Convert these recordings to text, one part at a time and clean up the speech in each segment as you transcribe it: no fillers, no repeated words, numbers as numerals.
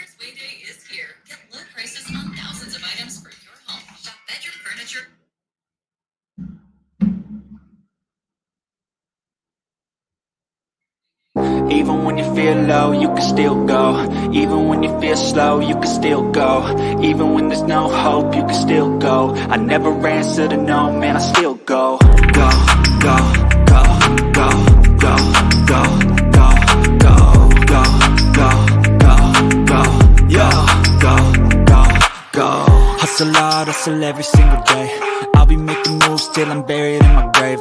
Way Day is here. Get low prices on thousands of items for your home. Shop bedroom furniture. Even when you feel low, you can still go. Even when you feel slow, you can still go. Even when there's no hope, you can still go. I never answer to no, man, I still go. Go, go, go, go, go, go, go, go, go, go, go, go, yo, go, go, go. Hustle hard, hustle every single day. I'll be making moves till I'm buried in my grave.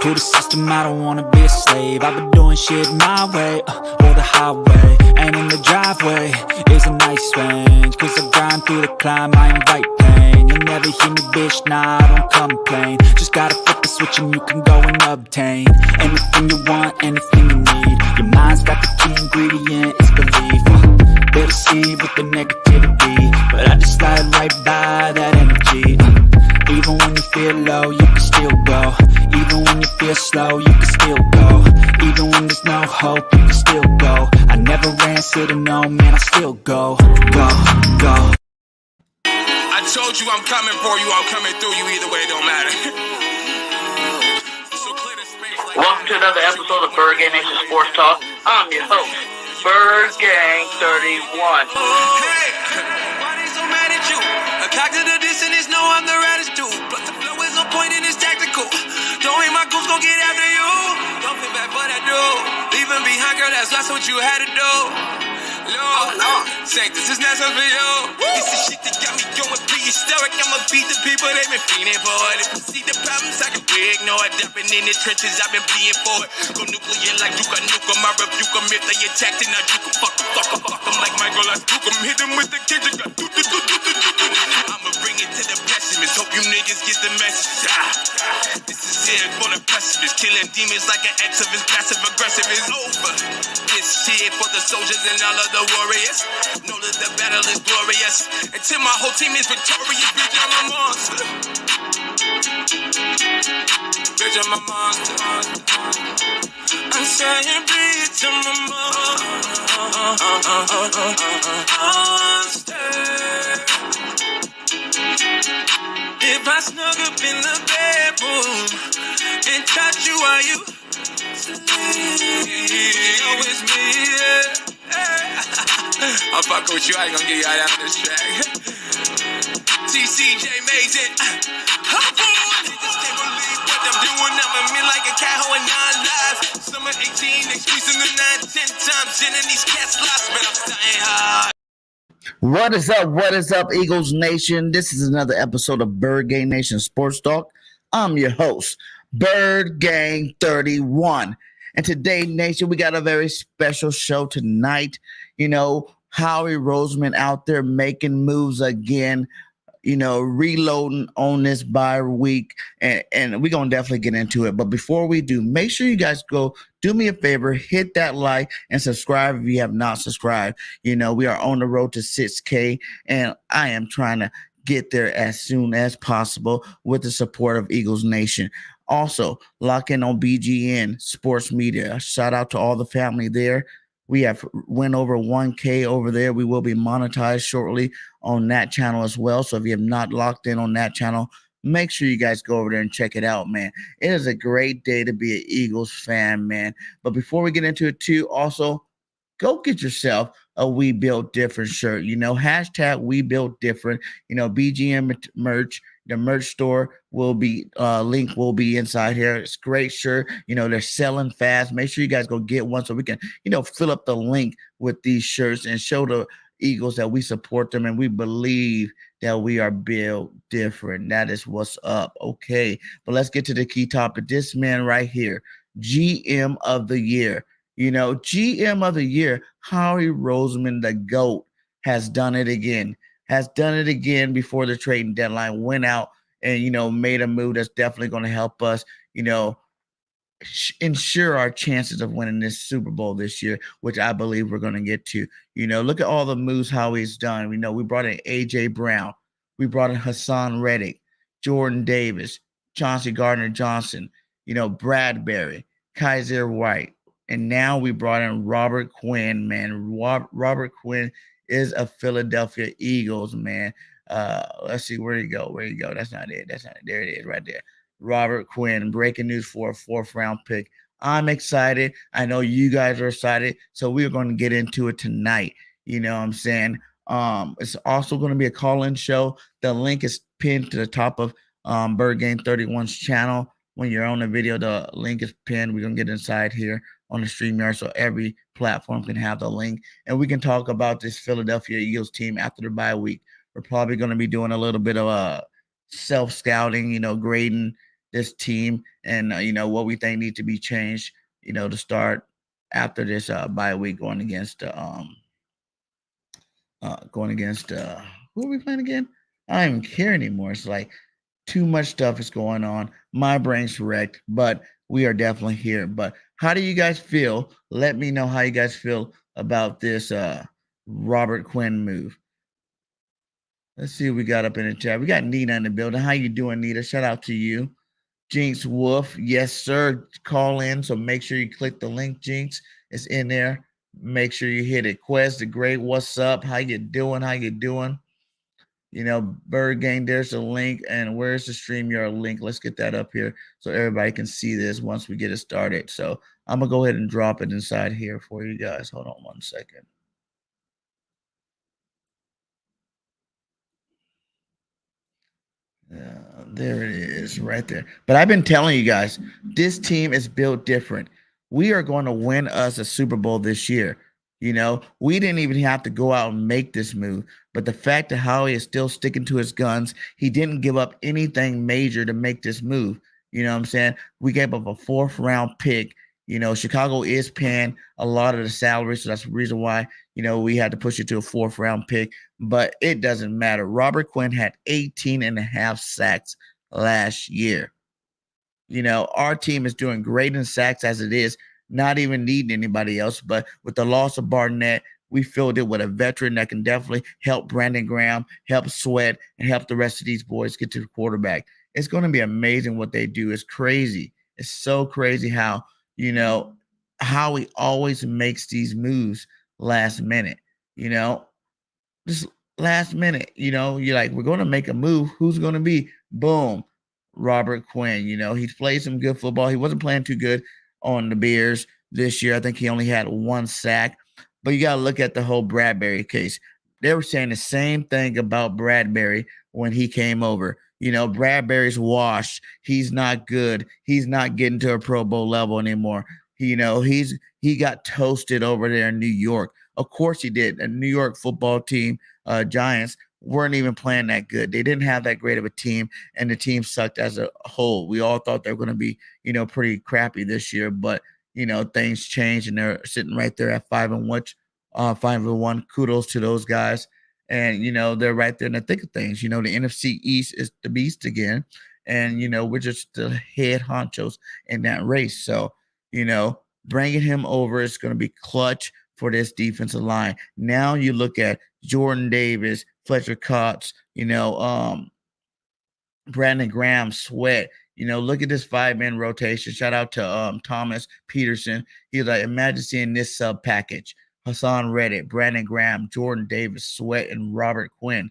To the system, I don't wanna be a slave. I've been doing shit my way, or the highway. And in the driveway is a nice range. Cause I grind through the climb, I invite pain. You'll never hear me, bitch, nah, I don't complain. Just gotta flip the switch and you can go and obtain anything you want, anything you need. Your mind's got the key ingredient, it's belief. Build a seed with the negativity, but I just slide right by that energy. Even when you feel low, you can still go. Even when you feel slow, you can still go. Even when there's no hope, you can still go. I never answer to no, man, I still go. Go, go. I told you I'm coming for you, I'm coming through you, either way, it don't matter. So clear the space like welcome to another episode of Bird Gang Nation Sports Talk. I'm your host, Bird Gang 31. Hey, why they so mad at you? A cock to the distance, know I'm the raddest dude. Plus the flow is on point and it's tactical. Don't hate my goose, gon' get after you. Don't feel bad for that dude. Leaving behind, girl, that's what you had to do. Lord, say this is not something for you. It's the shit that got me going prehistoric. I'ma beat the people, they been fiending for it. If you see the problems, I can ignore it. I've been in the trenches, I've been bleeding for it. Go nuclear like you can nuke 'em. I rebuke 'em if they attack, then I juke 'em. Fuck 'em like Michael, I juke 'em. Hit 'em with the kids, I got I'ma bring it to the pessimist. Hope you niggas get the message. This is it for the pessimist. Killing demons like an exorcist. Passive aggressive is over. This shit for the soldiers and all of the warriors. Know that the battle is glorious. Until my whole team is victorious. Bitch, I'm a monster. Bitch, I'm a monster. I'm saying bitch, I'm a monster. If I snuck up in the bedroom and touch you while you sleep, oh, it's me, yeah. I'm fucking with you, I ain't gonna get you out of this track. TCJ Mason. Niggas can't believe what I'm doing. I'm a man like a cat hoeing 9 lives. Summer 18, excreasing the 9, 10 times. Sending these cats lost, but I'm starting hard. What is up? What is up, Eagles Nation? This is another episode of Bird Gang Nation Sports Talk. I'm your host, Bird Gang 31. And today, Nation, we got a very special show tonight. You know, Howie Roseman out there making moves again, you know, reloading on this bye week. And we're going to definitely get into it. But before we do, make sure you guys go do me a favor, hit that like and subscribe if you have not subscribed. You know, we are on the road to 6K, and I am trying to get there as soon as possible with the support of Eagles Nation. Also, lock in on BGN Sports Media. Shout out to all the family there. We have went over 1K over there. We will be monetized shortly on that channel as well. So if you have not locked in on that channel, make sure you guys go over there and check it out, man. It is a great day to be an Eagles fan, man. But before we get into it too, also, go get yourself a We Built Different shirt. You know, hashtag We Built Different. You know, BGM merch. The merch store will be link will be inside here. It's a great shirt. You know, they're selling fast. Make sure you guys go get one so we can, you know, fill up the link with these shirts and show the Eagles that we support them and we believe that we are built different. That is what's up. Okay, but let's get to the key topic. This man right here, GM of the year. You know, GM of the year, Howie Roseman, the GOAT, has done it again. Before the trading deadline, went out and, you know, made a move that's definitely going to help us, you know, ensure our chances of winning this Super Bowl this year, which I believe we're going to get to. You know, look at all the moves Howie's done. We know we brought in A.J. Brown. We brought in Hassan Reddick, Jordan Davis, Chauncey Gardner-Johnson, you know, Bradbury, Kaiser White. And now we brought in Robert Quinn, man. Robert Quinn is a Philadelphia Eagles, man. Let's see, where you go? Where you go? That's not it. That's not it. There it is, right there. Robert Quinn, breaking news for a 4th-round pick. I'm excited. I know you guys are excited. So we're going to get into it tonight. You know what I'm saying? It's also going to be a call-in show. The link is pinned to the top of Bird Game 31's channel. When you're on the video, the link is pinned. We're going to get inside here on the StreamYard so every platform can have the link. And we can talk about this Philadelphia Eagles team after the bye week. We're probably going to be doing a little bit of self-scouting, grading this team and, what we think needs to be changed, to start after this bye week going against who are we playing again? I don't even care anymore. It's like too much stuff is going on. My brain's wrecked, but we are definitely here. But how do you guys feel? Let me know how you guys feel about this Robert Quinn move. Let's see what we got up in the chat. We got Nita in the building. How you doing, Nita? Shout out to you. Jinx Wolf. Yes, sir. Call in. So make sure you click the link, Jinx. It's in there. Make sure you hit it. Quest the Great. What's up? How you doing? How you doing? Bird Game, there's a link. And where's the StreamYard link? Let's get that up here so everybody can see this once we get it started. So I'm going to go ahead and drop it inside here for you guys. Hold on one second. There it is right there. But I've been telling you guys, this team is built different. We are going to win us a Super Bowl this year. We didn't even have to go out and make this move. But the fact that Howie is still sticking to his guns, he didn't give up anything major to make this move. You know what I'm saying? We gave up a 4th-round pick. Chicago is paying a lot of the salary, so that's the reason why, we had to push it to a 4th-round pick. But it doesn't matter. Robert Quinn had 18.5 sacks last year. Our team is doing great in sacks as it is, not even needing anybody else. But with the loss of Barnett, we filled it with a veteran that can definitely help Brandon Graham, help Sweat, and help the rest of these boys get to the quarterback. It's going to be amazing what they do. It's crazy. It's so crazy how, Howie always makes these moves last minute, just last minute, you're like, we're going to make a move. Who's going to be? Boom. Robert Quinn. He's played some good football. He wasn't playing too good on the Bears this year. I think he only had 1 sack. But you got to look at the whole Bradbury case. They were saying the same thing about Bradbury when he came over. Bradbury's washed. He's not good. He's not getting to a Pro Bowl level anymore. He got toasted over there in New York. Of course he did. A New York football team, Giants, weren't even playing that good. They didn't have that great of a team, and the team sucked as a whole. We all thought they were going to be, pretty crappy this year, but things changed, and they're sitting right there at 5-1. Kudos to those guys, and they're right there in the thick of things. The NFC East is the beast again, and we're just the head honchos in that race. So bringing him over is going to be clutch for this defensive line. Now you look at Jordan Davis, Fletcher Cox, Brandon Graham, Sweat. Look at this 5-man rotation. Shout out to Thomas Peterson. He's like, imagine seeing this sub package. Hassan Reddick, Brandon Graham, Jordan Davis, Sweat, and Robert Quinn.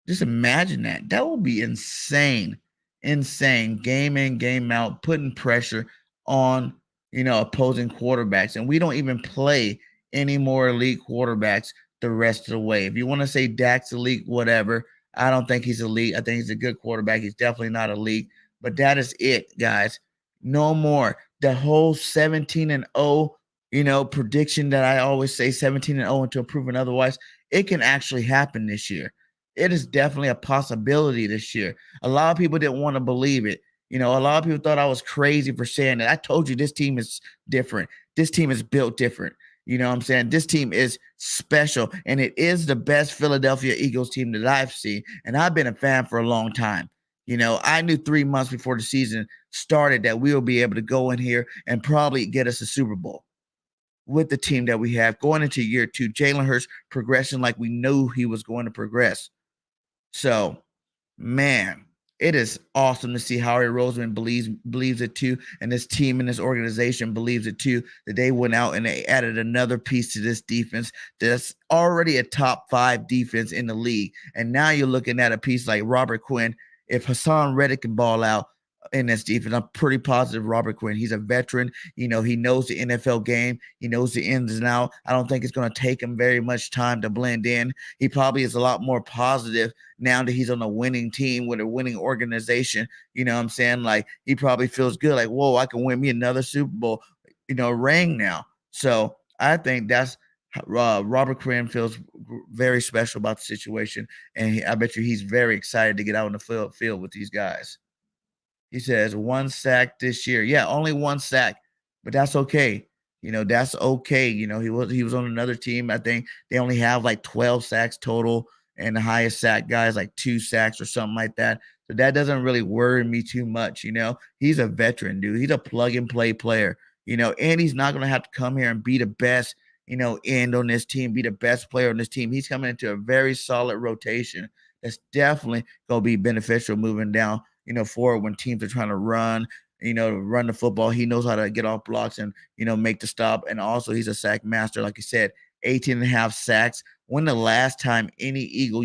Just imagine that. That would be insane. Insane. Game in, game out, putting pressure on, opposing quarterbacks. And we don't even play any more elite quarterbacks the rest of the way. If you want to say Dak's elite, whatever, I don't think he's elite. I think he's a good quarterback. He's definitely not elite. But that is it, guys. No more. The whole 17-0, prediction that I always say, 17-0 until proven otherwise, it can actually happen this year. It is definitely a possibility this year. A lot of people didn't want to believe it. A lot of people thought I was crazy for saying that. I told you this team is different. This team is built different. You know what I'm saying? This team is special, and it is the best Philadelphia Eagles team that I've seen, and I've been a fan for a long time. I knew 3 months before the season started that we'll be able to go in here and probably get us a Super Bowl with the team that we have going into year 2. Jalen Hurts progression like we knew he was going to progress. So, man, it is awesome to see Howie Roseman believes it too, and this team and this organization believes it too, that they went out and they added another piece to this defense that's already a top 5 defense in the league. And now you're looking at a piece like Robert Quinn. If Hassan Reddick can ball out in this defense, I'm pretty positive Robert Quinn. He's a veteran. He knows the NFL game. He knows the ins and outs. I don't think it's going to take him very much time to blend in. He probably is a lot more positive now that he's on a winning team with a winning organization. You know what I'm saying? Like, he probably feels good. Like, whoa, I can win me another Super Bowl, ring now. So I think that's Robert Quinn feels very special about the situation, and I bet you he's very excited to get out in the field with these guys. He says 1 sack this year. Yeah, only 1 sack, but that's okay. That's okay. He was on another team. I think they only have like 12 sacks total, and the highest sack guy is like 2 sacks or something like that. So that doesn't really worry me too much. He's a veteran, dude. He's a plug and play player. And he's not going to have to come here and be the best, end on this team, be the best player on this team. He's coming into a very solid rotation that's definitely going to be beneficial moving down, forward when teams are trying to run the football. He knows how to get off blocks and, make the stop. And also he's a sack master. Like you said, 18 and a half sacks. When the last time any Eagle,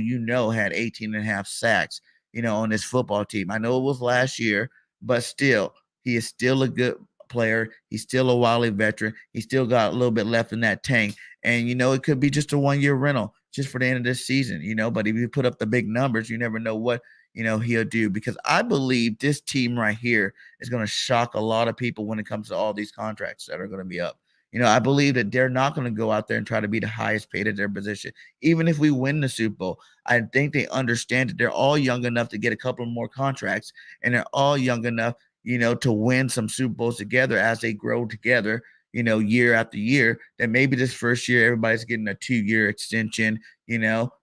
had 18 and a half sacks, on this football team? I know it was last year, but still, he is still a good player. He's still a wily veteran. He still got a little bit left in that tank. And, it could be just a 1-year rental just for the end of this season, but if you put up the big numbers, you never know what, he'll do, because I believe this team right here is going to shock a lot of people when it comes to all these contracts that are going to be up. I believe that they're not going to go out there and try to be the highest paid at their position. Even if we win the Super Bowl, I think they understand that they're all young enough to get a couple more contracts, and they're all young enough, to win some Super Bowls together as they grow together, year after year. That maybe this first year, everybody's getting a 2-year extension,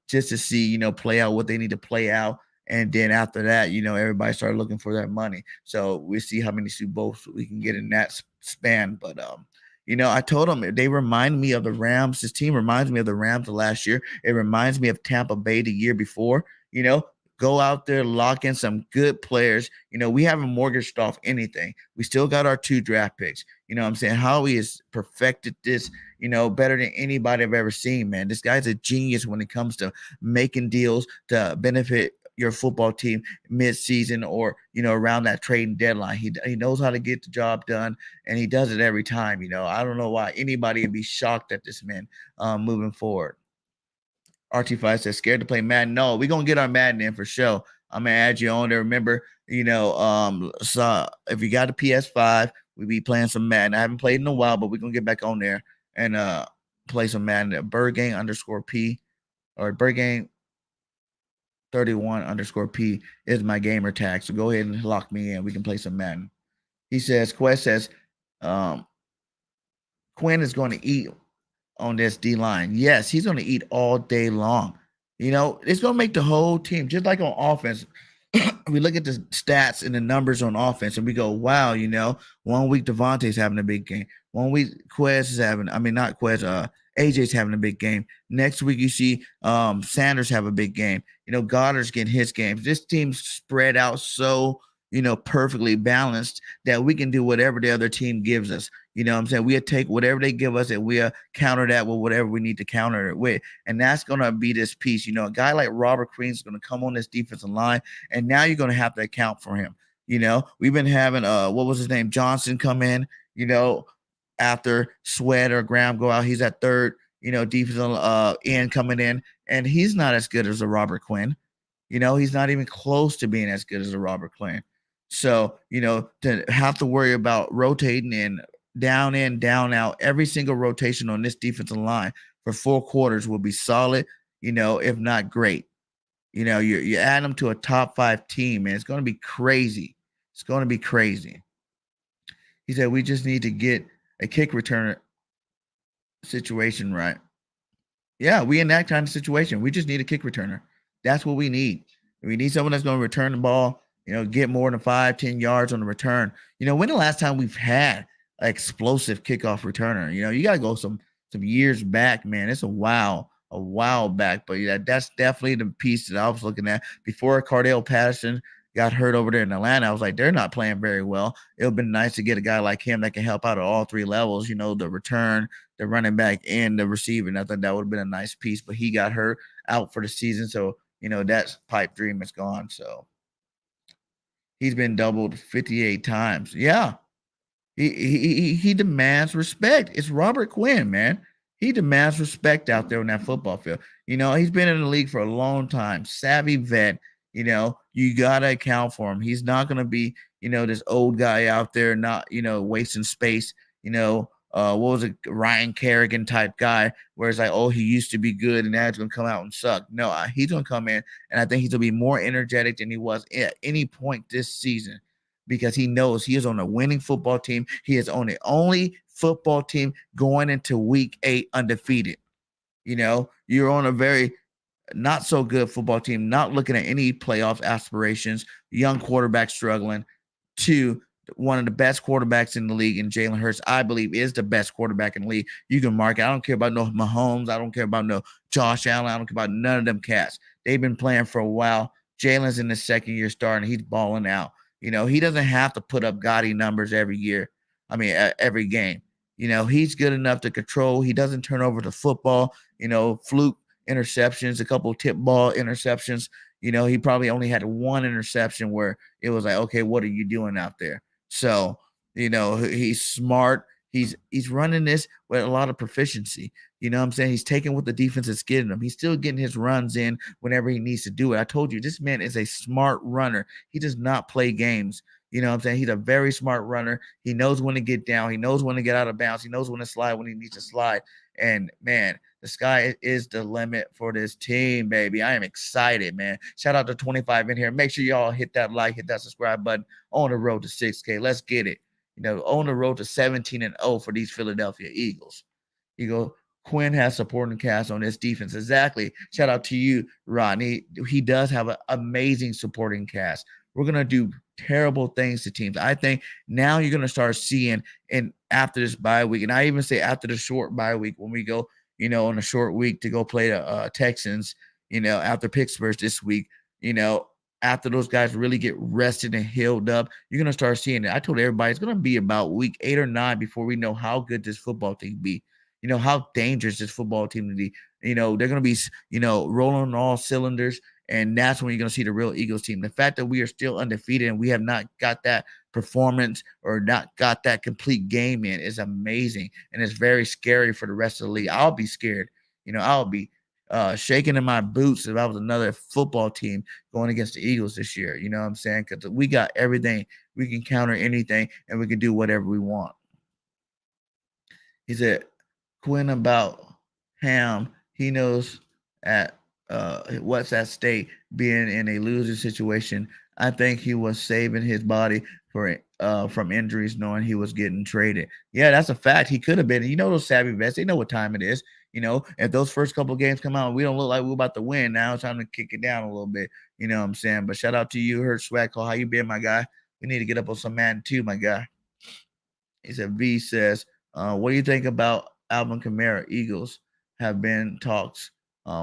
just to see, play out what they need to play out. And then after that, everybody started looking for that money. So we see how many Super Bowls we can get in that span. But, I told them they remind me of the Rams. This team reminds me of the Rams of last year. It reminds me of Tampa Bay the year before. Go out there, lock in some good players. We haven't mortgaged off anything. We still got our 2 draft picks. I'm saying? Howie has perfected this, better than anybody I've ever seen, man. This guy's a genius when it comes to making deals to benefit your football team mid-season or, around that trading deadline. He knows how to get the job done, and he does it every time. I don't know why anybody would be shocked at this man moving forward. RT5 says, scared to play Madden. No, we're going to get our Madden in for sure. I'm going to add you on there. Remember, so if you got a PS5, we be playing some Madden. I haven't played in a while, but we're going to get back on there and play some Madden. BirdGang_P or BirdGang 31_P is my gamer tag. So go ahead and lock me in. We can play some Madden. He says, Quest says, Quinn is going to eat on this D line. Yes, he's going to eat all day long. It's going to make the whole team, just like on offense. We look at the stats and the numbers on offense and we go, wow, 1 week Devontae's having a big game. 1 week Quest is having, not Quest, AJ's having a big game. Next week you see Sanders have a big game. Goddard's getting his games. This team's spread out so, perfectly balanced that we can do whatever the other team gives us. I'm saying? We'll take whatever they give us and we'll counter that with whatever we need to counter it with. And that's going to be this piece. A guy like Robert Quinn is going to come on this defensive line, and now you're going to have to account for him. We've been having, what was his name? Johnson come in, after Sweat or Graham go out. He's at third, defensive end coming in, and he's not as good as a Robert Quinn. He's not even close to being as good as a Robert Quinn. So, to have to worry about rotating in, down out, every single rotation on this defensive line for 4 quarters will be solid, if not great. You add them to a top 5 team, man. It's going to be crazy. It's going to be crazy. He said, we just need to get a kick returner situation right. Yeah, we in that kind of situation. We just need a kick returner. That's what we need. We need someone that's going to return the ball, get more than 5-10 yards on the return. When the last time we've had an explosive kickoff returner? You got to go some years back, man. It's a while back. But yeah, that's definitely the piece that I was looking at before Cardell Patterson. got hurt over there in Atlanta. I was like, they're not playing very well. It would have been nice to get a guy like him that can help out at all three levels, the return, the running back, and the receiving. I thought that would have been a nice piece, but he got hurt out for the season. So, that pipe dream is gone. So he's been doubled 58 times. Yeah. He demands respect. It's Robert Quinn, man. He demands respect out there on that football field. He's been in the league for a long time. Savvy vet. You gotta account for him. He's not gonna be, this old guy out there not, wasting space. What was it, Ryan Kerrigan type guy, where it's like, oh, he used to be good and now he's gonna come out and suck. No, he's gonna come in, and I think he's gonna be more energetic than he was at any point this season, because he knows he is on a winning football team. He is on the only football team going into week 8 undefeated. You're on a very not so good football team, not looking at any playoff aspirations, young quarterback struggling, to one of the best quarterbacks in the league, and Jalen Hurts, I believe, is the best quarterback in the league. You can mark it. I don't care about no Mahomes. I don't care about no Josh Allen. I don't care about none of them cats. They've been playing for a while. Jalen's in the second year starting. He's balling out. He doesn't have to put up gaudy numbers every year. Every game. He's good enough to control. He doesn't turn over the football, fluke interceptions, a couple tip ball interceptions. He probably only had one interception where it was like, okay, what are you doing out there? So, he's smart. He's running this with a lot of proficiency. What I'm saying? He's taking what the defense is getting him. He's still getting his runs in whenever he needs to do it. I told you, this man is a smart runner. He does not play games. What I'm saying? He's a very smart runner. He knows when to get down. He knows when to get out of bounds. He knows when to slide when he needs to slide. And, man, the sky is the limit for this team, baby. I am excited, man. Shout out to 25 in here. Make sure y'all hit that like, hit that subscribe button. On the road to 6K. Let's get it. On the road to 17-0 for these Philadelphia Eagles. Quinn has supporting cast on this defense. Exactly. Shout out to you, Rodney. He does have an amazing supporting cast. We're going to do terrible things to teams. I think now you're going to start seeing, and after this bye week, and I even say after the short bye week, when we go, on a short week to go play the Texans, after Pittsburgh this week, after those guys really get rested and healed up, you're going to start seeing it. I told everybody it's going to be about week 8 or 9 before we know how good this football team be. How dangerous this football team will be. They're going to be, rolling on all cylinders. And that's when you're going to see the real Eagles team. The fact that we are still undefeated and we have not got that performance or not got that complete game in is amazing. And it's very scary for the rest of the league. I'll be scared. I'll be shaking in my boots if I was another football team going against the Eagles this year. You know what I'm saying? Because we got everything. We can counter anything and we can do whatever we want. He said, Quinn about Ham. He knows at what's at stake being in a losing situation. I think he was saving his body from injuries, knowing he was getting traded. Yeah, that's a fact. He could have been. Those savvy vets, they know what time it is. If those first couple games come out and we don't look like we're about to win, now it's time to kick it down a little bit. You know what I'm saying? But shout out to you, Hurt Swag Call. How you been, my guy? We need to get up on some Madden too, my guy. He said, V says, what do you think about Alvin Kamara? Eagles have been talks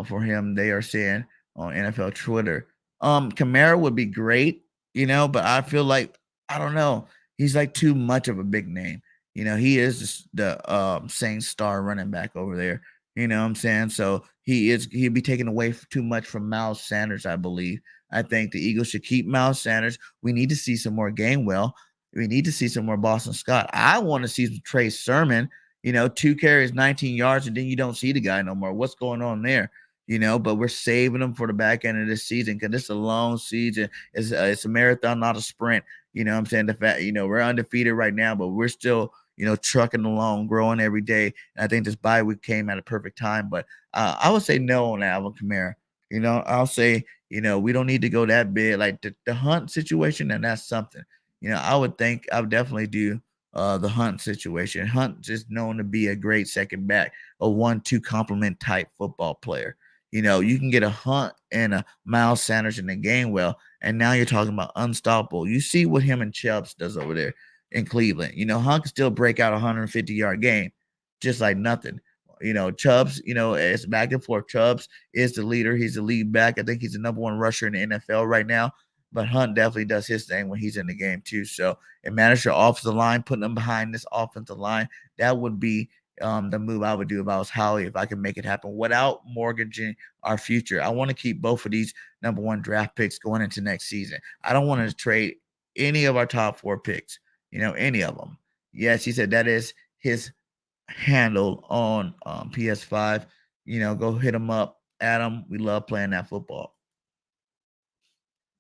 for him, they are saying on NFL Twitter. Kamara would be great, but I feel like, I don't know. He's like too much of a big name. He is the Saints star running back over there. You know what I'm saying? So he'll be taken away too much from Miles Sanders, I believe. I think the Eagles should keep Miles Sanders. We need to see some more Gainwell. We need to see some more Boston Scott. I want to see some Trey Sermon. 2 carries, 19 yards, and then you don't see the guy no more. What's going on there? But we're saving them for the back end of this season because it's a long season. It's a marathon, not a sprint. You know what I'm saying? The fact, we're undefeated right now, but we're still, trucking along, growing every day. And I think this bye week came at a perfect time. But I would say no on Alvin Kamara. I'll say, we don't need to go that big. Like the Hunt situation, and that's something. I would definitely do the Hunt situation. Hunt is known to be a great second back, a 1-2 complement type football player. You can get a Hunt and a Miles Sanders in the Gainwell, and now you're talking about unstoppable. You see what him and Chubbs does over there in Cleveland. Hunt can still break out a 150-yard game just like nothing. Chubbs, it's back and forth. Chubbs is the leader. He's the lead back. I think he's the number 1 rusher in the NFL right now. but Hunt definitely does his thing when he's in the game too. So it matters your offensive line, putting them behind this offensive line. That would be the move I would do if I was Howie, if I can make it happen without mortgaging our future. I want to keep both of these number 1 draft picks going into next season. I don't want to trade any of our top 4 picks, any of them. Yes, he said that is his handle on PS5. Go hit him up. Adam, we love playing that football.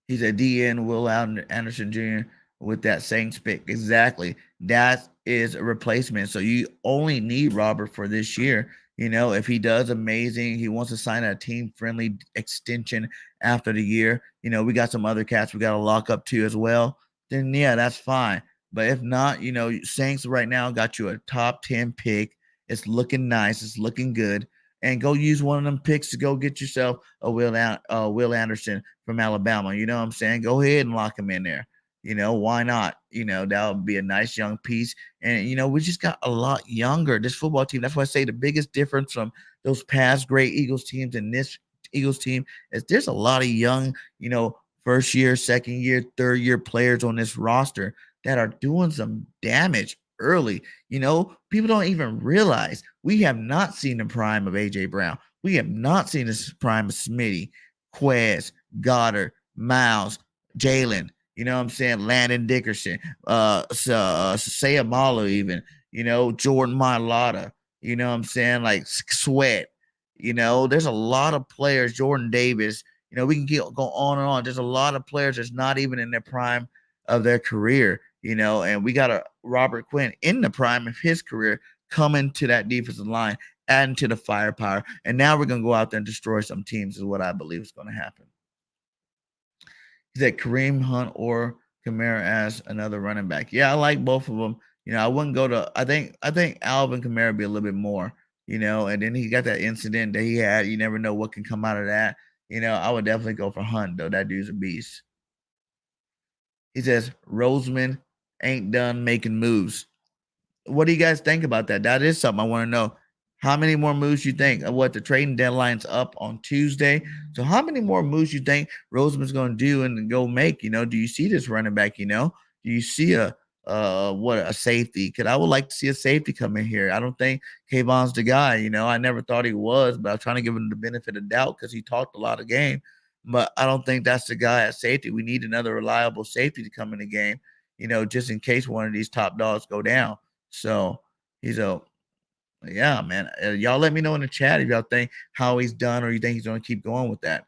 He's a DN, Will Anderson Jr. with that Saints pick. Exactly. That is a replacement. So you only need Robert for this year. If he does amazing, he wants to sign a team-friendly extension after the year. We got some other cats we got to lock up too as well. Then, yeah, that's fine. But if not, Saints right now got you a top 10 pick. It's looking nice. It's looking good. And go use one of them picks to go get yourself a Will Anderson from Alabama. You know what I'm saying? Go ahead and lock him in there. Why not? That would be a nice young piece. And, we just got a lot younger, this football team. That's why I say the biggest difference from those past great Eagles teams and this Eagles team is there's a lot of young, first year, second year, third year players on this roster that are doing some damage early. People don't even realize we have not seen the prime of A.J. Brown. We have not seen the prime of Smitty, Quez, Goddard, Miles, Jalen. You know what I'm saying? Landon Dickerson, Sayamalo even, Jordan Mailata. You know what I'm saying? Like Sweat. There's a lot of players, Jordan Davis. We can go on and on. There's a lot of players that's not even in their prime of their career, and we got a Robert Quinn in the prime of his career coming to that defensive line, adding to the firepower. And now we're going to go out there and destroy some teams is what I believe is going to happen. He said Kareem Hunt or Kamara as another running back. Yeah, I like both of them. I wouldn't go to, I think Alvin Kamara be a little bit more, and then he got that incident that he had. You never know what can come out of that. I would definitely go for Hunt, though. That dude's a beast. He says Roseman ain't done making moves. What do you guys think about that? That is something I want to know. How many more moves you think? What the trading deadline's up on Tuesday. So how many more moves you think Roseman's going to do and go make? Do you see this running back? Do you see a safety? Because I would like to see a safety come in here. I don't think Kayvon's the guy. I never thought he was, but I was trying to give him the benefit of doubt because he talked a lot of game. But I don't think that's the guy at safety. We need another reliable safety to come in the game, just in case one of these top dogs go down. So yeah, man. Y'all let me know in the chat if y'all think how he's done or you think he's going to keep going with that.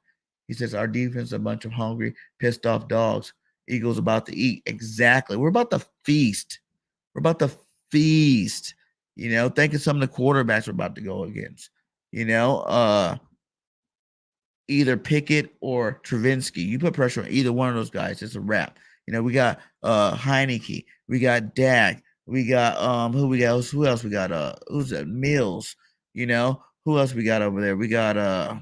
He says, our defense is a bunch of hungry, pissed off dogs. Eagles about to eat. Exactly. We're about to feast. Think of some of the quarterbacks we're about to go against. Either Pickett or Travinsky. You put pressure on either one of those guys, it's a wrap. We got Heineke. We got Dak. We got who else we got? Who's that? Mills. Who else we got over there? We got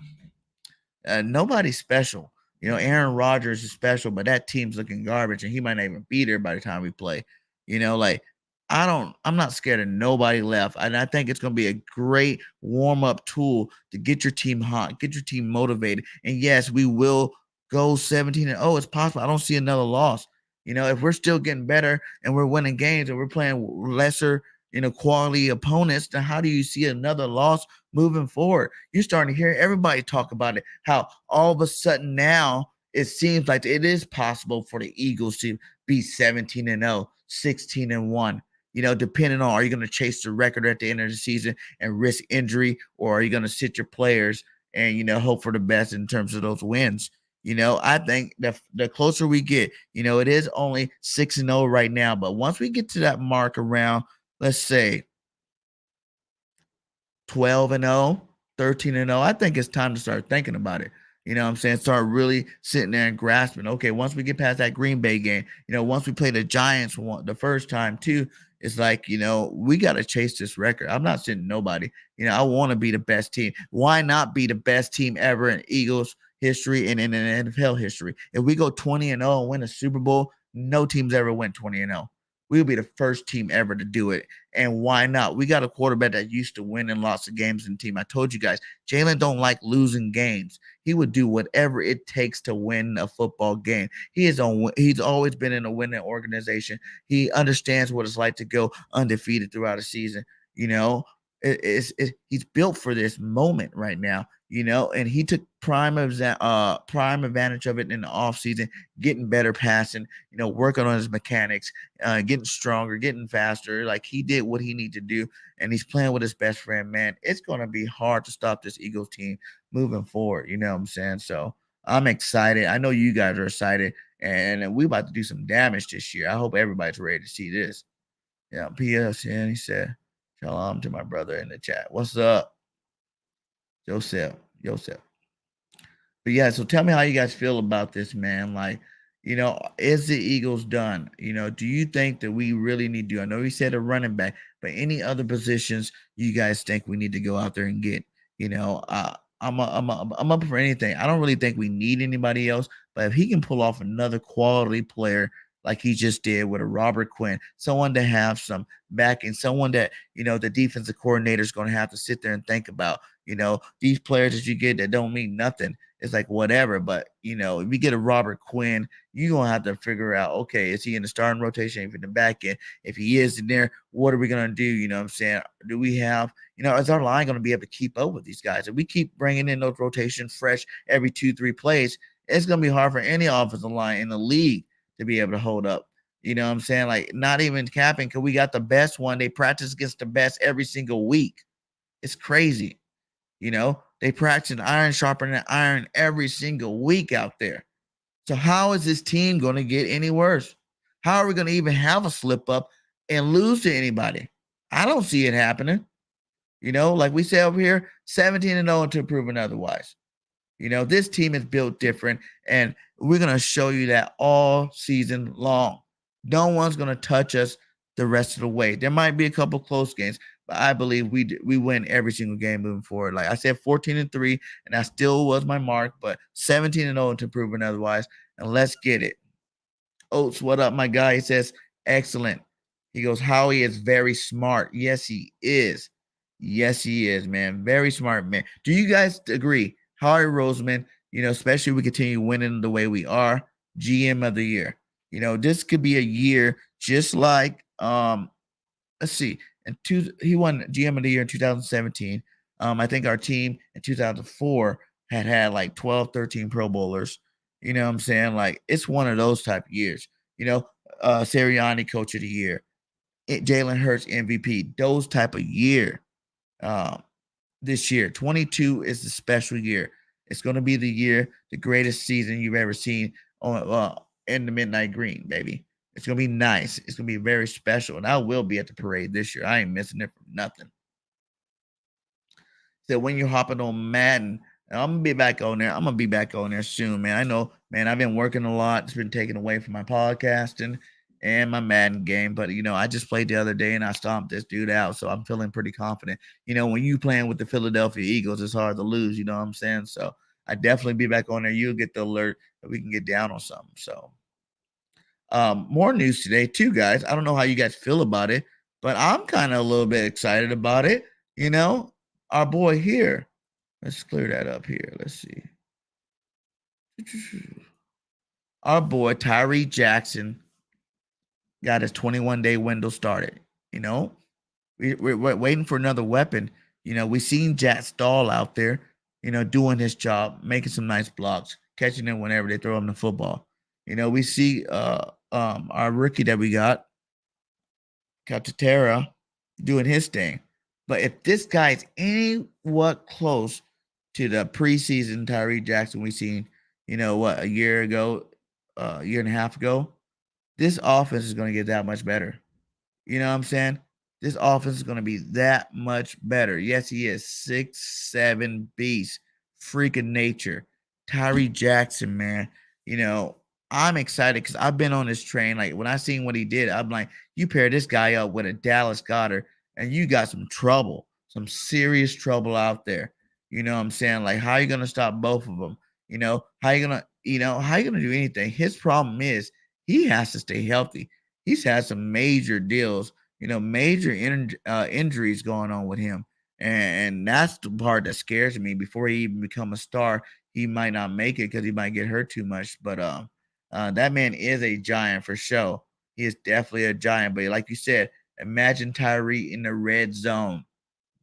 nobody special. Aaron Rodgers is special, but that team's looking garbage, and he might not even be there by the time we play. I'm not scared of nobody left. And I think it's going to be a great warm-up tool to get your team hot, get your team motivated. And yes, we will go 17-0. It's possible. I don't see another loss. If we're still getting better and we're winning games and we're playing lesser, quality opponents, then how do you see another loss moving forward? You're starting to hear everybody talk about it, how all of a sudden now it seems like it is possible for the Eagles to be 17-0, 16-1. Depending on, are you going to chase the record at the end of the season and risk injury, or are you going to sit your players and, hope for the best in terms of those wins? I think the closer we get, it is only 6-0 right now, but once we get to that mark around, let's say 12-0, 13-0, I think it's time to start thinking about it. Start really sitting there and grasping. Okay, once we get past that Green Bay game, once we play the Giants the first time too, it's like, we got to chase this record. I'm not sitting nobody. I want to be the best team. Why not be the best team ever in Eagles history and in NFL history? If we go 20-0 and win a Super Bowl, no team's ever went 20-0. we'll be the first team ever to do it. And why not? We got a quarterback that used to win in lots of games in the team. I told you guys, Jalen don't like losing games. He would do whatever it takes to win a football game. He's always been in a winning organization. He understands what it's like to go undefeated throughout a season. You know, he's built for this moment right now. You know, and he took prime advantage of it in the offseason, getting better passing, you know, working on his mechanics, getting stronger, getting faster. Like, he did what he needed to do, and he's playing with his best friend, man. It's going to be hard to stop this Eagles team moving forward. You know what I'm saying? So I'm excited. I know you guys are excited, and we about to do some damage this year. I hope everybody's ready to see this. Yeah, P.S. And he said, shalom to my brother in the chat. What's up? Joseph. But yeah, so tell me how you guys feel about this, man. Like, you know, is the Eagles done? You know, do you think that we really need to? I know you said a running back, but any other positions you guys think we need to go out there and get? You know, I'm up for anything. I don't really think we need anybody else, but if he can pull off another quality player like he just did with a Robert Quinn, someone to have some backing, someone that, you know, the defensive coordinator is going to have to sit there and think about. You know, these players that you get that don't mean nothing. It's like whatever. But, you know, if you get a Robert Quinn, you're going to have to figure out, okay, is he in the starting rotation? If in the back end, if he is in there, what are we going to do? You know what I'm saying? Do we have, you know, is our line going to be able to keep up with these guys? If we keep bringing in those rotations fresh every 2-3 plays, it's going to be hard for any offensive line in the league to be able to hold up. You know what I'm saying? Like, not even capping, because we got the best one. They practice against the best every single week. It's crazy. You know, they practice iron sharpening iron every single week out there. So how is this team going to get any worse? How are we going to even have a slip up and lose to anybody? I don't see it happening. You know, like we say over here, 17-0 until proven otherwise. You know, this team is built different, and we're going to show you that all season long. No one's going to touch us the rest of the way. There might be a couple close games, but I believe we win every single game moving forward. Like I said, 14-3, and that still was my mark, but 17-0 to proven otherwise. And let's get it. Oates, what up, my guy? He says, excellent. He goes, Howie is very smart. Yes, he is. Yes, he is, man. Very smart, man. Do you guys agree? Howie Roseman, you know, especially if we continue winning the way we are, GM of the year. You know, this could be a year just like, let's see, he won GM of the year in 2017. I think our team in 2004 had like 12, 13 Pro Bowlers. You know what I'm saying? Like, it's one of those type of years. You know, Sirianni Coach of the Year, Jalen Hurts MVP, those type of year. This year, 22 is the special year. It's going to be the year, the greatest season you've ever seen on in the Midnight Green, baby. It's going to be nice. It's going to be very special, and I will be at the parade this year. I ain't missing it for nothing. So when you're hopping on Madden, I'm going to be back on there. I'm going to be back on there soon, man. I know, man, I've been working a lot. It's been taken away from my podcasting and my Madden game. But, you know, I just played the other day and I stomped this dude out. So I'm feeling pretty confident. You know, when you playing with the Philadelphia Eagles, it's hard to lose. You know what I'm saying? So I definitely be back on there. You'll get the alert that we can get down on something. So more news today too, guys. I don't know how you guys feel about it, but I'm kind of a little bit excited about it. You know, our boy here. Let's clear that up here. Let's see. Our boy Tyree Jackson got his 21-day window started. You know, we're waiting for another weapon. You know, we seen Jack Stahl out there, you know, doing his job, making some nice blocks, catching them whenever they throw him the football. You know, we see our rookie that we got, Katatera, doing his thing. But if this guy is anywhat close to the preseason Tyree Jackson we seen, you know what, a year ago, a year and a half ago, this offense is going to get that much better. You know what I'm saying? This offense is going to be that much better. Yes, he is 6'7" beast, freaking nature. Tyree Jackson, man. You know, I'm excited because I've been on this train. Like, when I seen what he did, I'm like, you pair this guy up with a Dallas Goedert, and you got some trouble, some serious trouble out there. You know what I'm saying? Like, how are you going to stop both of them? You know, how you going to do anything? His problem is he has to stay healthy. he's had some major deals, major injuries going on with him. And that's the part that scares me. Before he even become a star, he might not make it because he might get hurt too much. But that man is a giant for sure. He is definitely a giant. But like you said, imagine Tyree in the red zone.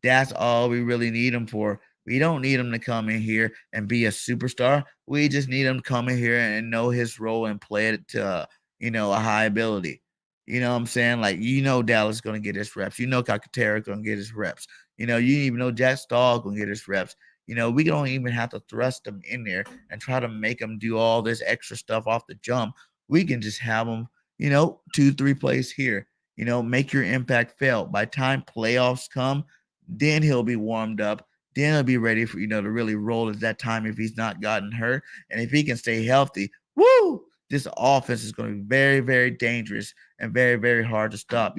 That's all we really need him for. We don't need him to come in here and be a superstar. We just need him to come in here and know his role and play it to, a high ability. You know what I'm saying? Like, Dallas is going to get his reps. Calcaterra going to get his reps. You even know Jack Stahl going to get his reps. We don't even have to thrust them in there and try to make them do all this extra stuff off the jump. We can just have them, 2-3 plays here. Make your impact felt. By time playoffs come, then he'll be warmed up. Then he'll be ready for to really roll at that time if he's not gotten hurt. And if he can stay healthy, woo! This offense is going to be very, very dangerous and very, very hard to stop,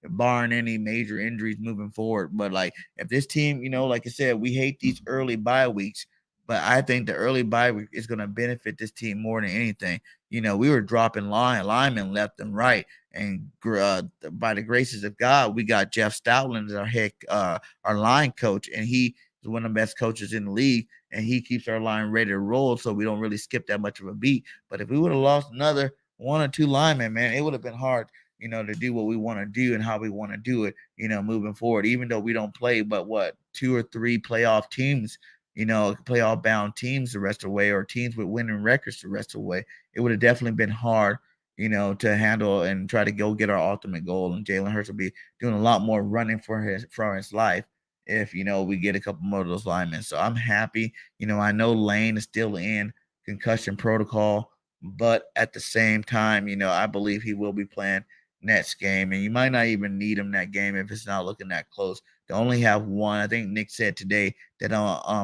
barring any major injuries moving forward. But like if this team, like I said, we hate these early bye weeks, but I think the early bye week is going to benefit this team more than anything. We were dropping linemen left and right, and by the graces of God, we got Jeff Stoutland as our line coach, and he is one of the best coaches in the league, and he keeps our line ready to roll, so we don't really skip that much of a beat. But if we would have lost another one or two linemen, man, it would have been hard, to do what we want to do and how we want to do it, moving forward. Even though we don't play, but what 2 or 3 playoff teams, playoff bound teams the rest of the way, or teams with winning records the rest of the way, it would have definitely been hard, to handle and try to go get our ultimate goal. And Jalen Hurts will be doing a lot more running for his life if we get a couple more of those linemen. So I'm happy. I know Lane is still in concussion protocol, but at the same time, I believe he will be playing next game, and you might not even need him that game if it's not looking that close. They only have one. I think Nick said today that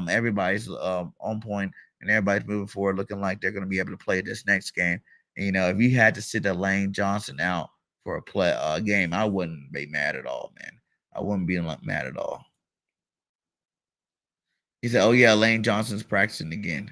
everybody's on point and everybody's moving forward, looking like they're going to be able to play this next game. And, if you had to sit that Lane Johnson out for a game, I wouldn't be mad at all, man. I wouldn't be mad at all. He said, "Oh yeah, Lane Johnson's practicing again.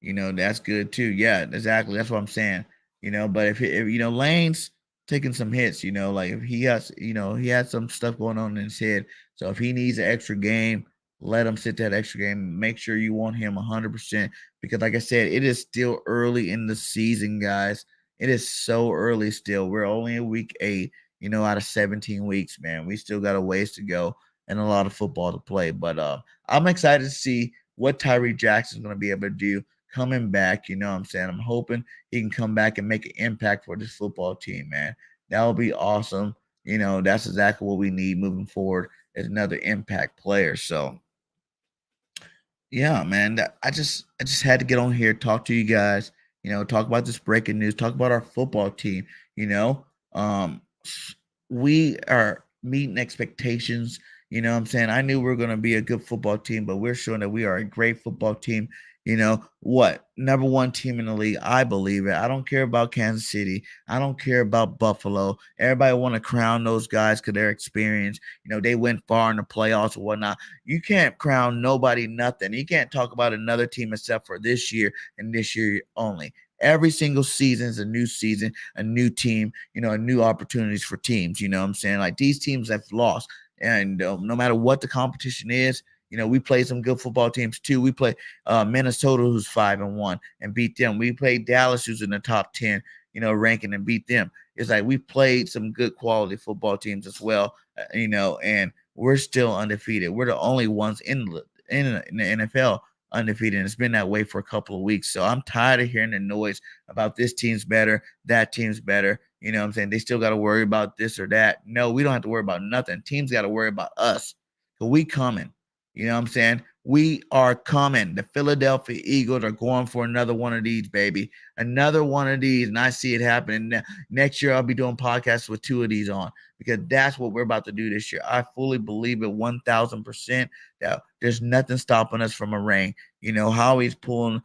That's good too. Yeah, exactly. That's what I'm saying. But if Lane's taking some hits, like if he has, he has some stuff going on in his head. So if he needs an extra game, let him sit that extra game. Make sure you want him 100%, because like I said, it is still early in the season, guys. It is so early still. We're only in week 8, out of 17 weeks, man. We still got a ways to go and a lot of football to play. But I'm excited to see what Tyree Jackson's going to be able to do coming back. You know what I'm saying? I'm hoping he can come back and make an impact for this football team, man. That would be awesome. That's exactly what we need moving forward, is another impact player. So yeah, man, I just had to get on here, talk to you guys, talk about this breaking news, talk about our football team. Um, we are meeting expectations. You know what I'm saying? I knew we were going to be a good football team, but we're showing that we are a great football team. Number 1 team in the league. I believe it. I don't care about Kansas City. I don't care about Buffalo. Everybody want to crown those guys because they're experienced. They went far in the playoffs or whatnot. You can't crown nobody nothing. You can't talk about another team except for this year and this year only. Every single season is a new season, a new team, new opportunities for teams. You know what I'm saying? Like, these teams have lost. And no matter what the competition is, we play some good football teams too. We play Minnesota, who's 5-1, and beat them. We played Dallas, who's in the top 10, ranking, and beat them. It's like we played some good quality football teams as well, and we're still undefeated. We're the only ones in the NFL undefeated, and it's been that way for a couple of weeks. So I'm tired of hearing the noise about this team's better, that team's better. You know what I'm saying? They still got to worry about this or that. No, we don't have to worry about nothing. Teams got to worry about us. So we coming. You know what I'm saying? We are coming. The Philadelphia Eagles are going for another one of these, baby. Another one of these. And I see it happening. Next year, I'll be doing podcasts with 2 of these on, because that's what we're about to do this year. I fully believe it 1,000% that there's nothing stopping us from a ring. Howie's pulling,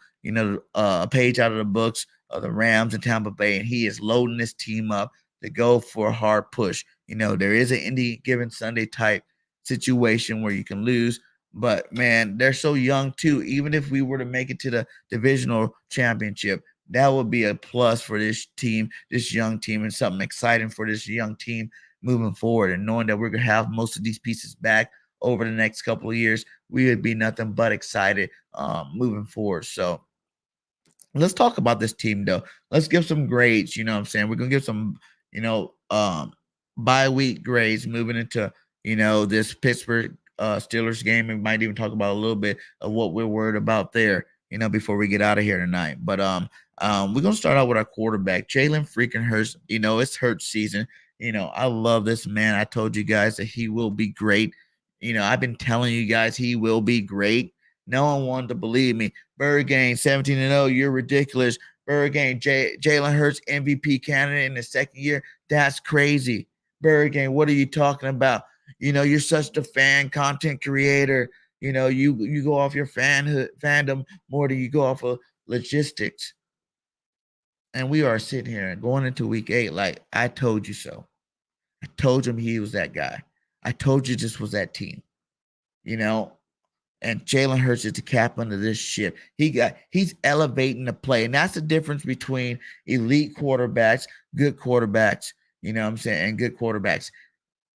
a page out of the books of the Rams and Tampa Bay, and he is loading this team up to go for a hard push. There is an any given Sunday type situation where you can lose, but man, they're so young too. Even if we were to make it to the divisional championship, that would be a plus for this team, this young team, and something exciting for this young team moving forward. And knowing that we're going to have most of these pieces back over the next couple of years, we would be nothing but excited moving forward. So let's talk about this team, though. Let's give some grades. You know what I'm saying? We're going to give some, bye week grades moving into, this Pittsburgh Steelers game. We might even talk about a little bit of what we're worried about there, before we get out of here tonight. But we're gonna start out with our quarterback, Jalen freaking Hurts. It's Hurts season. I love this man. I told you guys that he will be great. I've been telling you guys he will be great. No one wanted to believe me. Bird Gang 17-0. You're ridiculous. Bird Gang, Jalen Hurts MVP candidate in the second year. That's crazy. Bird Gang, what are you talking about? You're such the fan content creator. You go off your fandom more than you go off of logistics. And we are sitting here going into week 8 like, I told you so. I told him he was that guy. I told you this was that team. And Jalen Hurts is the cap under this ship. He's elevating the play. And that's the difference between elite quarterbacks, good quarterbacks, and good quarterbacks.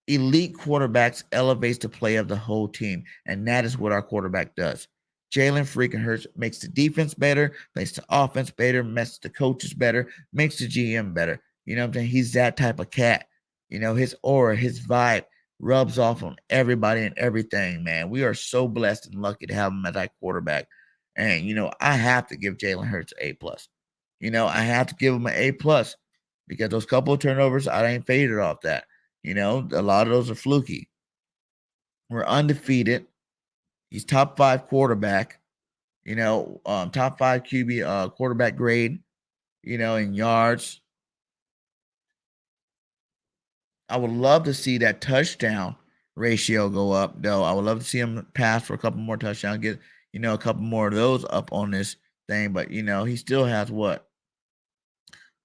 Elite quarterbacks elevates the play of the whole team, and that is what our quarterback does. Jalen freaking Hurts makes the defense better, makes the offense better, makes the coaches better, makes the GM better. He's that type of cat. His aura, his vibe rubs off on everybody and everything, man. We are so blessed and lucky to have him as our quarterback. And, I have to give Jalen Hurts an A+. I have to give him an A+, because those couple of turnovers, I ain't faded off that. A lot of those are fluky. We're undefeated. He's top 5 quarterback, top 5 QB quarterback grade, in yards. I would love to see that touchdown ratio go up, though. I would love to see him pass for a couple more touchdowns, get, a couple more of those up on this thing. But, he still has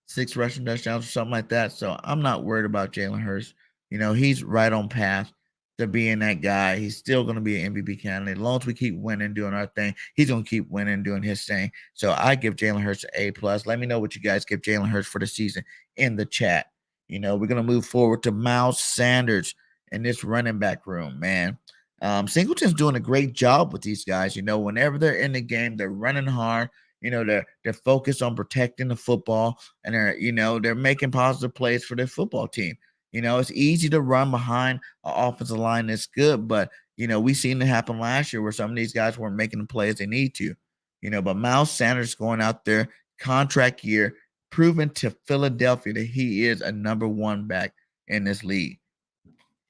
6 rushing touchdowns or something like that. So I'm not worried about Jalen Hurts. He's right on path to being that guy. He's still going to be an MVP candidate. As long as we keep winning, doing our thing, he's going to keep winning, doing his thing. So I give Jalen Hurts an A+. Let me know what you guys give Jalen Hurts for the season in the chat. We're going to move forward to Miles Sanders in this running back room, man. Singleton's doing a great job with these guys. Whenever they're in the game, they're running hard. They're focused on protecting the football, and they're making positive plays for their football team. It's easy to run behind an offensive line that's good, but, we seen it happen last year where some of these guys weren't making the plays they need to, but Miles Sanders going out there, contract year, proving to Philadelphia that he is a number 1 back in this league.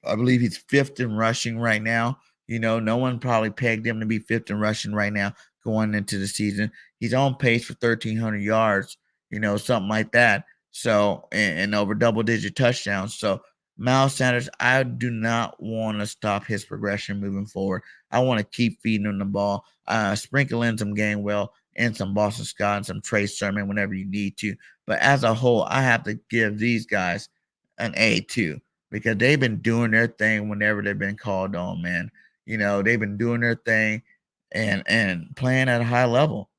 I believe he's 5th in rushing right now. No one probably pegged him to be 5th in rushing right now going into the season. He's on pace for 1,300 yards, something like that. So, and over double-digit touchdowns. So, Miles Sanders, I do not want to stop his progression moving forward. I want to keep feeding him the ball, sprinkle in some Gainwell and some Boston Scott and some Trey Sermon whenever you need to. But as a whole, I have to give these guys an A too, because they've been doing their thing whenever they've been called on, man. They've been doing their thing and playing at a high level,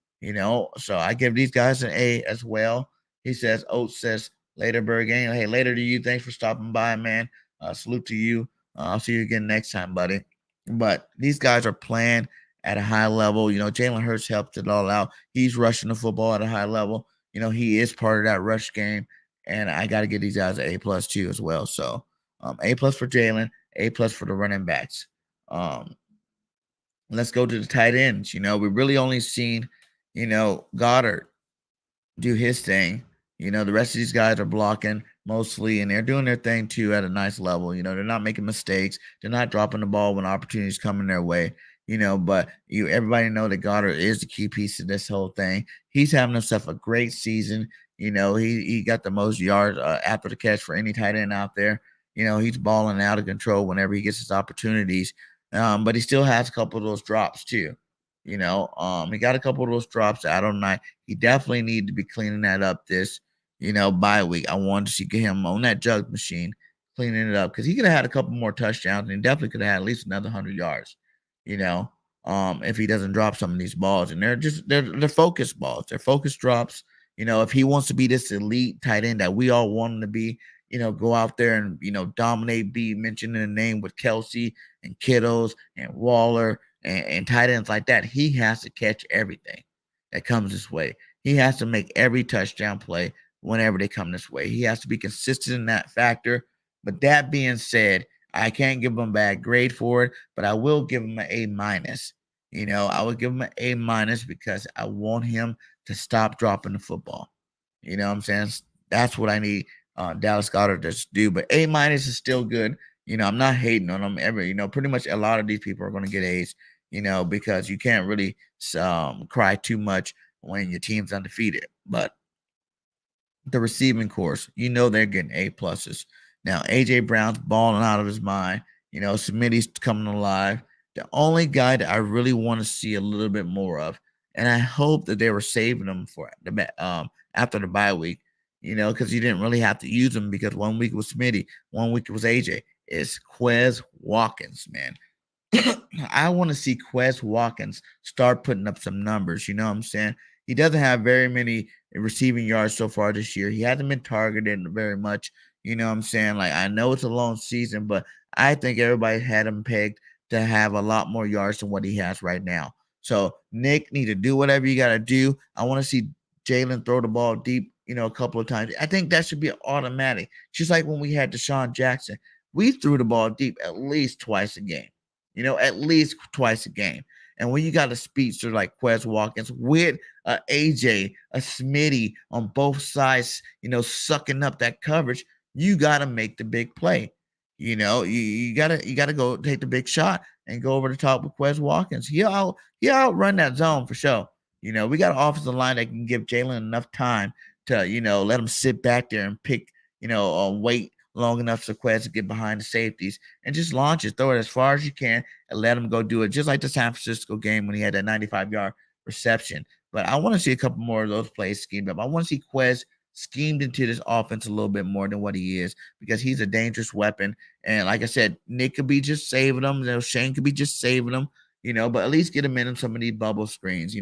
So I give these guys an A as well. He says, Oates says, later, Bird Gang. Hey, later to you. Thanks for stopping by, man. Salute to you. I'll see you again next time, buddy. But these guys are playing at a high level. Jalen Hurts helped it all out. He's rushing the football at a high level. He is part of that rush game. And I got to give these guys an A+ too as well. So A+ for Jalen, A+ for the running backs. Let's go to the tight ends. We really only seen, Goddard do his thing. The rest of these guys are blocking mostly, and they're doing their thing too at a nice level. They're not making mistakes. They're not dropping the ball when opportunities coming their way. But everybody know that Goddard is the key piece of this whole thing. He's having himself a great season. He got the most yards after the catch for any tight end out there. He's balling out of control whenever he gets his opportunities. But he still has a couple of those drops too. He got a couple of those drops out on night. He definitely need to be cleaning that up this, bye week. I wanted to see him on that jug machine, cleaning it up, because he could have had a couple more touchdowns, and he definitely could have had at least another 100 yards, if he doesn't drop some of these balls. And they're focused balls. They're focused drops. If he wants to be this elite tight end that we all want him to be, go out there and, dominate, be mentioned in the name with Kelsey and Kittles and Waller and tight ends like that, he has to catch everything that comes this way. He has to make every touchdown play whenever they come this way. He has to be consistent in that factor. But that being said, I can't give him a bad grade for it, but I will give him an A minus. I would give him an A minus because I want him to stop dropping the football. You know what I'm saying? That's what I need Dallas Goedert to do. But A minus is still good. I'm not hating on him ever. Pretty much a lot of these people are going to get A's, because you can't really cry too much when your team's undefeated. But the receiving course, they're getting A pluses. Now, A.J. Brown's balling out of his mind. Smitty's coming alive. The only guy that I really want to see a little bit more of, and I hope that they were saving him for the after the bye week, because you didn't really have to use him because 1 week it was Smitty, 1 week it was A.J. It's Quez Watkins, man. I want to see Quez Watkins start putting up some numbers. You know what I'm saying? He doesn't have very many receiving yards so far this year. He hasn't been targeted very much. You know what I'm saying? Like, I know it's a long season, but I think everybody had him pegged to have a lot more yards than what he has right now. So, Nick, need to do whatever you got to do. I want to see Jalen throw the ball deep, a couple of times. I think that should be automatic. Just like when we had Deshaun Jackson. We threw the ball deep at least twice a game. At least twice a game. And when you got a speedster like Quez Watkins with AJ, a Smitty on both sides, sucking up that coverage, you got to make the big play. You gotta go take the big shot and go over the top with Quez Watkins. He'll outrun that zone for sure. We got an offensive line that can give Jalen enough time to, let him sit back there and pick, wait long enough for Quez to get behind the safeties and just launch it, throw it as far as you can and let him go do it. Just like the San Francisco game when he had that 95-yard reception. But I want to see a couple more of those plays schemed up. I want to see Quez schemed into this offense a little bit more than what he is because he's a dangerous weapon. And like I said, Nick could be just saving them. Shane could be just saving them, but at least get him in some of these bubble screens,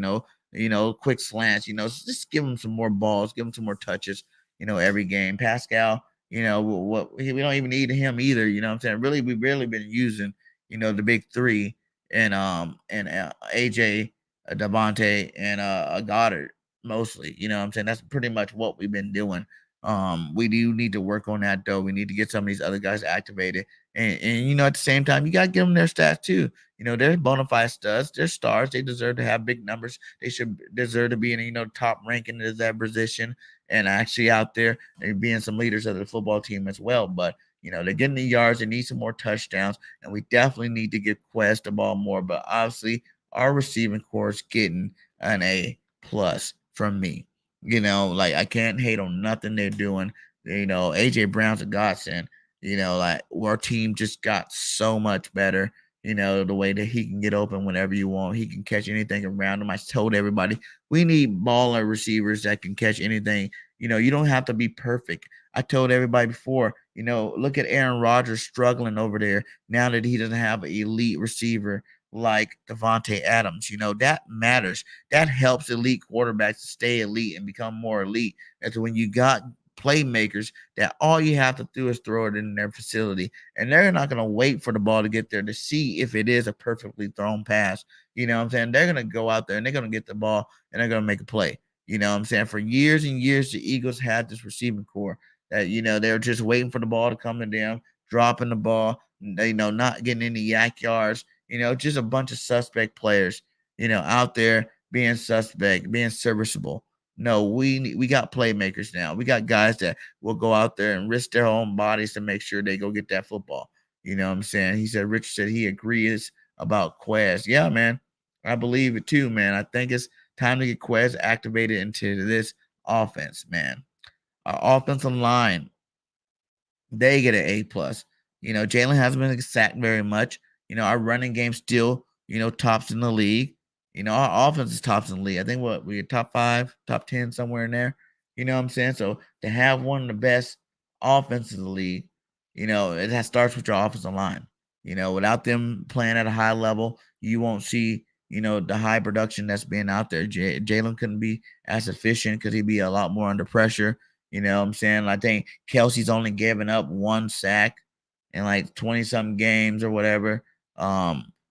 quick slants, just give him some more balls, give him some more touches, every game. Pascal, we don't even need him either. You know what I'm saying? Really, we've really been using, the big three and AJ, Devontae, and Goddard mostly. You know what I'm saying? That's pretty much what we've been doing. We do need to work on that though. We need to get some of these other guys activated. And at the same time, you gotta give them their stats too. They're bona fide studs, they're stars, they deserve to have big numbers, they should deserve to be in top ranking in that position and actually out there and being some leaders of the football team as well. But they're getting the yards, they need some more touchdowns, and we definitely need to get Quest the ball more. But obviously, our receiving core is getting an A plus from me. Like I can't hate on nothing they're doing. AJ Brown's a godsend. Like our team just got so much better. The way that he can get open whenever you want. He can catch anything around him. I told everybody we need baller receivers that can catch anything. You don't have to be perfect. I told everybody before, look at Aaron Rodgers struggling over there now that he doesn't have an elite receiver like Devontae Adams. That matters. That helps elite quarterbacks to stay elite and become more elite. That's when you got playmakers that all you have to do is throw it in their facility, and they're not going to wait for the ball to get there to see if it is a perfectly thrown pass. You know what I'm saying? They're going to go out there and they're going to get the ball and they're going to make a play. You know what I'm saying? For years and years, the Eagles had this receiving core that, they're just waiting for the ball to come to them, dropping the ball, not getting any yak yards, just a bunch of suspect players, out there being suspect, being serviceable. No, we got playmakers now. We got guys that will go out there and risk their own bodies to make sure they go get that football. You know what I'm saying? He said, Richard said he agrees about Quez. Yeah, man. I believe it too, man. I think it's time to get Quez activated into this offense, man. Our offensive line, they get an A plus. Jalen hasn't been sacked very much. Our running game still, tops in the league. Our offense is tops in the league. I think we're top 5, top 10, somewhere in there. You know what I'm saying? So to have one of the best offenses in the league, it starts with your offensive line. Without them playing at a high level, you won't see the high production that's being out there. Jalen couldn't be as efficient because he'd be a lot more under pressure. You know what I'm saying? I think Kelsey's only given up 1 sack in like 20 something games or whatever.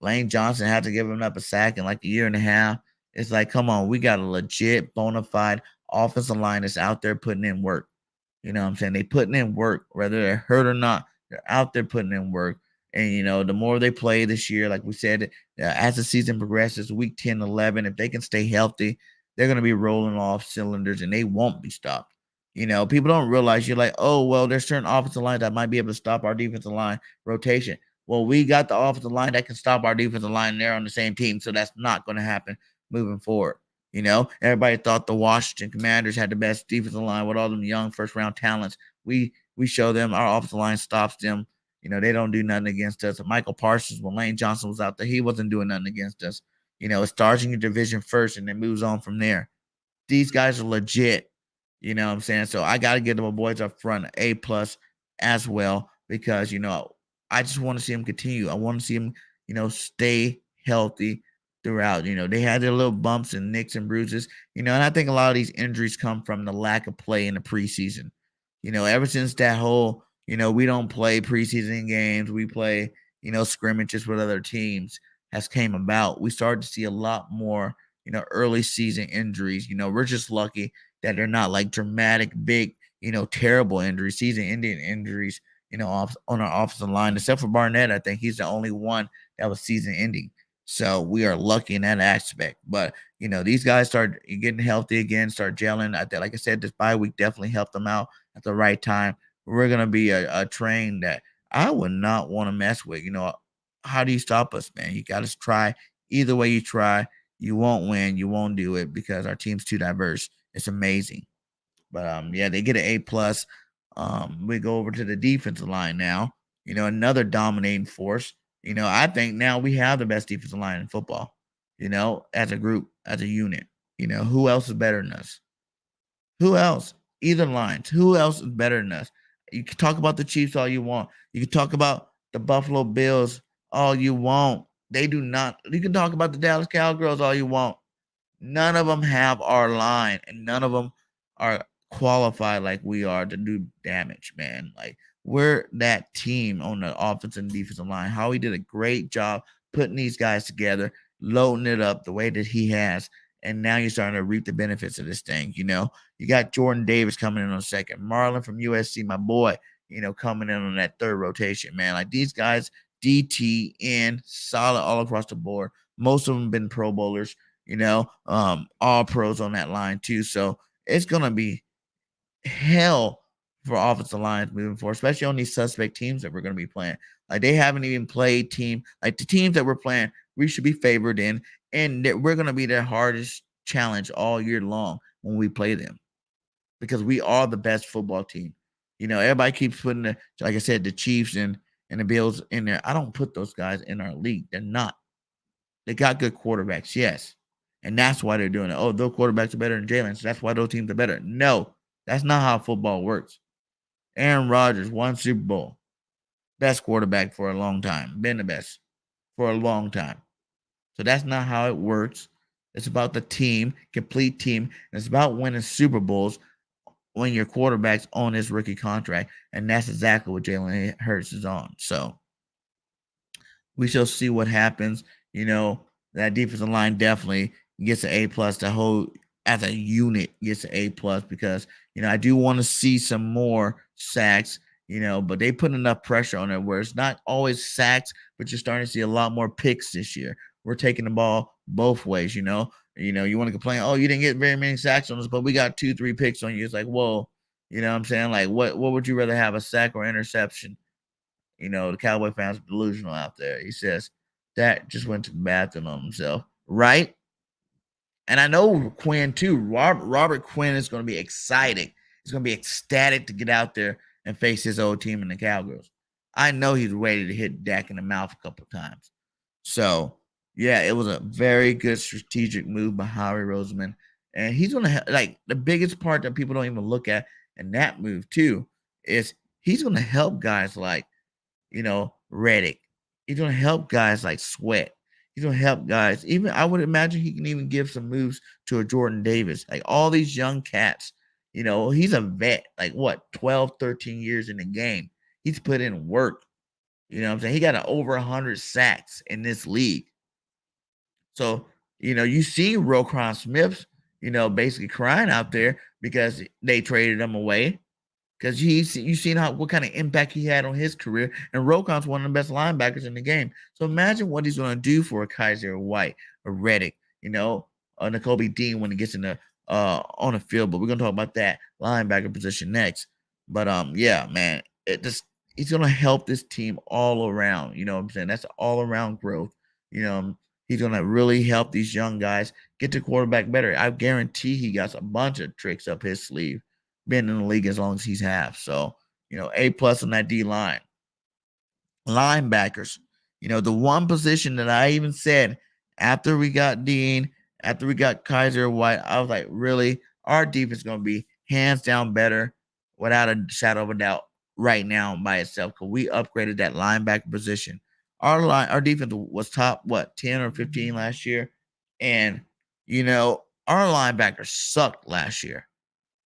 Lane Johnson had to give him up a sack in like a year and a half. It's like, come on, we got a legit bona fide offensive line that's out there putting in work. You know what I'm saying? They putting in work, whether they're hurt or not. They're out there putting in work. And, the more they play this year, like we said, as the season progresses, week 10, 11, if they can stay healthy, they're going to be rolling off cylinders and they won't be stopped. People don't realize you're like, oh, well, there's certain offensive lines that might be able to stop our defensive line rotation. Well, we got the offensive line that can stop our defensive line. They're on the same team, so that's not going to happen moving forward. Everybody thought the Washington Commanders had the best defensive line with all them young first-round talents. We show them our offensive line stops them. They don't do nothing against us. Michael Parsons, when Lane Johnson was out there, he wasn't doing nothing against us. It starts in your division first and then moves on from there. These guys are legit. You know what I'm saying? So I got to give them boys up front A+ as well because, I just want to see them continue. I want to see them, stay healthy throughout. They had their little bumps and nicks and bruises, and I think a lot of these injuries come from the lack of play in the preseason. Ever since that whole, we don't play preseason games, we play, scrimmages with other teams has came about. We started to see a lot more, early season injuries. We're just lucky that they're not like dramatic, big, terrible injuries, season-ending injuries, on our offensive line, except for Barnett. I think he's the only one that was season-ending. So we are lucky in that aspect. But, these guys start getting healthy again, start gelling. Like I said, this bye week definitely helped them out at the right time. We're going to be a train that I would not want to mess with. How do you stop us, man? You got to try. Either way you try, you won't win. You won't do it because our team's too diverse. It's amazing. But, yeah, they get an A+. We go over to the defensive line now. Another dominating force. I think now we have the best defensive line in football, as a group, as a unit. Who else is better than us? Who else? Either lines. Who else is better than us? You can talk about the Chiefs all you want. You can talk about the Buffalo Bills all you want. They do not. You can talk about the Dallas Cowgirls all you want. None of them have our line, and none of them are qualified like we are to do damage, man. Like, we're that team on the offensive and defensive line. Howie did a great job putting these guys together, loading it up the way that he has. And now you're starting to reap the benefits of this thing. You got Jordan Davis coming in on second, Marlon from USC, my boy, coming in on that third rotation, man. Like, these guys, DT in solid all across the board. Most of them been Pro Bowlers, all pros on that line too. So it's gonna be hell for offensive lines moving forward, especially on these suspect teams that we're going to be playing. Like, they haven't even played like the teams that we're playing, we should be favored in, and we're going to be their hardest challenge all year long when we play them because we are the best football team. Everybody keeps putting like I said, the Chiefs and the Bills in there. I don't put those guys in our league. They're not. They got good quarterbacks, yes. And that's why they're doing it. Oh, those quarterbacks are better than Jalen, so that's why those teams are better. No, that's not how football works. Aaron Rodgers won Super Bowl. Best quarterback for a long time. Been the best for a long time. So that's not how it works. It's about the team, complete team. And it's about winning Super Bowls when your quarterback's on his rookie contract. And that's exactly what Jalen Hurts is on. So we shall see what happens. That defensive line definitely gets an A+. The whole as a unit gets an A+ because, I do want to see some more sacks, but they put enough pressure on it where it's not always sacks, but you're starting to see a lot more picks this year. We're taking the ball both ways, you want to complain, oh, you didn't get very many sacks on us, but we got 2-3 picks on you. It's like, whoa, you know what I'm saying? Like, what would you rather have, a sack or interception? The Cowboy fans are delusional out there. He says that just went to the bathroom on himself, right? And I know Quinn too. Robert Quinn is going to be excited. He's going to be ecstatic to get out there and face his old team in the Cowgirls. I know he's ready to hit Dak in the mouth a couple of times. So, yeah, it was a very good strategic move by Howie Roseman. And he's going to, like, the biggest part that people don't even look at in that move too is he's going to help guys like, Reddick. He's going to help guys like Sweat. He's gonna help guys. Even I would imagine he can even give some moves to a Jordan Davis. Like all these young cats, he's a vet, like what, 12, 13 years in the game. He's put in work. You know what I'm saying? He got over 100 sacks in this league. So, you see Roquan Smith, basically crying out there because they traded him away. Because you've seen what kind of impact he had on his career, and Roquan's one of the best linebackers in the game. So imagine what he's going to do for a Kaiser White, a Reddick, N'Kobe Dean when he gets in the on the field. But we're gonna talk about that linebacker position next. But yeah, man, he's gonna help this team all around. You know what I'm saying? That's all around growth. He's gonna really help these young guys get the quarterback better. I guarantee he got a bunch of tricks up his sleeve, been in the league as long as he's have. So, A+ on that D line. Linebackers, the one position that I even said after we got Dean, after we got Kaiser White, I was like, really, our defense is going to be hands down better without a shadow of a doubt right now by itself, because we upgraded that linebacker position. Our defense was top 10 or 15 last year, and our linebackers sucked last year.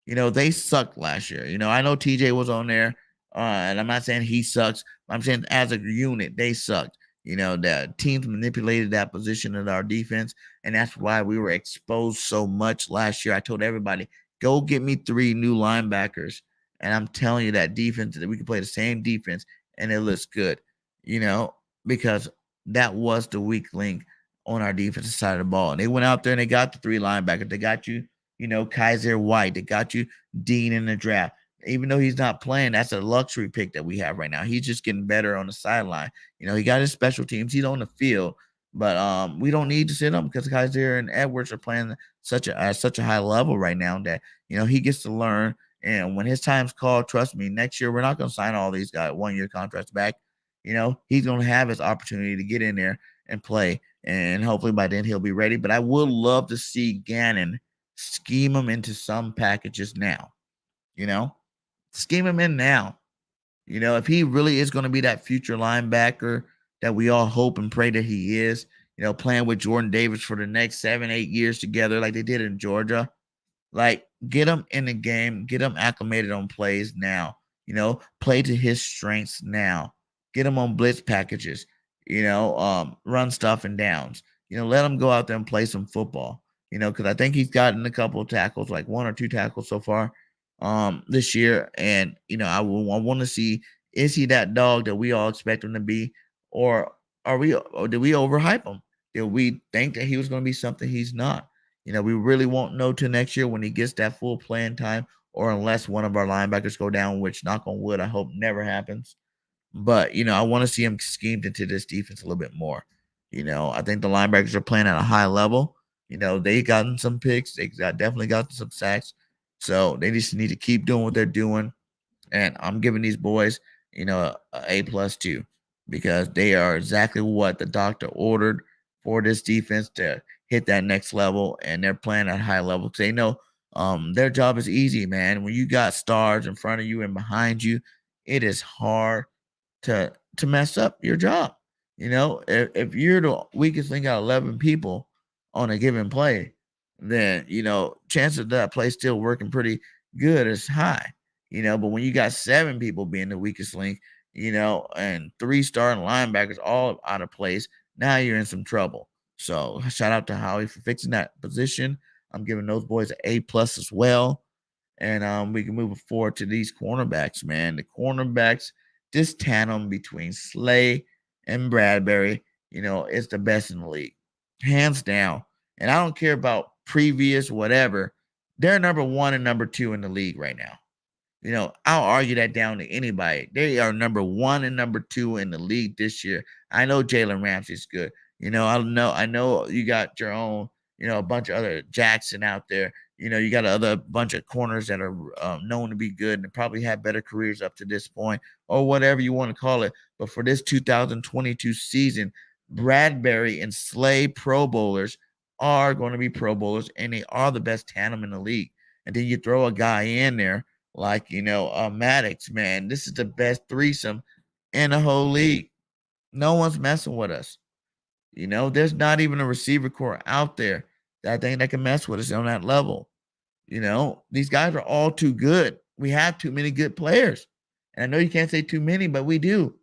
They sucked last year. I know TJ was on there, and I'm not saying he sucks. I'm saying as a unit, they sucked. The teams manipulated that position of our defense, and that's why we were exposed so much last year. I told everybody, go get me 3 new linebackers, and I'm telling you that defense, that we can play the same defense, and it looks good, because that was the weak link on our defensive side of the ball. And they went out there and they got the 3 linebackers. They got you, Kaiser White. They got you Dean in the draft. Even though he's not playing, that's a luxury pick that we have right now. He's just getting better on the sideline. He got his special teams. He's on the field, but we don't need to sit him because Kaiser and Edwards are playing such a high level right now that he gets to learn. And when his time's called, trust me, next year we're not going to sign all these guys 1-year contracts back. He's going to have his opportunity to get in there and play, and hopefully by then he'll be ready. But I would love to see Gannon scheme him into some packages now. Scheme him in now. If he really is going to be that future linebacker that we all hope and pray that he is, playing with Jordan Davis for the next 7-8 years together like they did in Georgia, like get him in the game, get him acclimated on plays now, play to his strengths now, get him on blitz packages, run stuff and downs, let him go out there and play some football, because I think he's gotten a couple of tackles, like 1 or 2 tackles so far this year. And I want to see, is he that dog that we all expect him to be, or did we overhype him? Did we think that he was going to be something he's not? We really won't know till next year when he gets that full playing time, or unless one of our linebackers go down, which, knock on wood, I hope never happens. But I want to see him schemed into this defense a little bit more. I think the linebackers are playing at a high level. They gotten some picks, they definitely got some sacks. So they just need to keep doing what they're doing. And I'm giving these boys, a A+ too, because they are exactly what the doctor ordered for this defense to hit that next level. And they're playing at a high level because they know their job is easy, man. When you got stars in front of you and behind you, it is hard to mess up your job. If you're the weakest link out of 11 people on a given play, then chances of that play still working pretty good is high. But when you got 7 people being the weakest link, and 3 starting linebackers all out of place, now you're in some trouble. So shout out to Howie for fixing that position. I'm giving those boys an A+ as well. And we can move forward to these cornerbacks, man. The cornerbacks, this tandem between Slay and Bradbury, it's the best in the league, hands down. And I don't care about previous whatever. They're number 1 and number 2 in the league right now. I'll argue that down to anybody. They are number 1 and number 2 in the league this year. I know Jalen Ramsey's good. I know you got your own, a bunch of other Jackson out there. You got another bunch of corners that are known to be good and probably have better careers up to this point, or whatever you want to call it. But for this 2022 season, Bradbury and Slay Pro Bowlers are going to be Pro Bowlers, and they are the best tandem in the league. And then you throw a guy in there like, Maddox, man, this is the best threesome in the whole league. No one's messing with us. There's not even a receiver core out there that I think that can mess with us on that level. These guys are all too good. We have too many good players. And I know you can't say too many, but we do.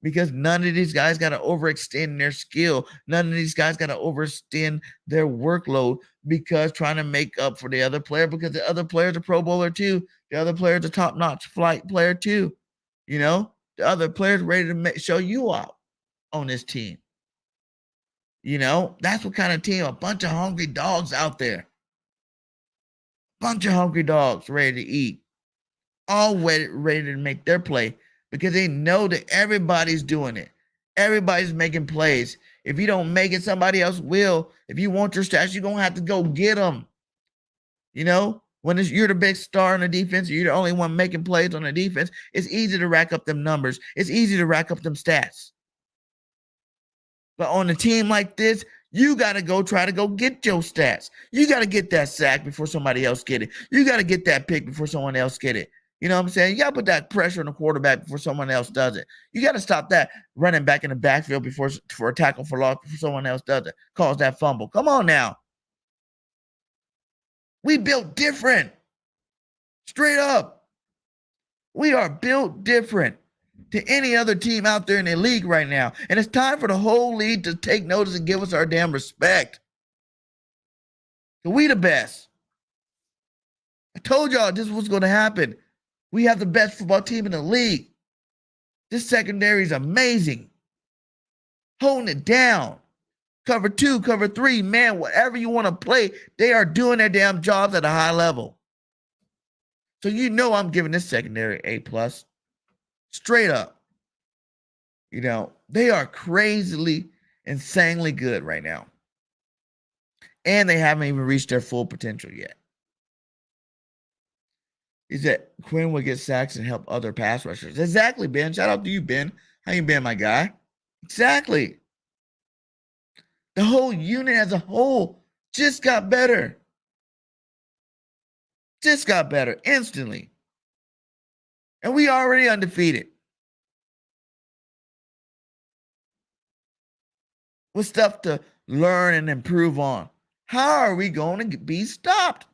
Because none of these guys got to overextend their skill. None of these guys got to overextend their workload because trying to make up for the other player, because the other player's a Pro Bowler too. The other player's a top-notch flight player too. The other player's ready to show you out on this team. That's what kind of team, a bunch of hungry dogs out there. Bunch of hungry dogs ready to eat. All ready to make their play because they know that everybody's doing it. Everybody's making plays. If you don't make it, somebody else will. If you want your stats, you're going to have to go get them. When you're the big star on the defense, you're the only one making plays on the defense, it's easy to rack up them numbers. It's easy to rack up them stats. But on a team like this, you got to go try to go get your stats. You got to get that sack before somebody else get it. You got to get that pick before someone else get it. You know what I'm saying? You got to put that pressure on the quarterback before someone else does it. You got to stop that running back in the backfield for a tackle for loss before someone else does it. Cause that fumble. Come on now. We built different. Straight up. We are built different to any other team out there in the league right now. And it's time for the whole league to take notice and give us our damn respect. We the best. I told y'all this was going to happen. We have the best football team in the league. This secondary is amazing. Holding it down. Cover 2, cover 3, man, whatever you want to play, they are doing their damn jobs at a high level. So I'm giving this secondary A+. Straight up. They are crazily, insanely good right now. And they haven't even reached their full potential yet. He said Quinn would get sacks and help other pass rushers. Exactly, Ben. Shout out to you, Ben. How you been, my guy? Exactly. The whole unit as a whole just got better. Just got better instantly. And we already undefeated. With stuff to learn and improve on. How are we going to be stopped?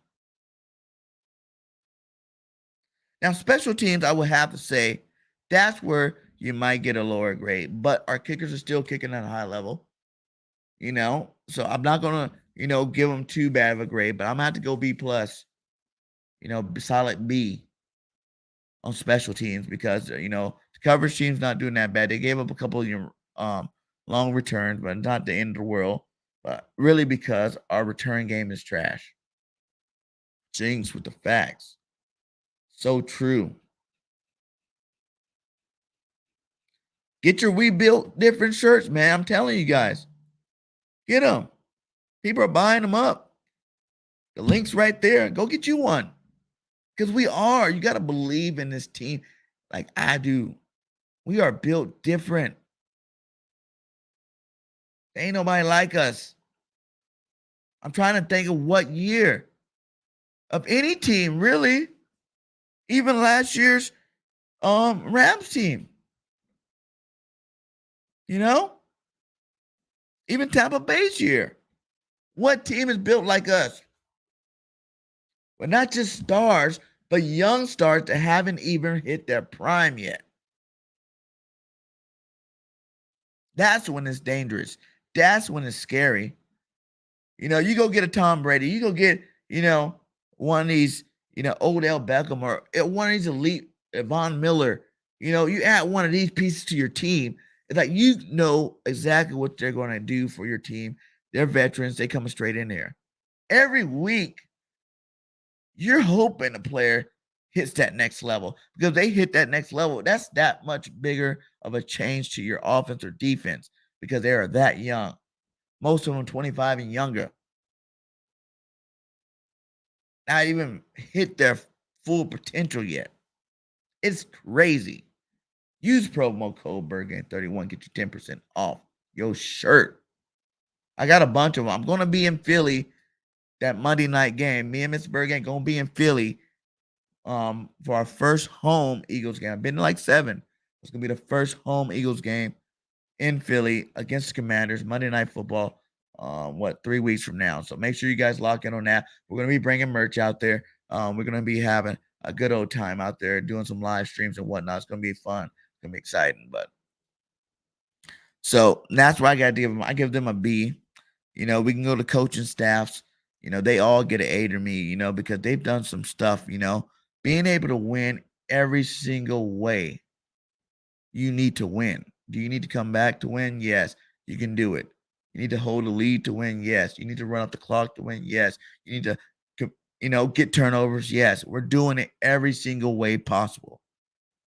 Now, special teams, I would have to say, that's where you might get a lower grade. But our kickers are still kicking at a high level. So I'm not going to, give them too bad of a grade. But I'm going to have to go B+. Solid B on special teams because, the coverage team's not doing that bad. They gave up a couple of long returns, but not the end of the world. But really because our return game is trash. Jinx with the facts. So true. Get your We Built Different shirts, man. I'm telling you guys. Get them. People are buying them up. The link's right there. Go get you one. Because we are. You got to believe in this team like I do. We are built different. There ain't nobody like us. I'm trying to think of what year of any team, really. Even last year's Rams team. Even Tampa Bay's year. What team is built like us? But not just stars, but young stars that haven't even hit their prime yet. That's when it's dangerous. That's when it's scary. You go get a Tom Brady. You go get, one of these, Odell Beckham or one of these elite Von Miller. You add one of these pieces to your team. It's like you know exactly what they're going to do for your team. They're veterans. They coming straight in there. Every week, you're hoping a player hits that next level. Because if they hit that next level, that's that much bigger of a change to your offense or defense because they are that young. Most of them 25 and younger. Not even hit their full potential yet. It's crazy. Use promo code BIRDGAME31. Get you 10% off your shirt. I got a bunch of them. I'm going to be in Philly that Monday night game. Me and Mr. Birdgame going to be in Philly for our first home Eagles game. I've been to like 7. It's going to be the first home Eagles game in Philly against the Commanders, Monday Night Football. 3 weeks from now. So make sure you guys lock in on that. We're going to be bringing merch out there. We're going to be having a good old time out there, doing some live streams and whatnot. It's going to be fun. It's going to be exciting. But so that's why I got to give them. I give them a B. We can go to coaching staffs. They all get an A to me. Because they've done some stuff. Being able to win every single way. You need to win. Do you need to come back to win? Yes, you can do it. You need to hold a lead to win. Yes. You need to run up the clock to win. Yes. You need to, get turnovers. Yes. We're doing it every single way possible.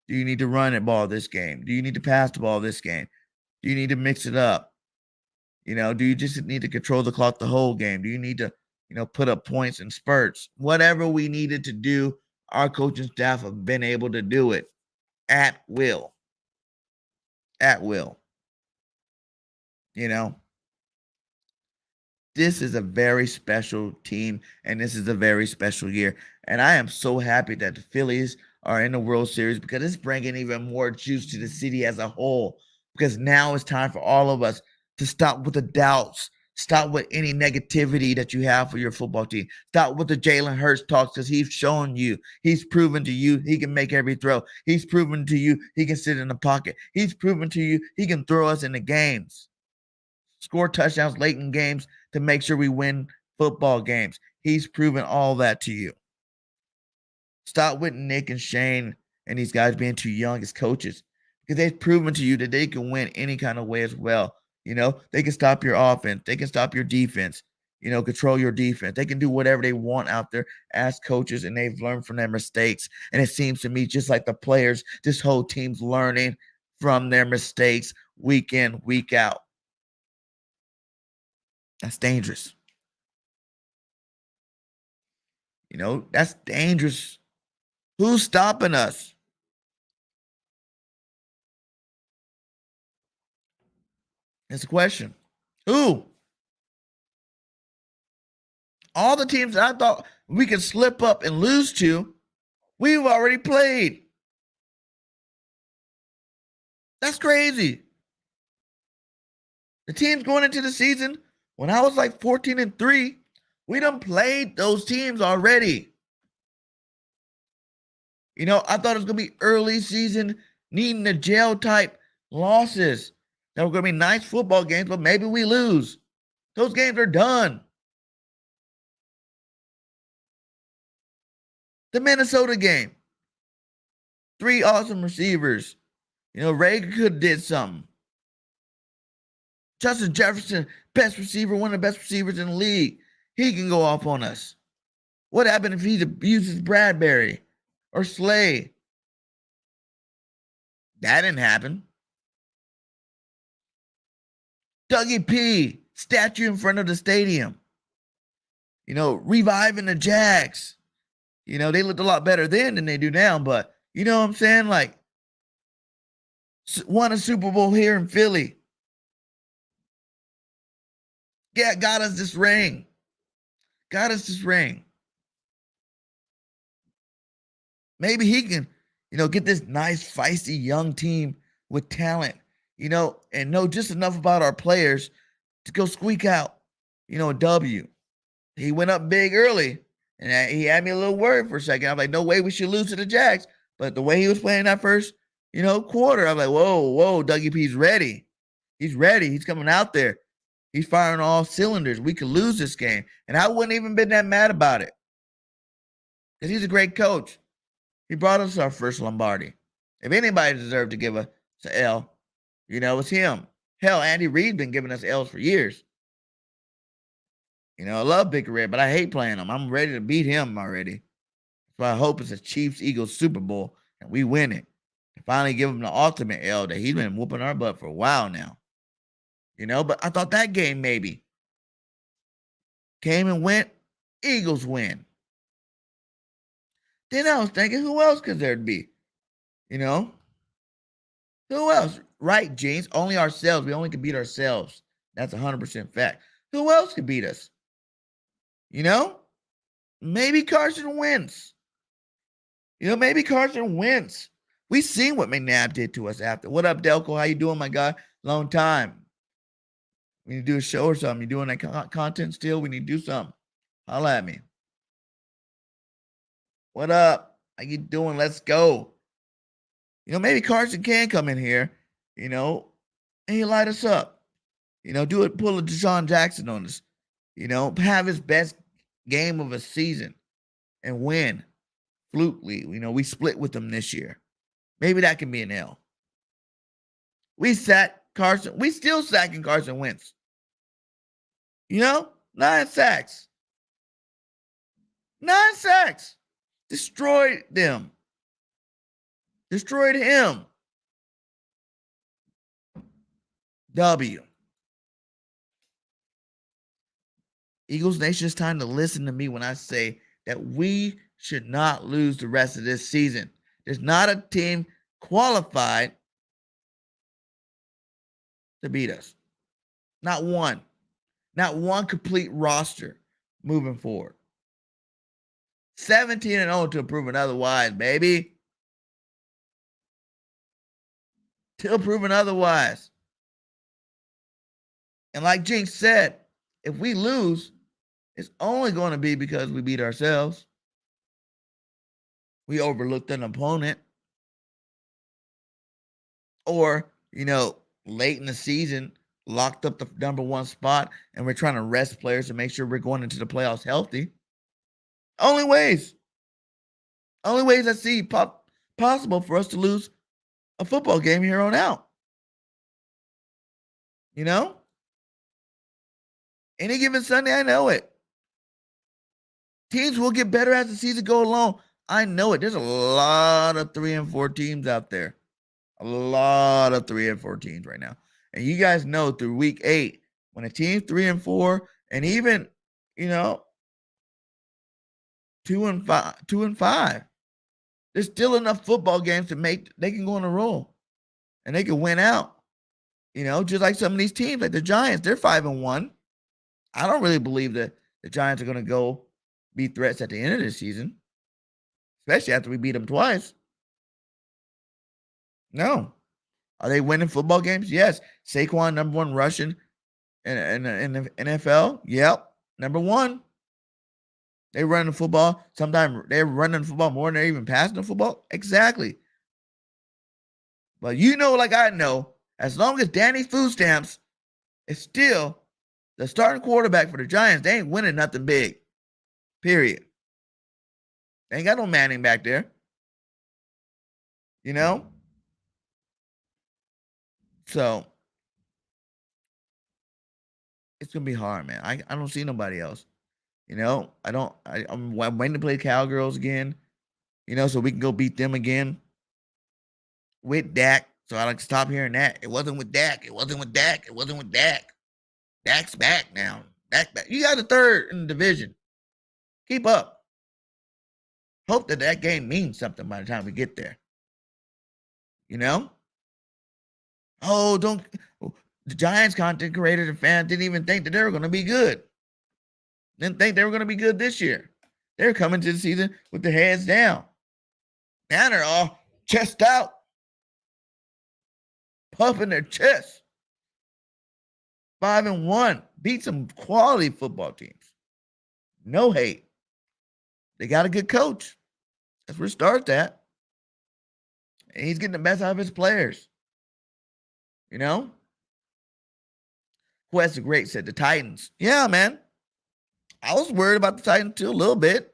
Do you need to run the ball this game? Do you need to pass the ball this game? Do you need to mix it up? Do you just need to control the clock the whole game? Do you need to, put up points in spurts? Whatever we needed to do, our coaching staff have been able to do it at will. At will. This is a very special team, and this is a very special year. And I am so happy that the Phillies are in the World Series because it's bringing even more juice to the city as a whole. Because now it's time for all of us to stop with the doubts. Stop with any negativity that you have for your football team. Stop with the Jalen Hurts talks because he's shown you. He's proven to you he can make every throw. He's proven to you he can sit in the pocket. He's proven to you he can throw us in the games. Score touchdowns late in games to make sure we win football games. He's proven all that to you. Stop with Nick and Shane and these guys being too young as coaches because they've proven to you that they can win any kind of way as well. They can stop your offense. They can stop your defense, control your defense. They can do whatever they want out there as coaches, and they've learned from their mistakes. And it seems to me just like the players, this whole team's learning from their mistakes week in, week out. That's dangerous. That's dangerous. Who's stopping us? That's the question. Who? All the teams that I thought we could slip up and lose to, we've already played. That's crazy. The teams going into the season, when I was like 14-3, we done played those teams already. I thought it was going to be early season, needing the jail type losses. That were going to be nice football games, but maybe we lose. Those games are done. The Minnesota game. 3 awesome receivers. Rager could have did something. Justin Jefferson, best receiver, one of the best receivers in the league. He can go off on us. What happened if he abuses Bradbury or Slay? That didn't happen. Dougie P, statue in front of the stadium. Reviving the Jags. They looked a lot better then than they do now, but you know what I'm saying? Like, won a Super Bowl here in Philly. Yeah, got us this ring. Maybe he can, get this nice, feisty young team with talent, and know just enough about our players to go squeak out, a W. He went up big early, and he had me a little worried for a second. I'm like, no way we should lose to the Jags. But the way he was playing that first, quarter, I'm like, whoa, Dougie P's ready. He's ready. He's coming out there. He's firing all cylinders. We could lose this game. And I wouldn't even been that mad about it. Because he's a great coach. He brought us our first Lombardi. If anybody deserved to give us an L, it's him. Hell, Andy Reid's been giving us L's for years. I love Big Red, but I hate playing him. I'm ready to beat him already. So I hope it's a Chiefs-Eagles Super Bowl and we win it. And finally give him the ultimate L that he's been whooping our butt for a while now. But I thought that game maybe came and went, Eagles win. Then I was thinking, who else could there be? Who else? Right, Jeans? Only ourselves. We only can beat ourselves. That's 100% fact. Who else could beat us? Maybe Carson Wentz. Maybe Carson Wentz. We seen what McNabb did to us after. What up, Delco? How you doing, my guy? Long time. We need to do a show or something. You doing that content still? We need to do something. Holla at me. What up? How you doing? Let's go. Maybe Carson can come in here, and he light us up. Pull a Deshaun Jackson on us. Have his best game of a season and win. Flukely. We split with them this year. Maybe that can be an L. We still sacking Carson Wentz. 9 sacks. 9 sacks. Destroyed them. Destroyed him. W. Eagles Nation, it's time to listen to me when I say that we should not lose the rest of this season. There's not a team qualified to beat us. Not one. Not one complete roster moving forward. 17-0 to proven otherwise, baby. Till proven otherwise. And like Jinx said, if we lose, it's only going to be because we beat ourselves. We overlooked an opponent. Or, late in the season, locked up the number 1 spot, and we're trying to rest players to make sure we're going into the playoffs healthy. Only ways I see possible for us to lose a football game here on out. Any given Sunday, I know it. Teams will get better as the season goes along. I know it. There's a lot of 3 and 4 teams out there. A lot of 3 and 4 teams right now. And you guys know through week 8, when a team's 3 and 4, and even, 2 and 5, there's still enough football games to they can go on a roll. And they can win out. Just like some of these teams, like the Giants, they're 5 and 1. I don't really believe that the Giants are going to go be threats at the end of the season, especially after we beat them twice. No. Are they winning football games? Yes. Saquon, number 1 rushing in the NFL? Yep. Number 1. They run the football. Sometimes they're running the football more than they're even passing the football. Exactly. But like I know, as long as Danny Food Stamps is still the starting quarterback for the Giants, they ain't winning nothing big. Period. They ain't got no Manning back there. So it's gonna be hard, man. I don't see nobody else. I'm waiting to play Cowgirls again. So we can go beat them again with Dak. So I stop hearing that. It wasn't with Dak. It wasn't with Dak. It wasn't with Dak. Dak's back now. Dak back. You got the 3rd in the division. Keep up. Hope that game means something by the time we get there. Oh, the Giants content creators and fans didn't even think that they were going to be good. Didn't think they were going to be good this year. They're coming to the season with their heads down. Now they're all chest out. Puffing their chest. 5 and 1. Beat some quality football teams. No hate. They got a good coach. That's where it starts at. And he's getting the best out of his players. Quest the Great said the Titans. Yeah, man. I was worried about the Titans too a little bit.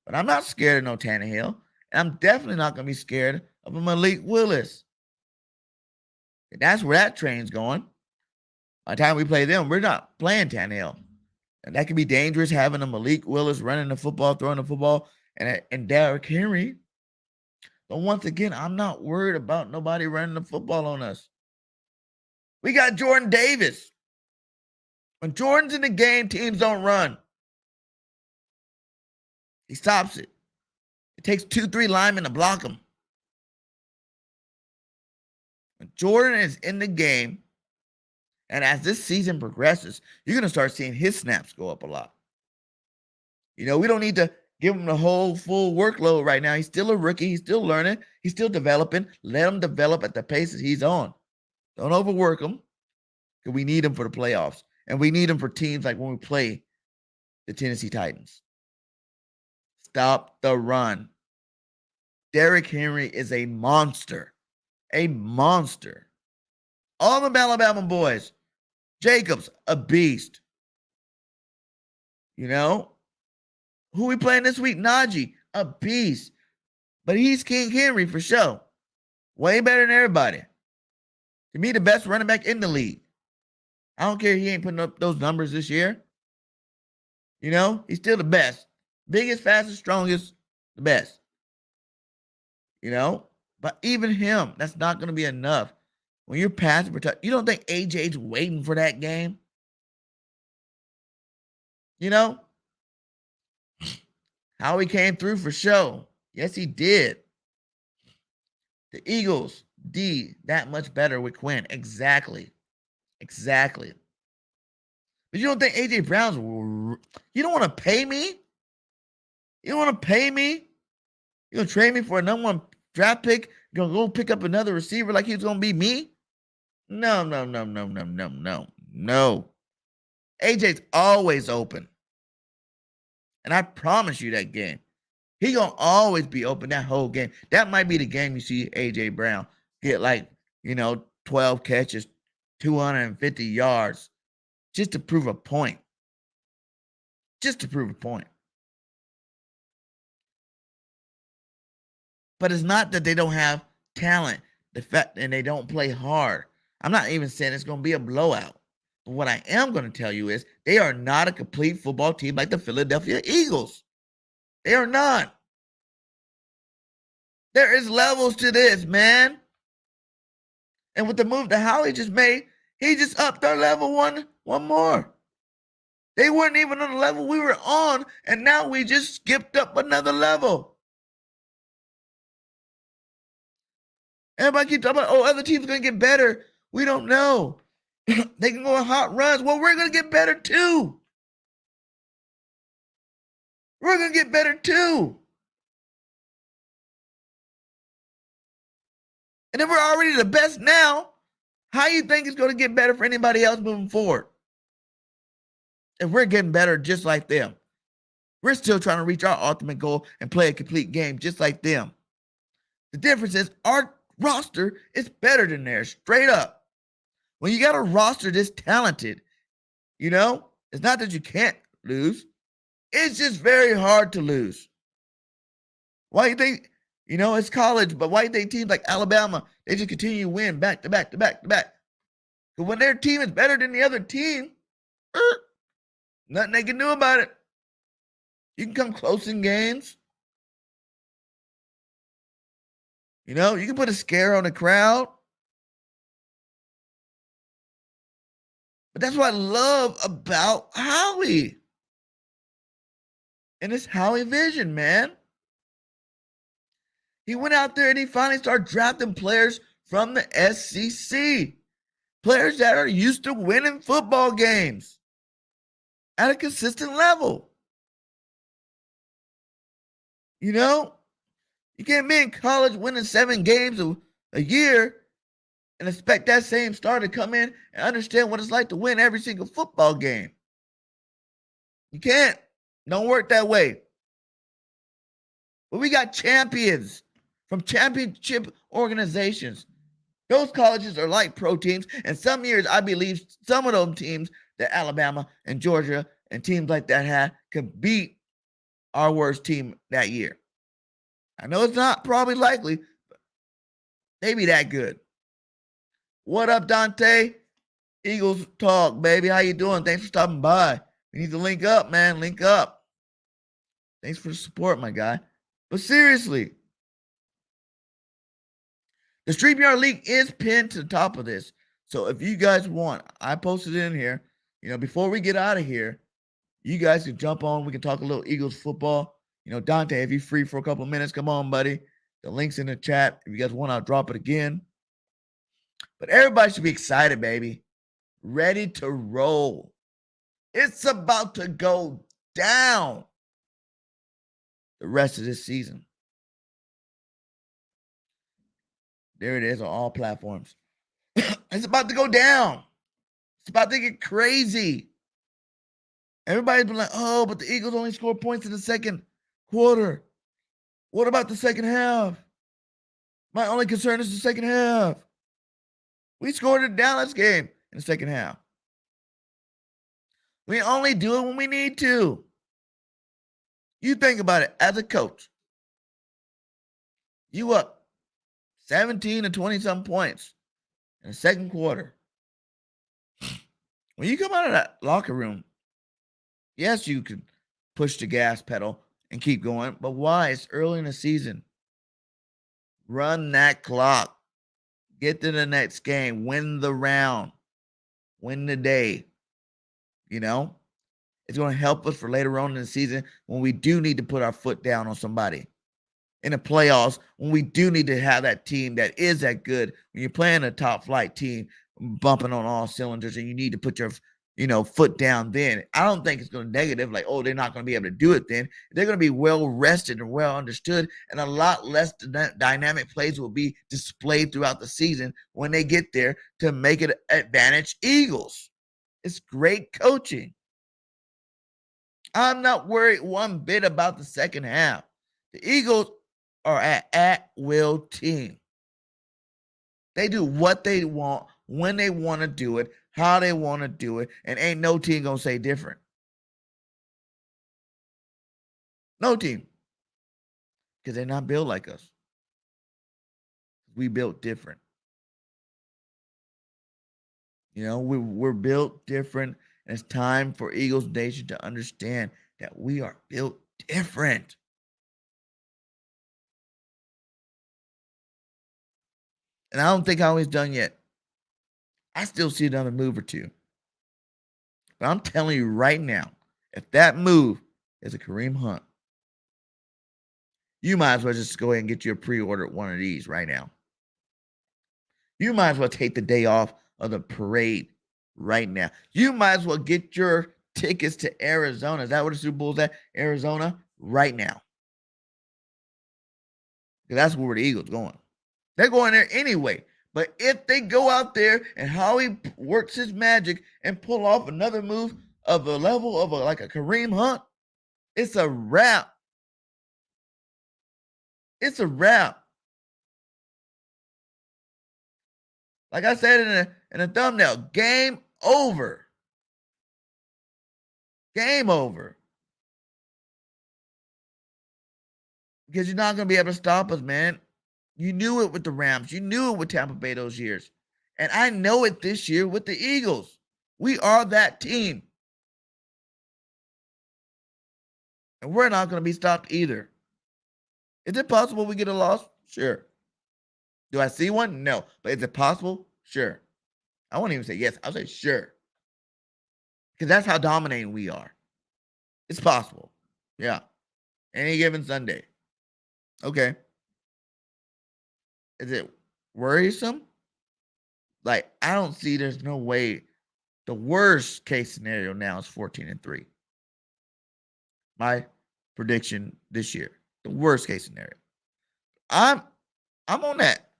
But I'm not scared of no Tannehill. And I'm definitely not going to be scared of a Malik Willis. And that's where that train's going. By the time we play them, we're not playing Tannehill. And that can be dangerous having a Malik Willis running the football, throwing the football, and Derrick Henry. But once again, I'm not worried about nobody running the football on us. We got Jordan Davis. When Jordan's in the game, teams don't run. He stops it. It takes 2-3 linemen to block him. When Jordan is in the game, and as this season progresses, you're going to start seeing his snaps go up a lot. We don't need to give him the whole full workload right now. He's still a rookie. He's still learning. He's still developing. Let him develop at the pace that he's on. Don't overwork them, because we need them for the playoffs. And we need them for teams like when we play the Tennessee Titans. Stop the run. Derrick Henry is a monster. A monster. All the Alabama boys. Jacobs, a beast. You know? Who we playing this week? Najee, a beast. But he's King Henry for sure. Way better than everybody. To me, the best running back in the league. I don't care if he ain't putting up those numbers this year. You know, he's still the best. Biggest, fastest, strongest, the best. You know? But even him, that's not going to be enough. When you're passing for touch, you don't think AJ's waiting for that game? You know? Howie came through for show. Yes, he did. The Eagles, D, that much better with Quinn. Exactly. Exactly. But you don't think AJ Brown's... You don't want to pay me? You don't want to pay me? You going to trade me for a number one draft pick? You going to go pick up another receiver like he's going to be me? No. AJ's always open. And I promise you that game. He going to always be open that whole game. That might be the game you see AJ Brown get 12 catches, 250 yards, just to prove a point. Just to prove a point. But it's not that they don't have talent, and they don't play hard. I'm not even saying it's going to be a blowout. But what I am going to tell you is they are not a complete football team like the Philadelphia Eagles. They are not. There is levels to this, man. And with the move that Howie just made, he just upped their level one more. They weren't even on the level we were on, and now we just skipped up another level. Everybody keeps talking about, other teams are going to get better. We don't know. They can go on hot runs. Well, we're going to get better too. We're going to get better too. And if we're already the best now, how you think it's going to get better for anybody else moving forward? If we're getting better just like them. We're still trying to reach our ultimate goal and play a complete game just like them. The difference is our roster is better than theirs, straight up. When you got a roster this talented, it's not that you can't lose. It's just very hard to lose. Why do you think, it's college, but why do you think teams like Alabama, they just continue to win back to back to back to back? Because when their team is better than the other team, nothing they can do about it. You can come close in games. You can put a scare on the crowd. But that's what I love about Howie. And it's Howie vision, man. He went out there and he finally started drafting players from the SEC. Players that are used to winning football games at a consistent level. You can't be in college winning 7 games a year and expect that same star to come in and understand what it's like to win every single football game. You can't. Don't work that way. But we got champions from championship organizations. Those colleges are like pro teams, and some years I believe some of those teams that Alabama and Georgia and teams like that had could beat our worst team that year. I know it's not probably likely, but they be that good. What up, Dante? Eagles talk, baby. How you doing? Thanks for stopping by. We need to link up, man. Link up. Thanks for the support, my guy. But seriously, the StreamYard link is pinned to the top of this. So if you guys want, I posted it in here. Before we get out of here, you guys can jump on. We can talk a little Eagles football. Dante, if you're free for a couple of minutes, come on, buddy. The link's in the chat. If you guys want, I'll drop it again. But everybody should be excited, baby. Ready to roll. It's about to go down the rest of this season. There it is on all platforms. It's about to go down. It's about to get crazy. Everybody's been like, oh, but the Eagles only scored points in the second quarter. What about the second half? My only concern is the second half. We scored a Dallas game in the second half. We only do it when we need to. You think about it as a coach. You up 17 to 20-something points in the second quarter. When you come out of that locker room, yes, you can push the gas pedal and keep going, but why? It's early in the season. Run that clock. Get to the next game. Win the round. Win the day. You know? It's going to help us for later on in the season when we do need to put our foot down on somebody. In the playoffs, when we do need to have that team that is that good, when you're playing a top flight team bumping on all cylinders and you need to put your foot down then. I don't think it's going to negative like, oh, they're not going to be able to do it then. They're going to be well rested and well understood, and a lot less dynamic plays will be displayed throughout the season when they get there to make it advantage Eagles. It's great coaching. I'm not worried one bit about the second half. The Eagles are an at-will team. They do what they want, when they want to do it, how they want to do it, and ain't no team going to say different. No team. Because they're not built like us. We built different. We're built different, and it's time for Eagles Nation to understand that we are built different. And I don't think Howie's done yet. I still see another move or two. But I'm telling you right now, if that move is a Kareem Hunt, you might as well just go ahead and get you a pre-order at one of these right now. You might as well take the day off of the parade right now. You might as well get your tickets to Arizona. Is that where the Super Bowl's at? Arizona right now. Because that's where the Eagles going. They're going there anyway. But if they go out there and Howie works his magic and pull off another move of a level of like a Kareem Hunt, it's a wrap. It's a wrap. Like I said in a thumbnail, game over. Game over. Because you're not going to be able to stop us, man. You knew it with the Rams. You knew it with Tampa Bay those years. And I know it this year with the Eagles. We are that team. And we're not going to be stopped either. Is it possible we get a loss? Sure. Do I see one? No. But is it possible? Sure. I won't even say yes. I'll say sure. Because that's how dominating we are. It's possible. Yeah. Any given Sunday. Okay. Is it worrisome? Like, I don't see there's no way. The worst case scenario now is 14-3. My prediction this year. The worst case scenario. I'm on that.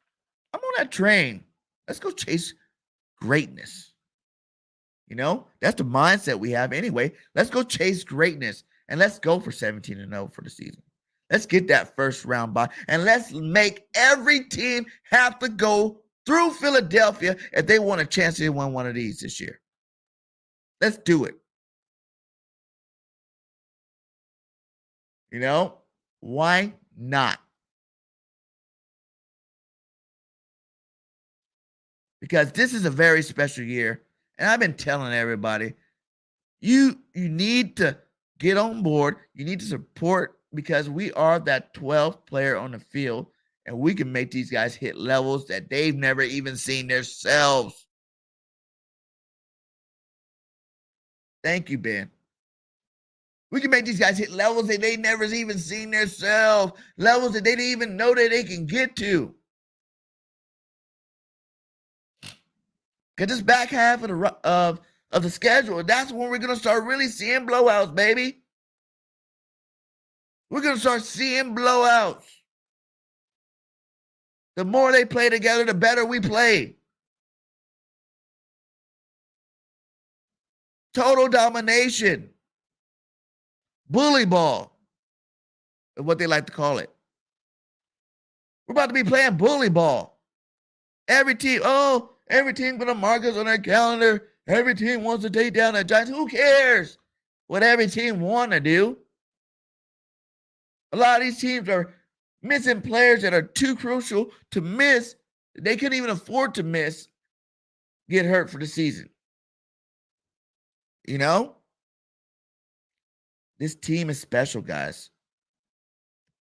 I'm on that train. Let's go chase greatness. That's the mindset we have anyway. Let's go chase greatness and let's go for 17-0 for the season. Let's get that first round bye, and let's make every team have to go through Philadelphia if they want a chance to win one of these this year. Let's do it. Why not? Because this is a very special year, and I've been telling everybody, you need to get on board. You need to support, because we are that 12th player on the field, and we can make these guys hit levels that they've never even seen themselves. Thank you, Ben. We can make these guys hit levels that they never even seen themselves, levels that they didn't even know that they can get to. Because this back half of the schedule, that's when we're going to start really seeing blowouts, baby. We're going to start seeing blowouts. The more they play together, the better we play. Total domination. Bully ball is what they like to call it. We're about to be playing bully ball. Every team going to mark us on their calendar. Every team wants to take down the Giants. Who cares what every team want to do? A lot of these teams are missing players that are too crucial to miss. They couldn't even afford to miss, get hurt for the season. You know? This team is special, guys.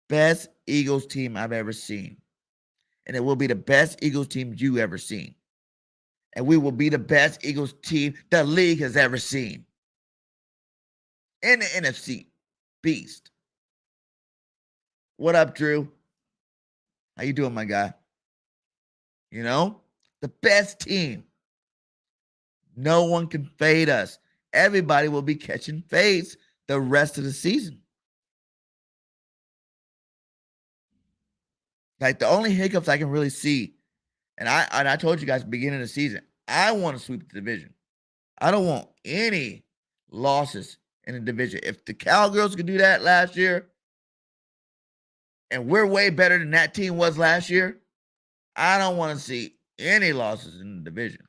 Best Eagles team I've ever seen. And it will be the best Eagles team you ever seen. And we will be the best Eagles team the league has ever seen. In the NFC Beast. What up, Drew? How you doing, my guy? You know, the best team. No one can fade us. Everybody will be catching fades the rest of the season. Like the only hiccups I can really see, and I told you guys at the beginning of the season, I want to sweep the division. I don't want any losses in the division. If the Cowgirls could do that last year, and we're way better than that team was last year, I don't want to see any losses in the division.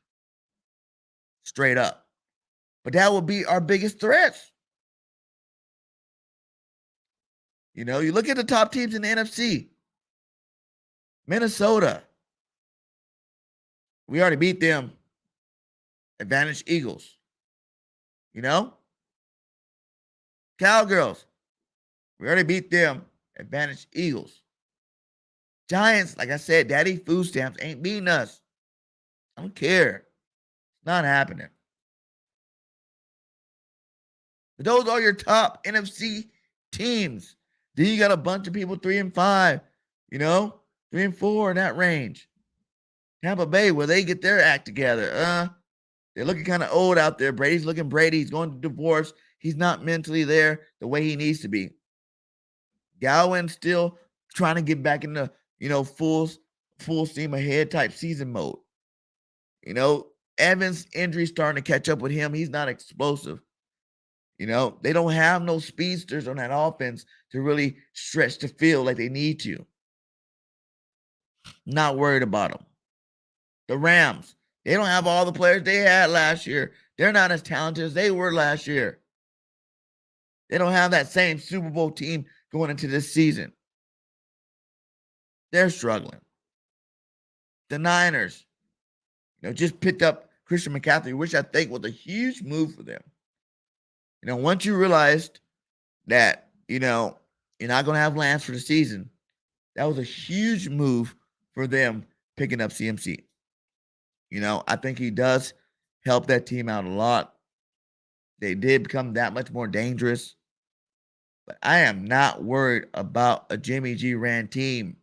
Straight up. But that would be our biggest threats. You know, you look at the top teams in the NFC. Minnesota. We already beat them. Advantage Eagles. You know? Cowgirls. We already beat them. Advantage Eagles. Giants, like I said, Daddy Food Stamps ain't beating us. I don't care. It's not happening. But those are your top NFC teams. Then you got a bunch of people 3-5, you know, 3-4 in that range. Tampa Bay, will they get their act together? They're looking kind of old out there. Brady's looking Brady. He's going to divorce. He's not mentally there the way he needs to be. Gowan's still trying to get back into, you know, full steam ahead type season mode. You know, Evans' injury starting to catch up with him. He's not explosive. You know, they don't have no speedsters on that offense to really stretch the field like they need to. Not worried about them. The Rams, they don't have all the players they had last year. They're not as talented as they were last year. They don't have that same Super Bowl team going into this season. They're struggling. The Niners, you know, just picked up Christian McCaffrey, which I think was a huge move for them. You know, once you realized that, you know, you're not going to have Lance for the season, that was a huge move for them picking up CMC. You know, I think he does help that team out a lot. They did become that much more dangerous. But I am not worried about a Jimmy G ran team.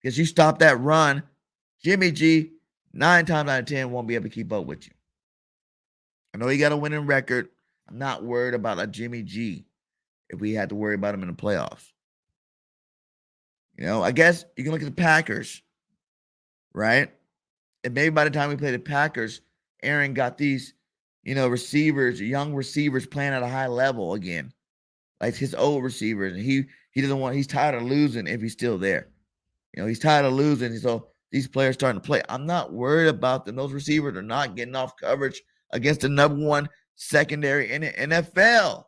Because you stop that run, Jimmy G, 9 times out of 10, won't be able to keep up with you. I know he got a winning record. I'm not worried about a Jimmy G if we had to worry about him in the playoffs. You know, I guess you can look at the Packers, right? And maybe by the time we play the Packers, Aaron got these, you know, receivers, young receivers playing at a high level again. Like his old receivers. And he doesn't want, he's tired of losing if he's still there. You know, he's tired of losing. So these players starting to play. I'm not worried about them. Those receivers are not getting off coverage against the number one secondary in the NFL.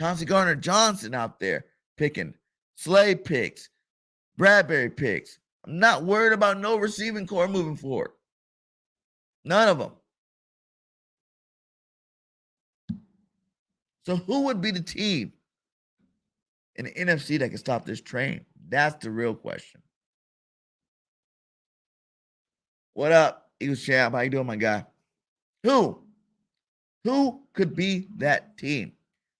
Chauncey Gardner-Johnson out there picking Slay picks, Bradbury picks. I'm not worried about no receiving core moving forward. None of them. So who would be the team in the NFC that can stop this train? That's the real question. What up, Eagles champ? How you doing, my guy? Who could be that team?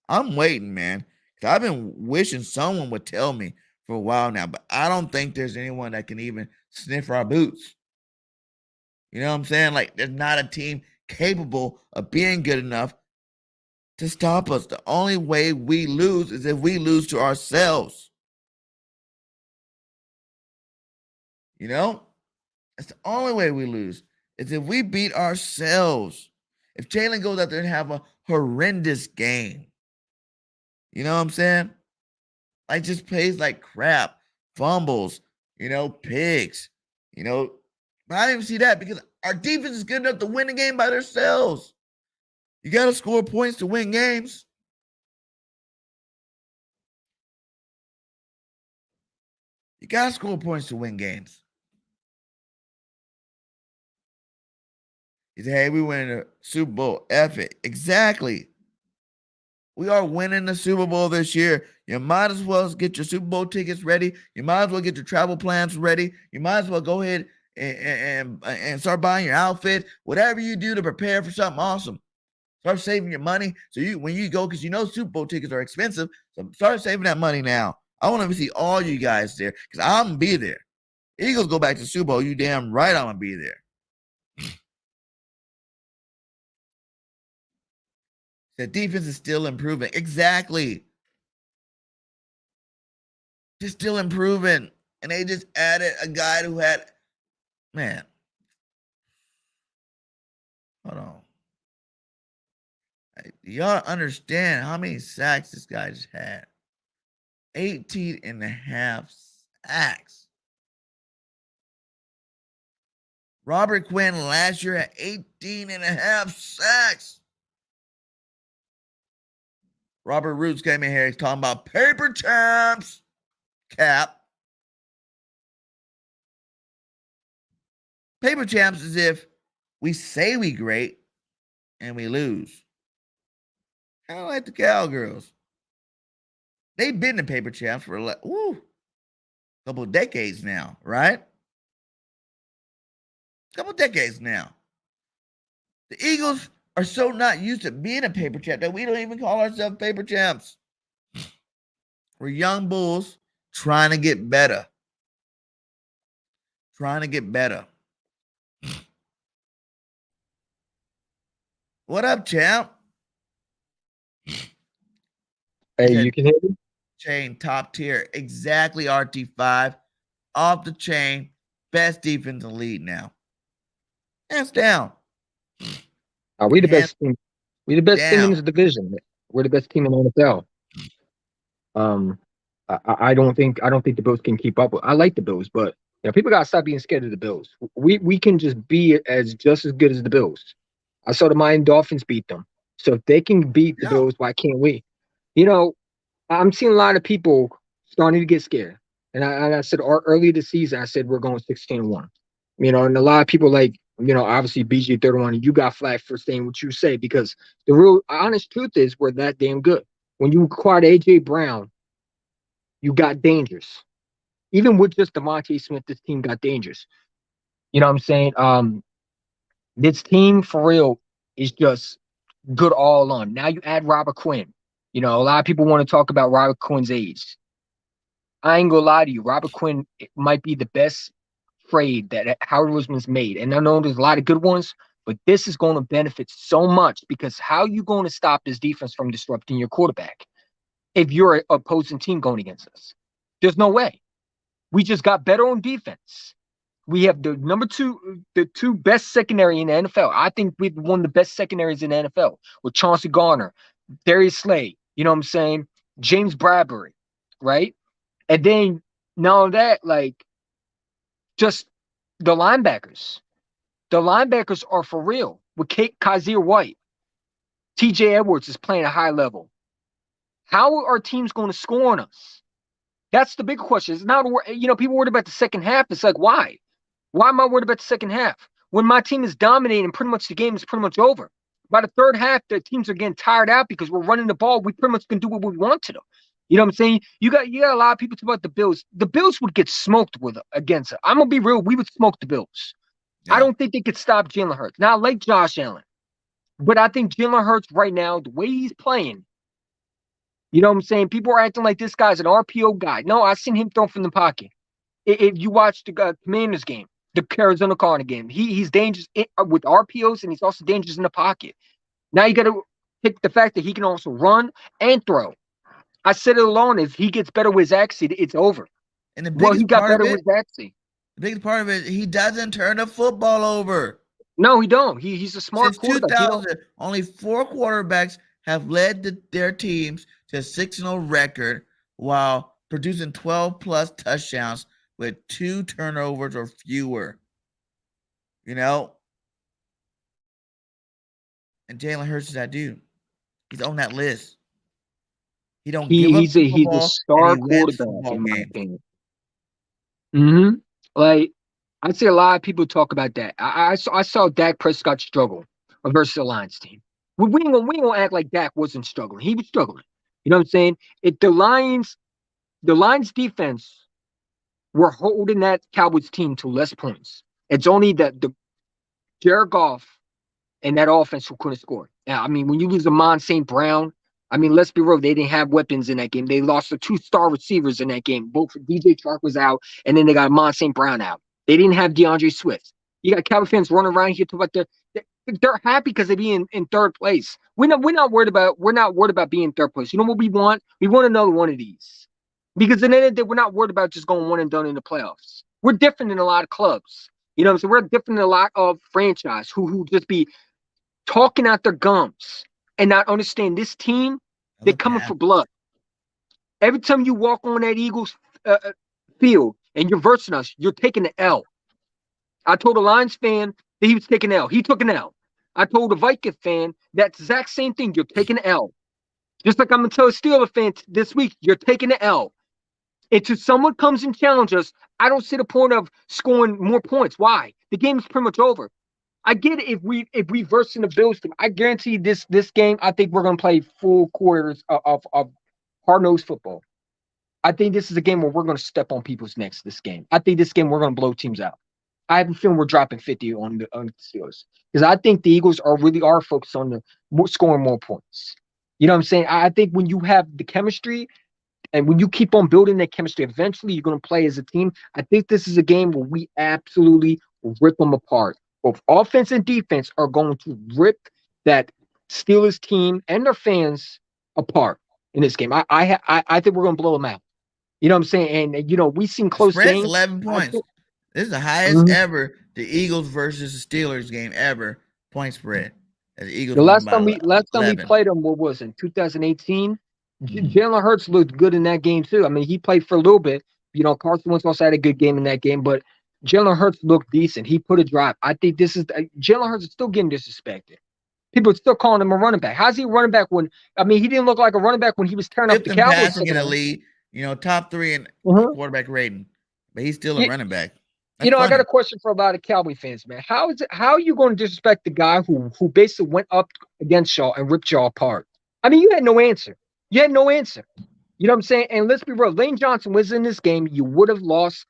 I'm waiting, man. Because I've been wishing someone would tell me for a while now, but I don't think there's anyone that can even sniff our boots. You know what I'm saying? Like, there's not a team capable of being good enough to stop us. The only way we lose is if we lose to ourselves. You know? That's the only way we lose. is if we beat ourselves. If Jalen goes out there and have a horrendous game, you know what I'm saying? Like just plays like crap, fumbles, picks, But I didn't even see that because our defense is good enough to win the game by themselves. You got to score points to win games. You got to score points to win games. He said, hey, we win the Super Bowl. F it. Exactly. We are winning the Super Bowl this year. You might as well get your Super Bowl tickets ready. You might as well get your travel plans ready. You might as well go ahead and start buying your outfit. Whatever you do to prepare for something awesome. Start saving your money. So when you go, because Super Bowl tickets are expensive. So start saving that money now. I want to see all you guys there because I'm going to be there. Eagles go back to Super Bowl. You damn right I'm going to be there. The defense is still improving. Exactly. Just still improving. And they just added a guy who had, man. Hold on. Y'all understand how many sacks this guy just had? 18 and a half sacks. Robert Quinn last year had 18 and a half sacks. Robert Roots came in here. He's talking about paper champs. Cap. Paper champs is if we say we great and we lose. Kind of like the Cowgirls. They've been the paper champs for a couple of decades now, right? Couple of decades now. The Eagles are so not used to being a paper champ that we don't even call ourselves paper champs. We're young bulls trying to get better. Trying to get better. What up, champ? Hey, you can hear me? Chain, top tier. Exactly, RT5. Off the chain. Best defense in the league now. Hands down. Are we the best team? We the best team in this division. We're the best team in the NFL. I don't think the Bills can keep up with. I like the Bills, but people gotta stop being scared of the Bills. We can just be just as good as the Bills. I saw the Miami Dolphins beat them. So if they can beat the Bills, why can't we? I'm seeing a lot of people starting to get scared. And I said earlier this season, I said we're going 16-1. And a lot of people obviously BG31, you got flagged for saying what you say because the real honest truth is we're that damn good. When you acquired AJ Brown, you got dangerous. Even with just DeVonta Smith, this team got dangerous. You know what I'm saying? This team for real is just good all on. Now you add Robert Quinn. A lot of people want to talk about Robert Quinn's age. I ain't gonna lie to you. Robert Quinn might be the best trade that Howard Roseman's made. And I know there's a lot of good ones, but this is going to benefit so much because how are you going to stop this defense from disrupting your quarterback if you're an opposing team going against us? There's no way. We just got better on defense. We have the two best secondary in the NFL. I think we've one of the best secondaries in the NFL with Chauncey Garner, Darius Slay, you know what I'm saying? James Bradbury, right? And then now that, just the linebackers. The linebackers are for real. With Kazir White, TJ Edwards is playing a high level. How are teams going to score on us? That's the big question. It's not, people worried about the second half. It's like, why? Why am I worried about the second half? When my team is dominating, pretty much the game is pretty much over. By the third half, the teams are getting tired out because we're running the ball. We pretty much can do what we want to do. You know what I'm saying? You got a lot of people talk about the Bills. The Bills would get smoked against it. I'm gonna be real. We would smoke the Bills. Yeah. I don't think they could stop Jalen Hurts. Now I like Josh Allen, but I think Jalen Hurts right now, the way he's playing, you know what I'm saying? People are acting like this guy's an RPO guy. No, I've seen him throw from the pocket. If you watch the Commanders game, the Arizona Cardinals game, he's dangerous with RPOs and he's also dangerous in the pocket. Now you got to pick the fact that he can also run and throw. I said it alone. If he gets better with his accent, it's over. And he got better with his accent. The biggest part of it, he doesn't turn the football over. No, he don't. He's a smart Since quarterback. 2000, only 4 quarterbacks have led their teams to a 6-0 record while producing 12 plus touchdowns with 2 turnovers or fewer. You know, and Jalen Hurts is that dude. He's on that list. He don't give up the He's a football and he star wins quarterback football in my games. opinion. Mm-hmm. Like I see a lot of people talk about that. I saw Dak Prescott struggle versus the Lions team. We ain't gonna act like Dak wasn't struggling. He was struggling. You know what I'm saying? If the Lions defense were holding that Cowboys team to less points. It's only that the Jared Goff and that offense who couldn't score. Now, I mean, when you lose Amon St. Brown, I mean, let's be real, they didn't have weapons in that game. They lost the 2-star receivers in that game. Both DJ Chark was out, and then they got Amon St. Brown out. They didn't have DeAndre Swift. You got Cowboy fans running around here talking about they're happy because they be in third place. We're not worried about being in third place. You know what we want? We want another one of these. Because in the end of the day, we're not worried about just going one and done in the playoffs. We're different than a lot of clubs. You know what I'm saying? We're different than a lot of franchise who just be talking out their gums and not understand this team, they're coming for blood. Every time you walk on that Eagles field and you're versing us, you're taking the L. I told a Lions fan that he was taking L. He took an L. I told a Viking fan that exact same thing. You're taking the L. Just like I'm going to tell a Steelers fan this week, you're taking the L. Until someone comes and challenges us, I don't see the point of scoring more points. Why? The game is pretty much over. I get it if we verse in the Bills team. I guarantee this game, I think we're gonna play full quarters of hard-nosed football. I think this is a game where we're gonna step on people's necks this game. I think this game we're gonna blow teams out. I have a feeling we're dropping 50 on the Steelers. Because I think the Eagles are focused on scoring more points. You know what I'm saying? I think when you have the chemistry and when you keep on building that chemistry, eventually you're going to play as a team. I think this is a game where we absolutely rip them apart. Both offense and defense are going to rip that Steelers team and their fans apart in this game. I think we're going to blow them out. You know what I'm saying? And we've seen close Spread's games. 11 points. This is the highest ever the Eagles versus the Steelers game ever point spread. The Eagles The last time we 11. played them, what was it, in 2018? Jalen Hurts looked good in that game too. I mean, he played for a little bit. Carson Wentz also had a good game in that game, but Jalen Hurts looked decent. He put a drive. I think Jalen Hurts is still getting disrespected. People are still calling him a running back. How's he a running back when? I mean, he didn't look like a running back when he was tearing up the Cowboys. Passing in the league, top 3 in quarterback rating, but he's still a running back. I got a question for a lot of Cowboy fans, man. How are you going to disrespect the guy who basically went up against y'all and ripped y'all apart? I mean, you had no answer. You had no answer. You know what I'm saying? And let's be real. Lane Johnson was in this game. You would have lost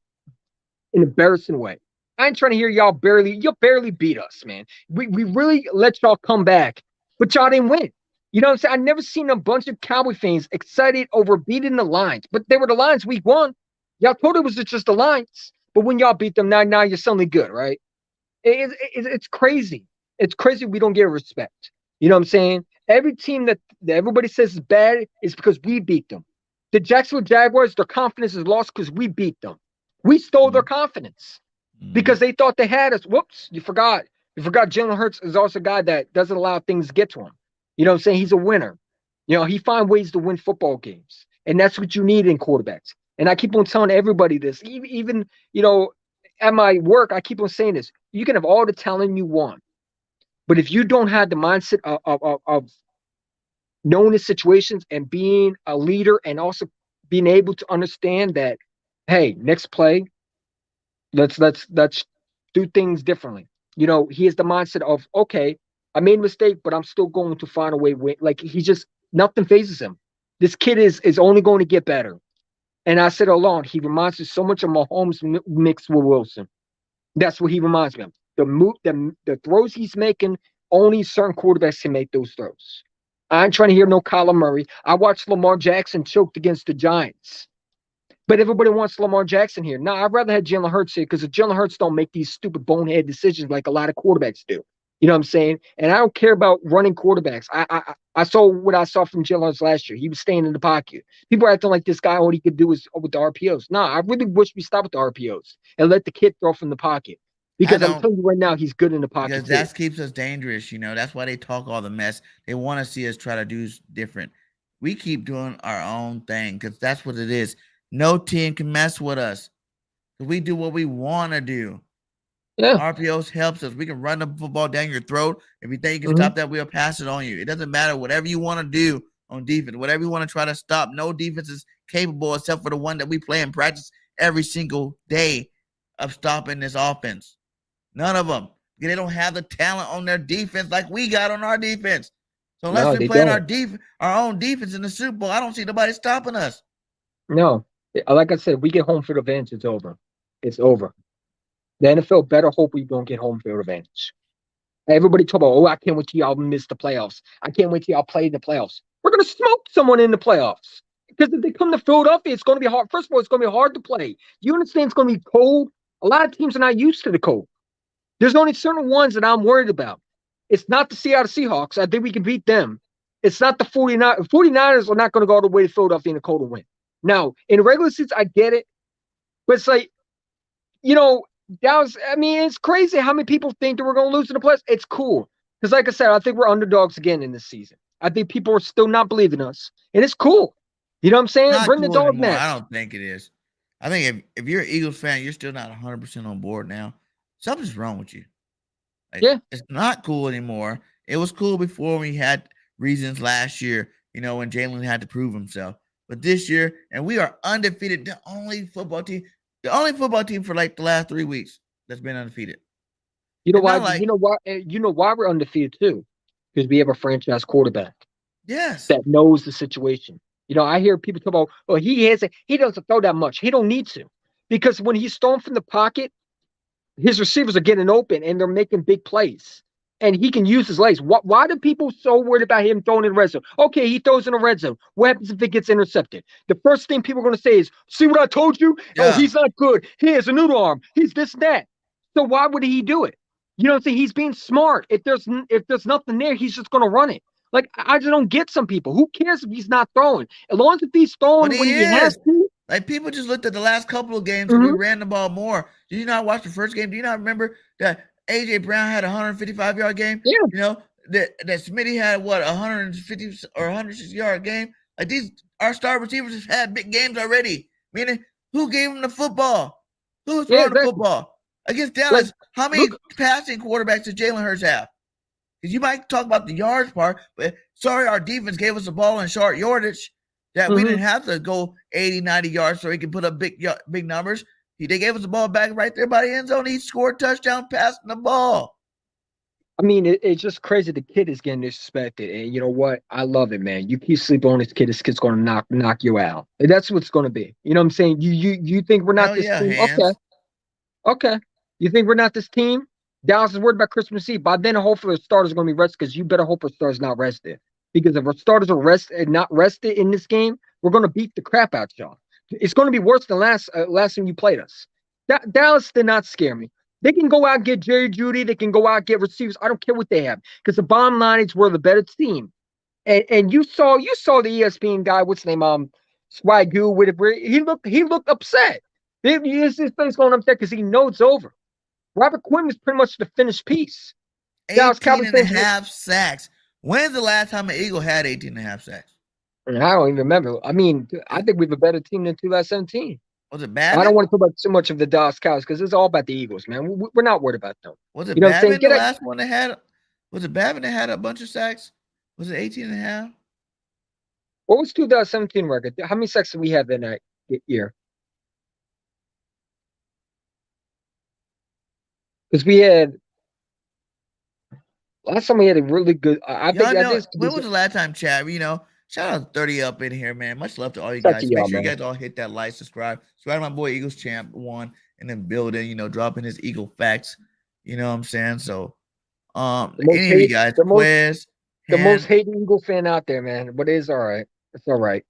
in an embarrassing way. I ain't trying to hear y'all barely beat us, man. We really let y'all come back, but y'all didn't win. You know what I'm saying? I never seen a bunch of Cowboy fans excited over beating the Lions, but they were the Lions week 1. Y'all told it was just the Lions, but when y'all beat them, now you're suddenly good, right? It's crazy. It's crazy we don't get respect. You know what I'm saying? Every team that everybody says is bad is because we beat them. The Jacksonville Jaguars, their confidence is lost because we beat them. We stole their confidence because they thought they had us. Whoops, you forgot. You forgot Jalen Hurts is also a guy that doesn't allow things to get to him. You know what I'm saying? He's a winner. He finds ways to win football games. And that's what you need in quarterbacks. And I keep on telling everybody this. Even at my work, I keep on saying this. You can have all the talent you want. But if you don't have the mindset of knowing the situations and being a leader and also being able to understand that, hey, next play, let's do things differently. He has the mindset of, okay, I made a mistake, but I'm still going to find a way. Like nothing phases him. This kid is only going to get better. And I said along, he reminds me so much of Mahomes mixed with Wilson. That's what he reminds me of. The throws he's making, only certain quarterbacks can make those throws. I ain't trying to hear no Kyler Murray. I watched Lamar Jackson choked against the Giants. But everybody wants Lamar Jackson here. No, I'd rather have Jalen Hurts here because Jalen Hurts don't make these stupid bonehead decisions like a lot of quarterbacks do. You know what I'm saying? And I don't care about running quarterbacks. I saw what I saw from Jalen Hurts last year. He was staying in the pocket. People are acting like this guy, all he could do is with the RPOs. No, I really wish we stopped with the RPOs and let the kid throw from the pocket. Because I'm telling you right now, he's good in the pocket. Because that keeps us dangerous, That's why they talk all the mess. They want to see us try to do different. We keep doing our own thing because that's what it is. No team can mess with us. We do what we want to do. Yeah. RPOs helps us. We can run the football down your throat. If you think you can stop that, we'll pass it on you. It doesn't matter. Whatever you want to do on defense, whatever you want to try to stop, no defense is capable except for the one that we play in practice every single day of stopping this offense. None of them. They don't have the talent on their defense like we got on our defense. So unless we play our own defense in the Super Bowl, I don't see nobody stopping us. No. Like I said, we get home field advantage, it's over. It's over. The NFL better hope we don't get home field advantage. Everybody talk about, I can't wait till y'all miss the playoffs. I can't wait till y'all play in the playoffs. We're going to smoke someone in the playoffs. Because if they come to Philadelphia, it's going to be hard. First of all, it's going to be hard to play. You understand it's going to be cold? A lot of teams are not used to the cold. There's only certain ones that I'm worried about. It's not the Seattle Seahawks. I think we can beat them. It's not the 49ers. 49ers are not going to go all the way to Philadelphia in the cold and win. Now, in regular seasons, I get it. But it's like, it's crazy how many people think that we're going to lose in the playoffs. It's cool. Because like I said, I think we're underdogs again in this season. I think people are still not believing us. And it's cool. You know what I'm saying? Not Bring cool the dog anymore. match. I don't think it is. I think if you're an Eagles fan, you're still not 100% on board now. Something's wrong with you. It's not cool anymore. It was cool before we had reasons last year, when Jalen had to prove himself. But this year, and we are undefeated, the only football team for like the last 3 weeks that's been undefeated. You know why? You know why we're undefeated too? Because we have a franchise quarterback. Yes. That knows the situation. I hear people talk about, he doesn't throw that much. He don't need to. Because when he's throwing from the pocket, his receivers are getting open and they're making big plays. And he can use his legs. Why do people so worried about him throwing in the red zone? Okay, he throws in the red zone. What happens if it gets intercepted? The first thing people are going to say is, see what I told you? Yeah. Oh, he's not good. He has a noodle arm. He's this and that. So why would he do it? You know what I'm saying? He's being smart. If there's nothing there, he's just going to run it. Like, I just don't get some people. Who cares if he's not throwing? As long as he's throwing when he has to. Like, people just looked at the last couple of games and we ran the ball more. Did you not watch the first game? Do you not remember that A.J. Brown had a 155-yard game? Yeah. That Smitty had, 150 or 160-yard game? Like, our star receivers have had big games already. Meaning, who gave them the football? Who was throwing the football? Against Dallas, how many passing quarterbacks did Jalen Hurts have? Because you might talk about the yards part, but sorry, our defense gave us the ball in short yardage that we didn't have to go 80, 90 yards so he could put up big numbers. They gave us the ball back right there by the end zone. He scored a touchdown passing the ball. I mean, it's just crazy. The kid is getting disrespected. And you know what? I love it, man. You keep sleeping on this kid's going to knock you out. And that's what it's going to be. You know what I'm saying? You think we're not this team? Hands. Okay. You think we're not this team? Dallas is worried about Christmas Eve. By then, hopefully, the starters are going to be rested because you better hope our starters not rested. Because if our starters are not rested in this game, we're going to beat the crap out y'all. It's going to be worse than last time you played us. Dallas did not scare me. They can go out and get Jerry Jeudy. They can go out and get receivers. I don't care what they have because the bottom line is we're the better team. And you saw the ESPN guy. What's his name? Swagoo with it. He looked upset. His face going upset because he knows it's over. Robert Quinn is pretty much the finished piece. 18.5 sacks. When's the last time an Eagle had 18.5 sacks? I don't even remember. I mean, I think we have a better team than 2017. Was it bad? I don't want to talk about too much of the Dallas Cowboys because it's all about the Eagles, man. We're not worried about them. Was it Babin the last one that had? Was it Babin that had a bunch of sacks? Was it 18.5? What was 2017 record? How many sacks did we have in that year? Because we had last time we had a really good. When was the last time, Chad? Shout out 30 up in here, man. Much love to all you guys. Make sure you guys all hit that like, subscribe to my boy Eagles Champ 1 and then building, dropping his Eagle facts. You know what I'm saying? So, any of you guys, the most hated Eagle fan out there, man. But it's all right. It's all right.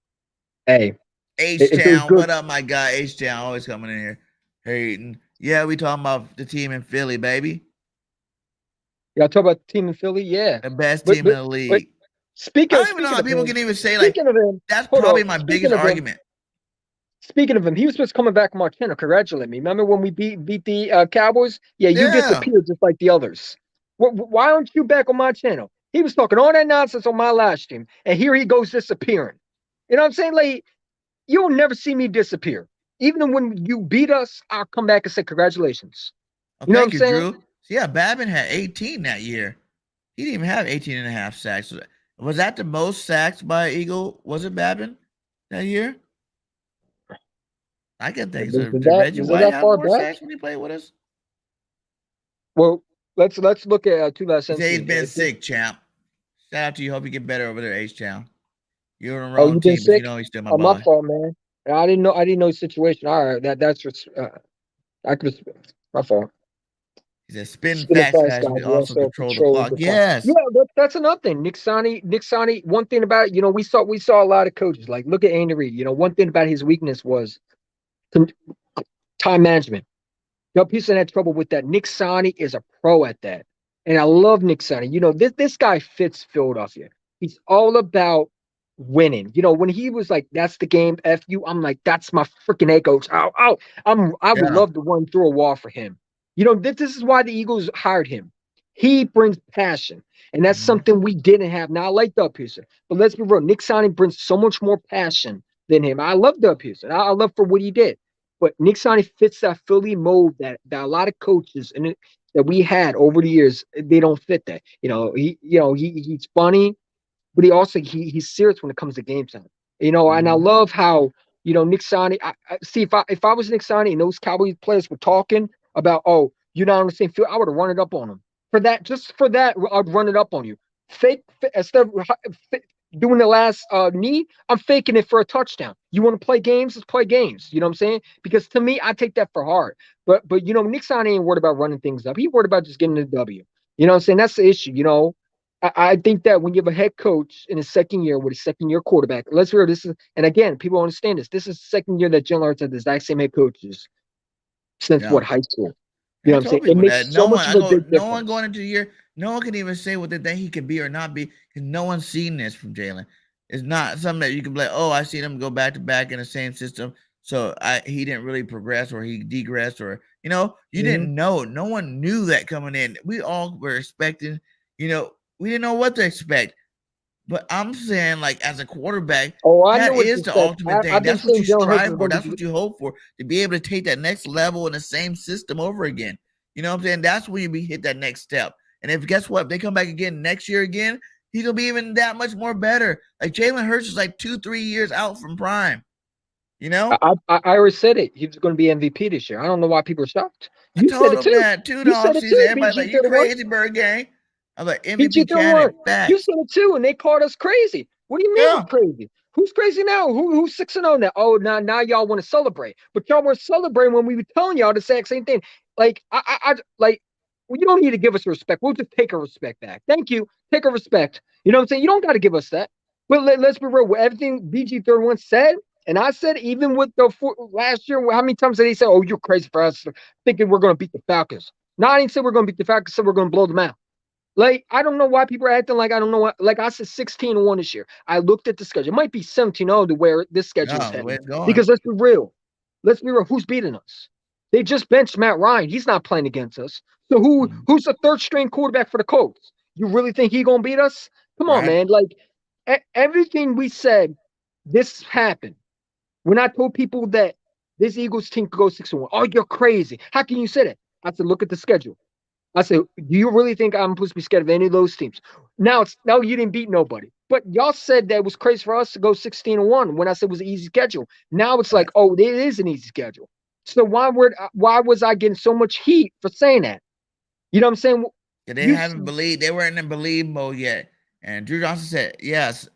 Hey, H-Town, what up, my guy? H-Town always coming in here hating. Yeah, we talking about the team in Philly, baby. Y'all talk about the team in Philly? Yeah. The best team in the league. I don't even know how people can even say, like, that's probably my biggest argument. Speaking of him, he was supposed to coming back on my channel. Congratulate me. Remember when we beat the Cowboys? Yeah, you Yeah. disappeared just like the others. Why aren't you back on my channel? He was talking all that nonsense on my live stream, and here he goes disappearing. You know what I'm saying? Like, you'll never see me disappear. Even when you beat us, I'll come back and say congratulations. Oh, You know what I'm thank you, saying? Drew. So yeah, Babin had 18 that year. He didn't even have 18 and a half sacks. Was that the most sacks by an Eagle? Was it Babin that year? I can think so. Did Reggie Was it White that have far more back? sacks when he played with us? Well, let's look at two last He said he's sentences. been sick, champ. Shout out to you. Hope you get better over there, H-Town. You're on the Oh, wrong you've been team, but you sick? know he's still my Oh, my boy. fault, man. I didn't know the situation. All right, that's just I could my fault. He said spin Spinning fast fast guys. guy, We we also also control the control clock. the clock. Yes. Yeah, that's another thing. Nick Sani. One thing about it, we saw a lot of coaches. Like, look at Andy Reid. One thing about his weakness was time management. Houston had trouble with that. Nick Sani is a pro at that, and I love Nick Sani. This guy fits Philadelphia. He's all about winning. When he was like, "That's the game, f you," I'm like, "That's my freaking head coach." Ow. I would Yeah. love to run through a wall for him. This is why the Eagles hired him. He brings passion, and that's something we didn't have. Now I like Doug Pearson, but let's be real. Nick Sani brings so much more passion than him. I love Doug Pearson. I love for what he did. But Nick Sani fits that Philly mold that a lot of coaches that we had over the years, they don't fit that. He's funny, but he's serious when it comes to game time. And I love how Nick Sani. I see if I was Nick Sani and those Cowboys players were talking about, oh, you're not on the same field, I would have run it up on them. For that, I'd run it up on you. Fake instead of doing the last knee, I'm faking it for a touchdown. You want to play games? Let's play games. You know what I'm saying? Because to me, I take that for heart. But Nick Sani ain't worried about running things up. He's worried about just getting the W. You know what I'm saying? That's the issue. I think that when you have a head coach in his second year with a second year quarterback, let's hear this is, and again, people understand this. This is the second year that Jalen Hurts had the exact same head coaches since Yeah. high school. I You know what I'm told saying? It people makes that so much of a big no one difference. going into the year, no one can even say what they think he can be or not be because no one's seen this from Jalen. It's not something that you can be like, oh, I seen him go back to back in the same system, so he didn't really progress or he degressed or you didn't know. No one knew that coming in. We all were expecting, we didn't know what to expect. But I'm saying, like, as a quarterback, Oh, I know that what is you the said. ultimate thing. I've been That's what saying you Jalen Hurts strive is for. going to That's be. what you hope for, to be able to take that next level in the same system over again. You know what I'm saying? That's when you hit that next step. And if guess what, if they come back again next year again, he's gonna be even that much more better. Like Jalen Hurts is like 2-3 years out from prime. I already said it. He was going to be MVP this year. I don't know why people are shocked. I You said told it him too. that too in the You said it offseason. too. Everybody's like, BG you 31. crazy, Bird Gang. I'm like, BG MVP 31. candidate. You Facts. said it too, and they called us crazy. What do you mean Yeah. we're crazy? Who's crazy now? Who's 6-0 now? Oh, now y'all want to celebrate, but y'all were celebrating when we were telling y'all the exact same thing. Like well, you don't need to give us respect. We'll just take our respect back. Thank you. Take our respect. You know what I'm saying? You don't got to give us that. But let's be real. With everything BG 31 said, and I said, even with the last year, how many times did he say, "Oh, you're crazy for us thinking we're going to beat the Falcons"? No, I didn't say we're going to beat the Falcons. I said we're going to blow them out. Like, I don't know why people are acting like I don't know what. Like, I said 16-1 this year. I looked at the schedule. It might be 17-0 to where this schedule is Yeah, the way heading. it's going. Because let's be real. Let's be real. Who's beating us? They just benched Matt Ryan. He's not playing against us. So who's the third string quarterback for the Colts? You really think he's gonna beat us? Come on, Right. man. Like, everything we said, this happened. When I told people that this Eagles team could go 6-1, oh, you're crazy. How can you say that? I said, look at the schedule. I said, do you really think I'm supposed to be scared of any of those teams? Now you didn't beat nobody. But y'all said that it was crazy for us to go 16-1 when I said it was an easy schedule. Now it's like, oh, it is an easy schedule. So why was I getting so much heat for saying that? You know what I'm saying? Yeah, they weren't in believe mode yet. And Drew Johnson said, yes,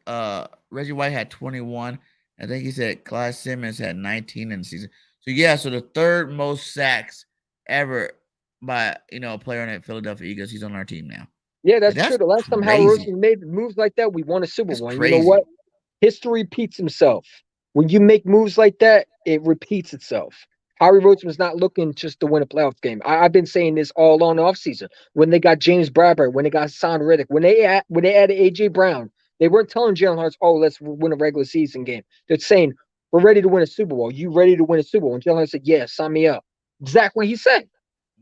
Reggie White had 21. I think he said Clyde Simmons had 19 in the season. So yeah, so the third most sacks ever by a player on the Philadelphia Eagles. He's on our team now. Yeah, that's true. The last time Howie crazy. Roseman made moves like that, we won a Super That's Bowl. And you know crazy. what? History repeats himself. When you make moves like that, it repeats itself. Howie Roseman's not looking just to win a playoff game. I've been saying this all on the offseason. When they got James Bradbury, when they got Son Riddick, when they added AJ Brown, they weren't telling Jalen Hurts, "Oh, let's win a regular season game." They're saying, we're ready to win a Super Bowl. You ready to win a Super Bowl? And Jalen Hurts said, yeah, sign me up. Exactly what he said.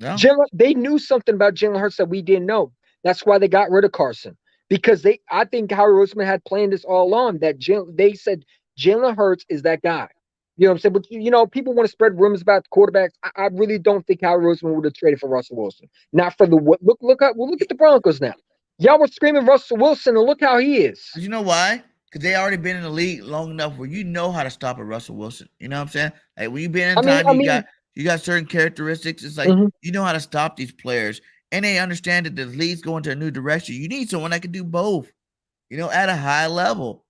No. They knew something about Jalen Hurts that we didn't know. That's why they got rid of Carson. Because I think Howie Roseman had planned this all along. They said Jalen Hurts is that guy. You know what I'm saying? But people want to spread rumors about the quarterbacks. I really don't think Howie Roseman would have traded for Russell Wilson. Not for the look at the Broncos now. Y'all were screaming Russell Wilson, and look how he is. You know why? Because they already been in the league long enough where you know how to stop a Russell Wilson. You know what I'm saying? Like when you've been in time, you got certain characteristics. It's like you know how to stop these players, and they understand that the league's going to a new direction. You need someone that can do both. At a high level.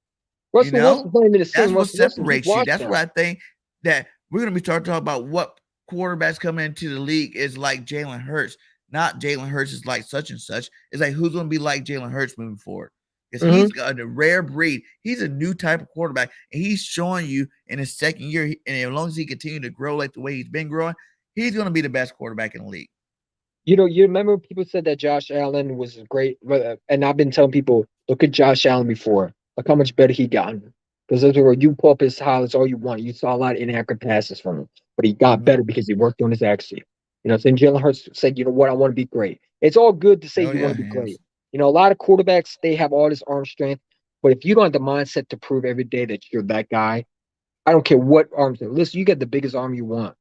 Russell Wilson's not even the same. That's what separates you. That's what what I think that we're going to be starting to talk about what quarterbacks coming into the league is like Jalen Hurts. Not Jalen Hurts is like such and such. It's like who's going to be like Jalen Hurts moving forward. Because he's got a rare breed. He's a new type of quarterback. And he's showing you in his second year, and as long as he continues to grow like the way he's been growing, he's going to be the best quarterback in the league. You remember people said that Josh Allen was great. And I've been telling people, look at Josh Allen before. Look how much better he gotten. Because you pull up his highlights all you want. You saw a lot of inaccurate passes from him. But he got better because he worked on his accuracy. Saying Jalen Hurts said, you know what, I want to be great. It's all good to say you want to be great. A lot of quarterbacks, they have all this arm strength. But if you don't have the mindset to prove every day that you're that guy, I don't care what arms. Listen, you get the biggest arm you want.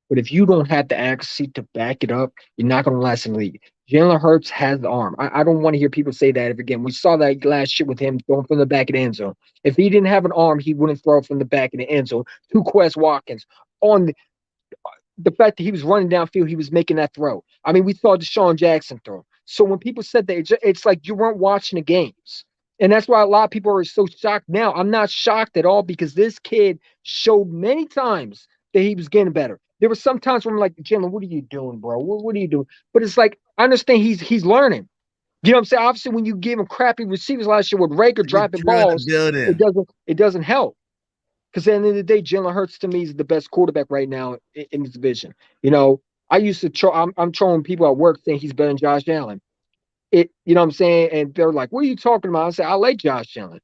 But if you don't have the accuracy to back it up, you're not going to last in the league. Jalen Hurts has the arm. I don't want to hear people say that ever again. We saw that last year with him throwing from the back of the end zone. If he didn't have an arm, he wouldn't throw from the back of the end zone to Quest Watkins. On the fact that he was running downfield, he was making that throw. I mean, we saw Deshaun Jackson throw. So when people said that, it's like you weren't watching the games. And that's why a lot of people are so shocked now. I'm not shocked at all because this kid showed many times that he was getting better. There were some times where I'm like, Jalen, what are you doing, bro? What are you doing? But it's like, I understand he's learning. You know what I'm saying? Obviously, when you give him crappy receivers last year with Rager dropping balls, it doesn't help. Because at the end of the day, Jalen Hurts to me is the best quarterback right now in this division. I used to I'm trolling people at work saying he's better than Josh Allen. You know what I'm saying? And they're like, what are you talking about? I say, I like Josh Allen.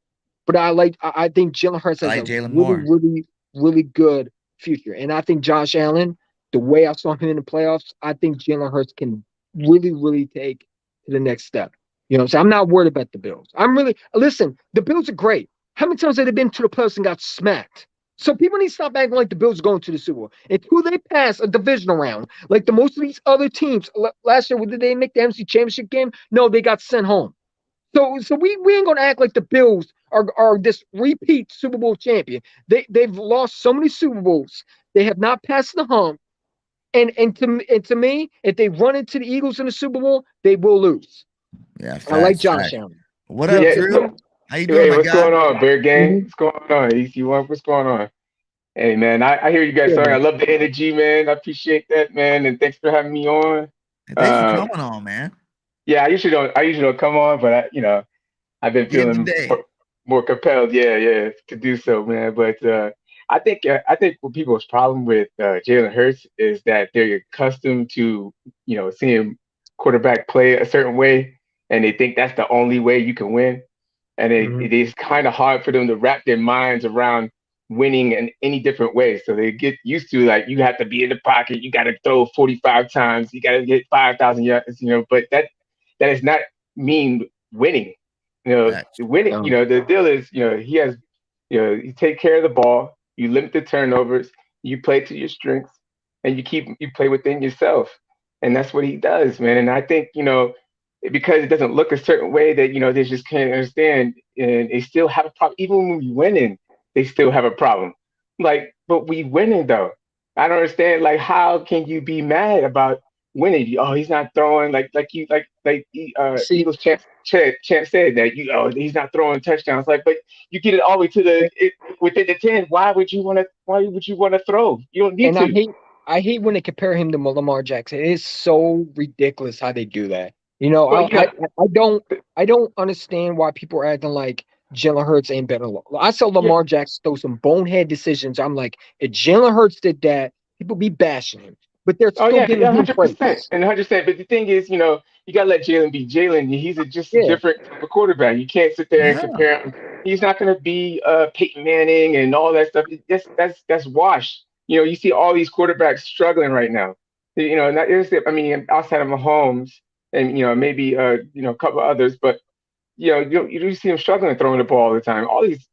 But I think Jalen Hurts has a really, really good future. And I think Josh Allen, the way I saw him in the playoffs, I think Jalen Hurts can really, really take to the next step. You know what I'm saying? I'm not worried about the Bills. Listen, the Bills are great. How many times have they been to the playoffs and got smacked? So people need to stop acting like the Bills are going to the Super Bowl. Until they pass a divisional round, like the most of these other teams, last year, did they make the NFC Championship game? No, they got sent home. So we ain't gonna act like the Bills are this repeat Super Bowl champion. They've lost so many Super Bowls. They have not passed the hump. And to me, if they run into the Eagles in the Super Bowl, they will lose. Yeah, I like Josh Allen. What up, Drew? How you doing, Hey, my what's guy? going on, Bear Gang? What's going on, EC1? What's going on? Hey, man, I hear you guys talking. I love the energy, man. I appreciate that, man. And thanks for having me on. Hey, thanks for coming on, man. Yeah, I usually don't come on, but I've been feeling more compelled, to do so, man. But I think what people's problem with Jalen Hurts is that they're accustomed to seeing quarterback play a certain way, and they think that's the only way you can win. And it is kind of hard for them to wrap their minds around winning in any different way. So they get used to, like, you have to be in the pocket, you got to throw 45 times, you got to get 5,000 yards, but that does not mean winning. Winning, the deal is, he has, you take care of the ball, you limit the turnovers, you play to your strengths, and you play within yourself. And that's what he does, man. And I think, because it doesn't look a certain way that, they just can't understand, and they still have a problem. Even when we winning, they still have a problem. Like, but we winning though. I don't understand. Like, how can you be mad about winning? Oh, he's not throwing Eagles champ said that he's not throwing touchdowns. Like, but you get it all the way to within the 10. Why would you want to throw? You don't need to. I hate when they compare him to Lamar Jackson. It is so ridiculous how they do that. I don't understand why people are acting like Jalen Hurts ain't better. I saw Lamar Jackson throw some bonehead decisions. I'm like, if Jalen Hurts did that, people be bashing him. But they're still giving him praise. 100%. And 100%. But the thing is, you gotta let Jalen be Jalen. He's just a Yeah. different type of quarterback. You can't sit there and compare him. He's not gonna be Peyton Manning and all that stuff. That's washed. You see all these quarterbacks struggling right now. Not just, I mean, outside of Mahomes and maybe a couple others, but you do see him struggling throwing the ball all the time. All these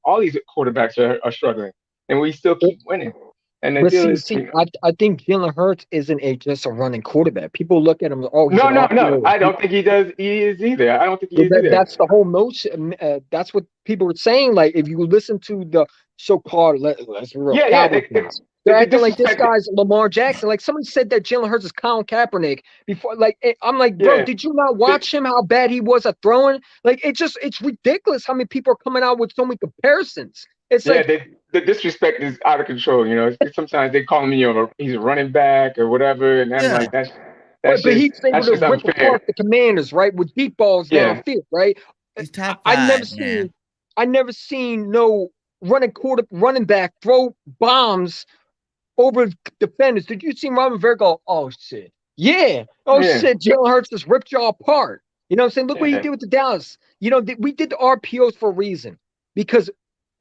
quarterbacks are struggling, and we still keep winning. And the But deal see, is, I think Jalen Hurts isn't just a running quarterback. People look at him, oh, he's no, an no, no. RPO. I don't think he does. He is either. I don't think he is either. That's the whole motion. That's what people were saying. Like, if you listen to the so-called, let's be real, Yeah, yeah. Cowboy fans, they're They acting like this disrespect it. guy's Lamar Jackson. Like, somebody said that Jalen Hurts is Colin Kaepernick before. Like, I'm like, bro, Yeah. did you not watch him? How bad he was at throwing? Like, it's ridiculous how many people are coming out with so many comparisons. It's Yeah, like, the disrespect is out of control. Sometimes they call him, he's a running back or whatever, and I'm like, but he's able that's to just rip unfair. apart the Commanders, right, with deep balls Yeah, downfield, right? He's top I never five, man. seen no running back throw bombs over defenders. Did you see Robin Vera go, oh shit, yeah, oh yeah, shit, Jalen Hurts just ripped y'all apart. You know what I'm saying? Look what he yeah. did with the Dallas. We did the RPOs for a reason because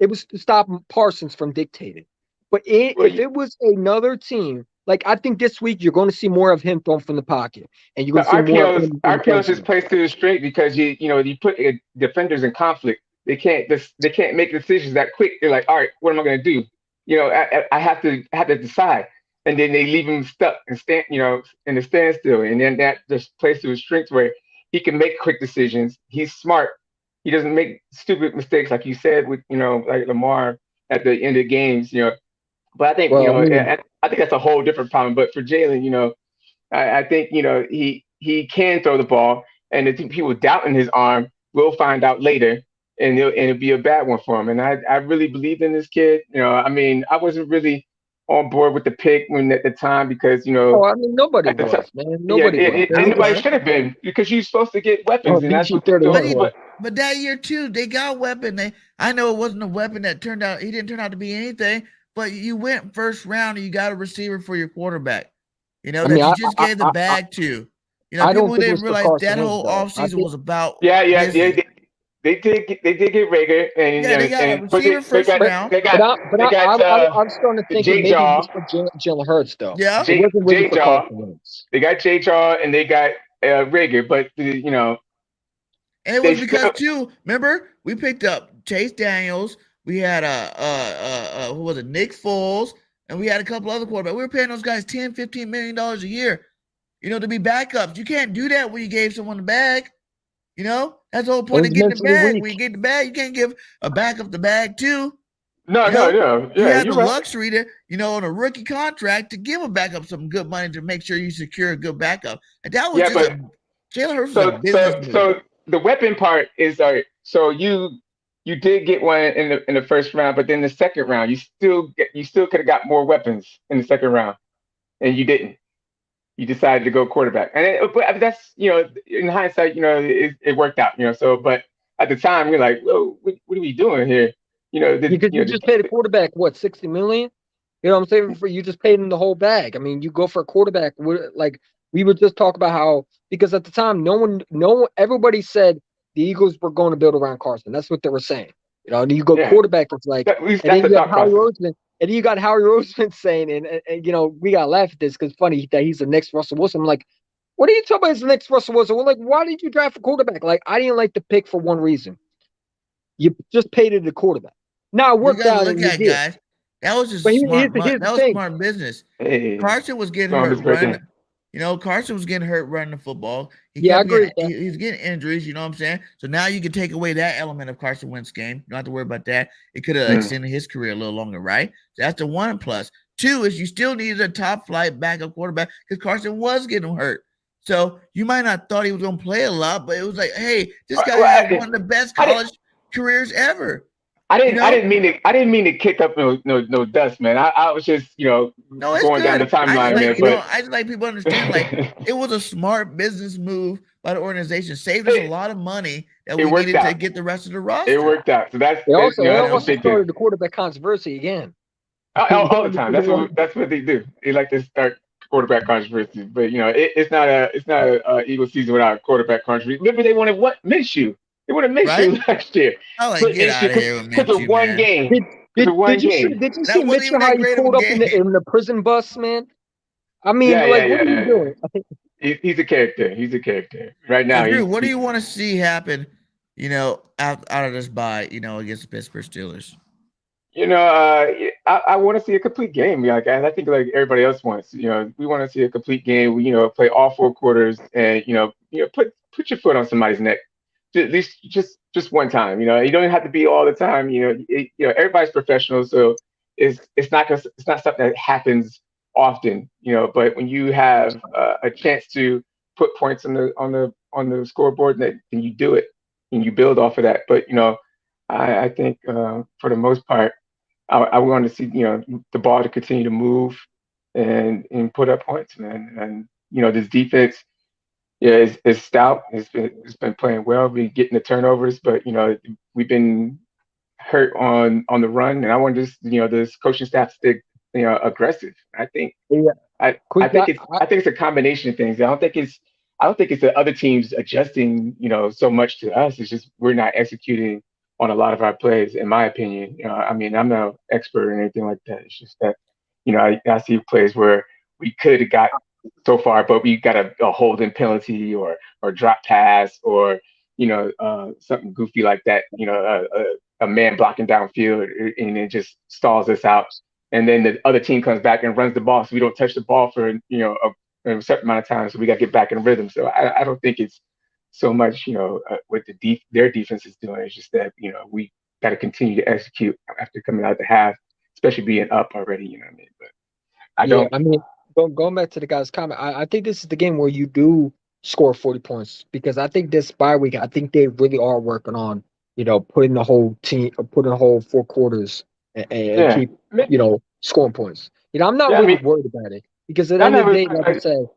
it was to stop Parsons from dictating. But Well, if it was another team, like I think this week you're going to see more of him thrown from the pocket, and you're the going to see more of RPOs him in RPOs places. just plays to the straight because you put defenders in conflict. They can't make decisions that quick. They're like, all right, what am I going to do? I have to decide, and then they leave him stuck and in a standstill, and then that just plays to his strengths where he can make quick decisions. He's smart. He doesn't make stupid mistakes like you said with like Lamar at the end of games. But I think Well, I mean, I think that's a whole different problem. But for Jalen, I think he can throw the ball, and I think people doubting his arm will find out later, and it'll be a bad one for him. And I really believed in this kid. I mean, I wasn't really on board with the pick when at the time because nobody at the time, was, man. yeah, Nobody was. and nobody should have been because you're supposed to get Oh, weapons, and that's what they're BG31 doing. was. But that year too, they got a weapon. I know it wasn't a weapon that turned out. He didn't turn out to be anything. But you went first round and you got a receiver for your quarterback. You just gave the bag to. People didn't realize that whole offseason was about. Yeah. They did get Rager, and they got a receiver first round. I'm starting to think maybe it was for Jalen Hurts though. Yeah, it wasn't really for Carson Wentz. They got J-Jaw and they got Rager, but and it was because too. Remember, we picked up Chase Daniels. We had who was it, Nick Foles, and we had a couple other quarterbacks. We were paying those guys $10-15 million a year, to be backups. You can't do that when you gave someone the bag. That's the whole point of getting the bag. When you get the bag, you can't give a backup the bag too. No. Yeah, you have the luxury to, on a rookie contract to give a backup some good money to make sure you secure a good backup. And that was Jalen Hurts was a business move. So the weapon part is so you did get one in the first round, but then the second round, you still could have got more weapons in the second round, and you didn't. You decided to go quarterback, but that's in hindsight, it worked out, So, but at the time, you're like, whoa, what are we doing here? Because you just paid a quarterback what, $60 million? You know what I'm saying? You just paid him the whole bag. I mean, you go for a quarterback. Like we would just talk about how because at the time, everybody said the Eagles were going to build around Carson. That's what they were saying. And you go quarterback. It's like, and then you got Howie Roseman. And you got Howie Roseman saying, and we got to laugh at this because it's funny that he's the next Russell Wilson. I'm like, what are you talking about? He's the next Russell Wilson. We're like, why did you draft a quarterback? Like, I didn't like the pick for one reason. You just paid it a quarterback. Now it worked out. Look at guys. That was just smart. That was smart business. Hey, Carson was getting hurt running. Carson was getting hurt running the football. I agree. He's getting injuries. You know what I'm saying? So now you can take away that element of Carson Wentz's game. You don't have to worry about that. It could have extended his career a little longer, right? So that's the one plus. Two is you still needed a top flight backup quarterback because Carson was getting hurt. So you might not thought he was going to play a lot, but it was like, hey, this guy had one of the best college careers ever. I didn't mean to kick up no dust, man. I was just going down the timeline, man. But I just like people to understand, like it was a smart business move by the organization, saved us a lot of money that we needed to get the rest of the roster. It worked out. So that's they also started the quarterback controversy again. All the time. That's what they do. They like to start quarterback controversy, but it's not a Eagles season without a quarterback controversy. Remember, they wanted what Minshew. They wanted Minshew Right? last year. I like Put get Minshew out of here with because of Minshew, one man. game. Did Because of one did you see game. did you see That wasn't Mitchell even how that he great of a pulled up game. in the prison bus, man? I mean, Yeah, like, yeah, what yeah, are you yeah, yeah. doing? He's a character. He's a character. Right So now, Drew, what do you want to see happen? Out of this bye, against the Pittsburgh Steelers. I want to see a complete game. Like, and I think like everybody else wants. We want to see a complete game. Play all 4 quarters, and put your foot on somebody's neck. At least just one time. You don't have to be all the time. Everybody's professional, so it's not something that happens often. But when you have a chance to put points on the scoreboard, then you do it and you build off of that. But I think for the most part. I want to see the ball to continue to move and put up points, man. And this defense, yeah, is stout. It's been playing well. We're getting the turnovers, but we've been hurt on the run. And I want this coaching staff to stay aggressive. Yeah, I quick. think it's a combination of things. I don't think it's the other teams adjusting, so much to us. It's just we're not executing on a lot of our plays, in my opinion. I mean, I'm no expert or anything like that. It's just that, I see plays where we could have got so far, but we got a holding penalty or drop pass or something goofy like that. A man blocking downfield and it just stalls us out. And then the other team comes back and runs the ball, so we don't touch the ball for a certain amount of time. So we got to get back in rhythm. So I don't think it's so much what their defense is doing. It's just that we got to continue to execute after coming out the half, especially being up already. You know what I mean? But I Yeah, don't. I mean, going back to the guy's comment, I think this is the game where you do score 40 points because I think this bye week, I think they really are working on, putting the whole team, putting the whole 4 quarters and Yeah. keep, scoring points. I'm not Yeah. I really mean, worried about it because at the I end of the never. day, like I said,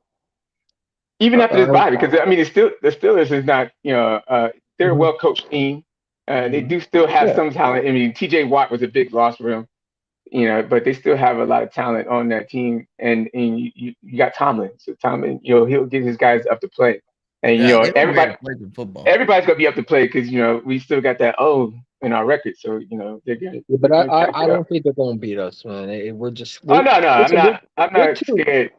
Even after this uh, bye, because I mean, the Steelers is not. They're a mhm, well coached team. They Mhm. do still have yeah, some talent. I mean, T.J. Watt was a big loss for them. But they still have a lot of talent on that team, and you got Tomlin. So Tomlin, he'll get his guys up to play, and Yeah, they were great everybody at playing football. everybody's gonna be up to play because we still got that O in our record. So they're gonna yeah, but they're gonna catch I up. don't think they're going to beat us, man. We're just, Oh no, no, I'm listen, not. I'm we're not too. scared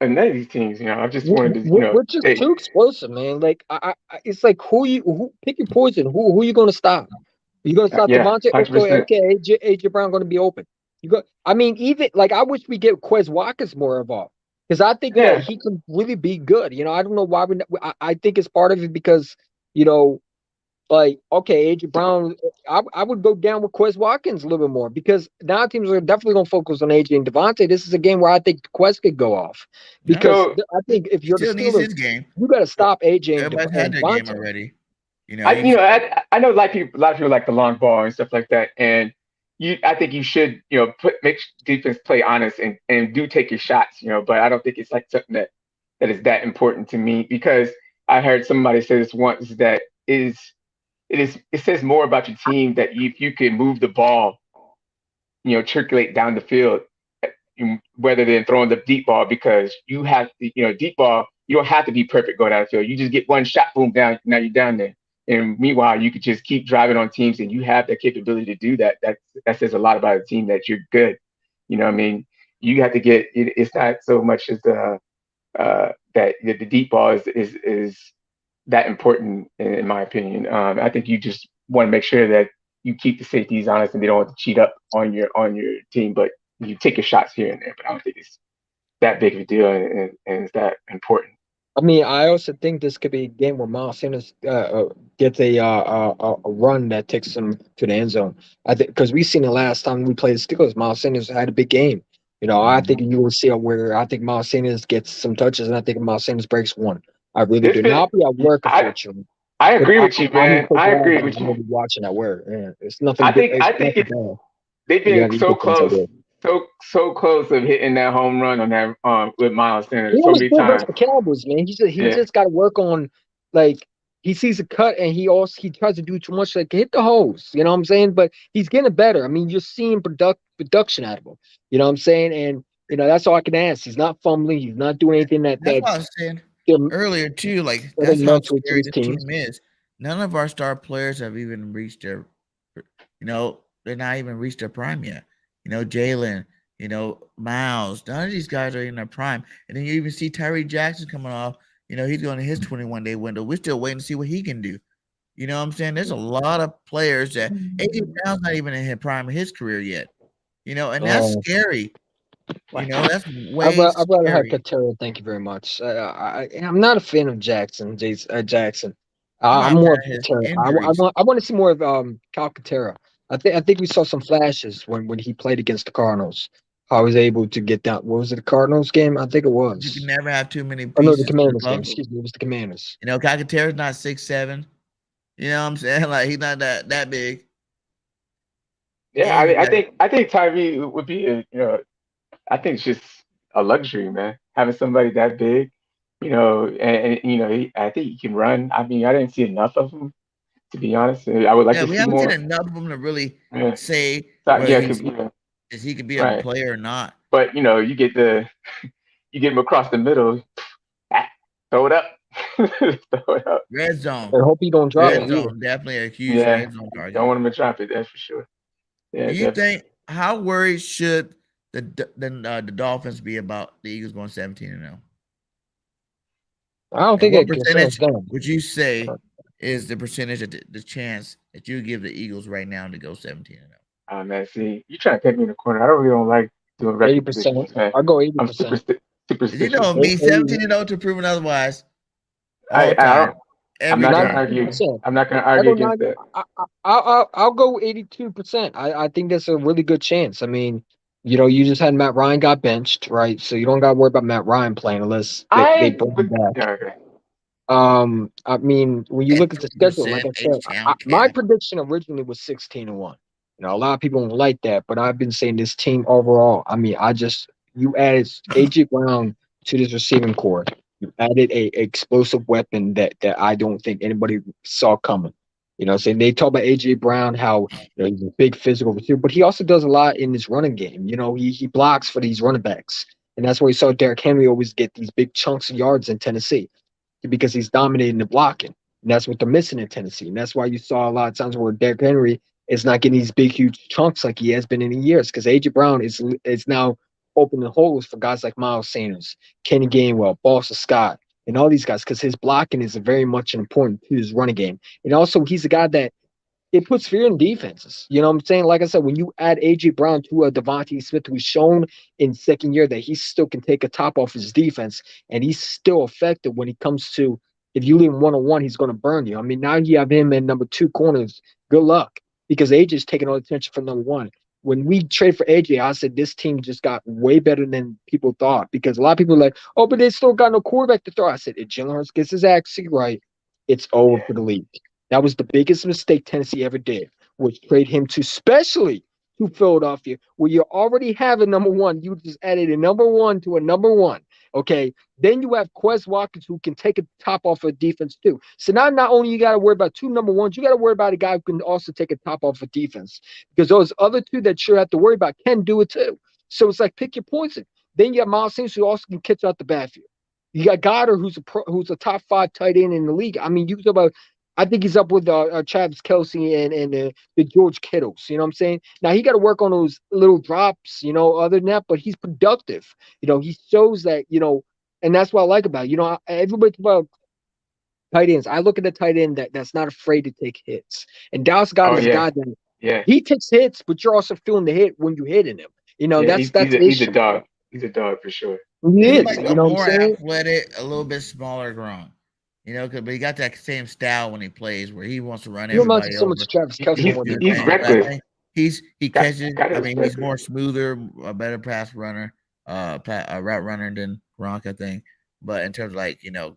of none of these teams. I just wanted to We're just hey, too explosive, man. Like it's like who pick your poison. Who you gonna stop? You gonna stop yeah, Devontae? 100%. Okay, AJ Brown gonna be open. You go. I mean, even like I wish we get Quez Watkins more involved because I think Yeah, he can really be good. I don't know why I think it's part of it because you know like, okay, AJ Brown, I would go down with Quez Watkins a little bit more because now teams are definitely going to focus on AJ and Devontae. This is a game where I think Quez could go off Yeah, because so I think if he you're the still needs Steelers, his game. you got to stop AJ Everybody's had and their game Devontae. already. I, You I know a lot of people like the long ball and stuff like that, and I think you should, make defense play honest and do take your shots, but I don't think it's like something that is that important to me because I heard somebody say this once that it says more about your team that if you can move the ball, circulate down the field, rather than throwing the deep ball because you have to, deep ball, you don't have to be perfect going down the field. You just get one shot, boom, down, now you're down there. And meanwhile, you could just keep driving on teams and you have that capability to do that. That says a lot about a team that you're good. You know what I mean? You have to it's not so much as that the deep ball is that important in my opinion. I think you just want to make sure that you keep the safeties honest and they don't want to cheat up on your team, but you take your shots here and there. But I don't think it's that big of a deal and it's that important. I mean, I also think this could be a game where Miles Sanders gets a run that takes him to the end zone. I think because we've seen the last time we played the Steelers, Miles Sanders had a big game. I think you will see it where I think Miles Sanders gets some touches, and I think Miles Sanders breaks one. I really It's do. Now been I'll be at work, I unfortunately, I but agree with you, I'm man. so I glad agree that with I'm you. gonna be watching at work. Yeah, it's I nothing good. think It's I think nothing it's bad. they've You been got to so get things out close, there. so close of hitting that home run on that with Miles He Sanders so was many good versus times. the Cowboys, man. He Yeah. just got to work on like he sees a cut and he tries to do too much. Like hit the hose, what I'm saying? But he's getting better. I mean, you're seeing production out of him. You know what I'm saying? And That's all I can ask. He's not fumbling. He's not doing anything that's that what I was saying earlier too. Like that's how detrimental to scary his this team. team is. None of our star players have even reached their, they're not even reached their prime yet. Jalen, Miles, none of these guys are in their prime. And then you even see Tyree Jackson coming off. He's going to his 21-day window. We're still waiting to see what he can do. You know what I'm saying? There's a lot of players that AJ Brown's not even in his prime of his career yet. And that's scary. That's way I'd rather have scary. Katera. Thank you very much. I'm not a fan of Jackson. Jackson. I'm I'm not more fan of of his Katera. injuries. I want to see more of Cal Katera. I think we saw some flashes when he played against the Cardinals. How he was able to get down. What was it? The Cardinals game? I think it You can was. never have too many Oh no, the pieces in the Commanders game. puzzle. Excuse me, it was the Commanders. Calcaterra's not 6'7". You know what I'm saying? Like he's not that big. Yeah, And I think Tyree would be I think it's just a luxury, man. Having somebody that big, and I think he can run. I mean, I didn't see enough of him, to be honest. I would like yeah, to we see haven't seen more. enough of him to really Yeah, say so, whether yeah, he could be a right. player or not. But you get you get him across the middle, ah, throw it up, throw it up. Red zone. I hope he don't drop Red it either. zone, definitely a huge Yeah, red zone don't target. want him to drop it. That's for sure. Yeah, Do you think how worried should the Dolphins be about the Eagles going 17-0? I don't think What it concerns percentage them. would you say is the percentage of the chance that you give the Eagles right now to go 17-0? Oh man, see, you trying to put me in the corner. I really don't like doing record 80%. predictions, man. I'll go I'm 80%. superstitious. Me, 17-0 to proven otherwise all I the time. don't. I'm Every not gonna game. argue. 90%. I'm not gonna I'll argue go against 90. that. I'll go 82%. I think that's a really good chance. I mean, you just had Matt Ryan got benched, right? So you don't got to worry about Matt Ryan playing unless they bring him back. Yeah, okay. I mean, when you look at the schedule, like I said, my H-Town prediction originally was 16-1. A lot of people don't like that, but I've been saying this team overall. I mean, you added AJ Brown to this receiving core. You added a explosive weapon that I don't think anybody saw coming. Saying they talk about AJ Brown, how he's a big physical receiver, but he also does a lot in his running game. He blocks for these running backs, and that's why you saw Derrick Henry always get these big chunks of yards in Tennessee because he's dominating the blocking. And that's what they're missing in Tennessee. And that's why you saw a lot of times where Derrick Henry is not getting these big, huge chunks like he has been in years because A.J. Brown is now opening holes for guys like Miles Sanders, Kenny Gainwell, Boston Scott, and all these guys because his blocking is very much important to his running game. And also, he's a guy that it puts fear in defenses. You know what I'm saying? Like I said, when you add AJ Brown to a Devontae Smith, who's shown in second year that he still can take a top off his defense, and he's still effective when he comes to if you leave him one-on-one, he's going to burn you. I mean, now you have him in number 2 corners. Good luck because AJ's taking all the attention from number 1. When we trade for AJ, I said this team just got way better than people thought because a lot of people are like, oh, but they still got no quarterback to throw. I said, if Jalen Hurts gets his accuracy right, it's over for the league. That was the biggest mistake Tennessee ever did, was trade him especially to Philadelphia, where you already have a number 1. You just added a number 1 to a number 1. Okay. Then you have Quez Watkins who can take a top off of defense too. So now not only you got to worry about 2 number 1s, you got to worry about a guy who can also take a top off of defense. Because those other 2 that you have to worry about can do it too. So it's like pick your poison. Then you have Miles Sanders who also can catch out the backfield. You got Goddard who's a top 5 tight end in the league. I mean, you talk about I think he's up with Travis Kelce and the George Kittles. You know what I'm saying? Now, he got to work on those little drops, other than that, but he's productive. He shows that, and that's what I like about it. Everybody talks about tight ends. I look at the tight end that's not afraid to take hits. And Dallas Goedert is a guy that he takes hits, but you're also feeling the hit when you hitting him. That's he's a dog. He's a dog for sure. He is. Like a more athletic, a little bit smaller grown. But he got that same style when he plays, where he wants to run everybody over. Much Travis Kelce he's reckless. He catches. I mean, he's more smoother, a better pass runner, a route runner than Gronk, I think. But in terms of